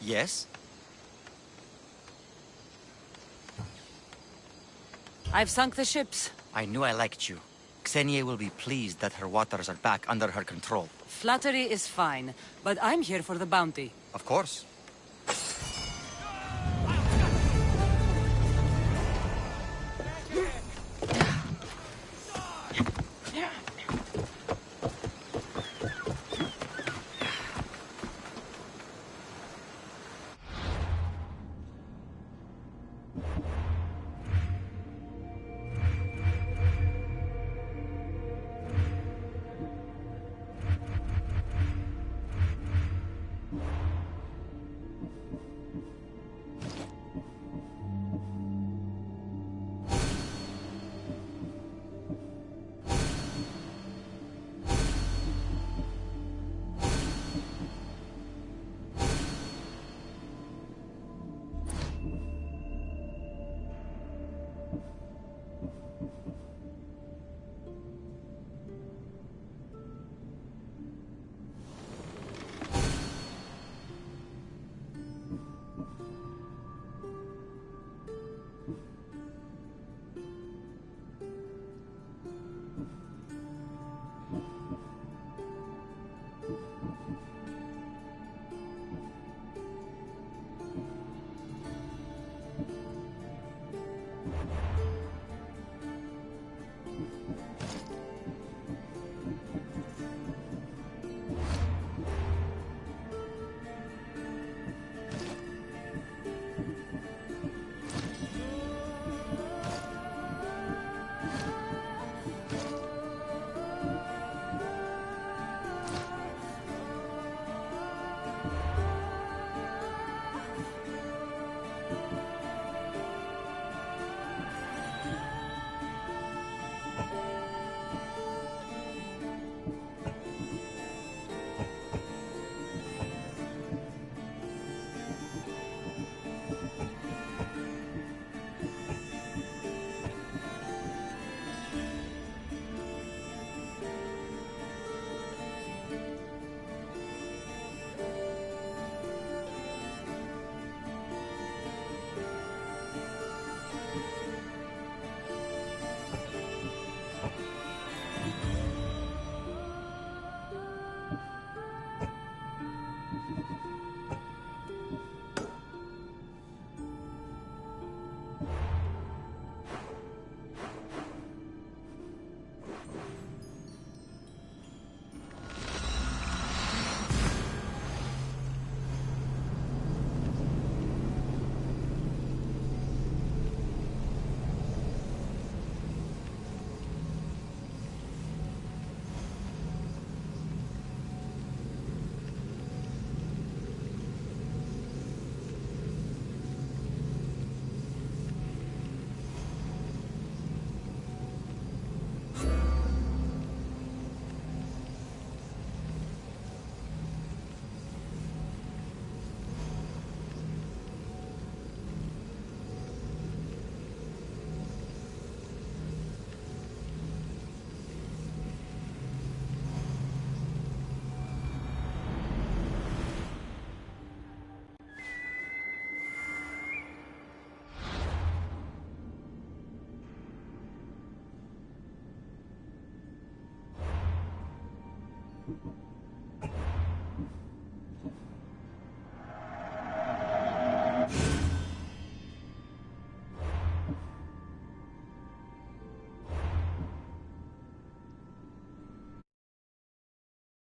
Yes? I've sunk the ships. I knew I liked you. Xenie will be pleased that her waters are back under her control. Flattery is fine, but I'm here for the bounty. Of course.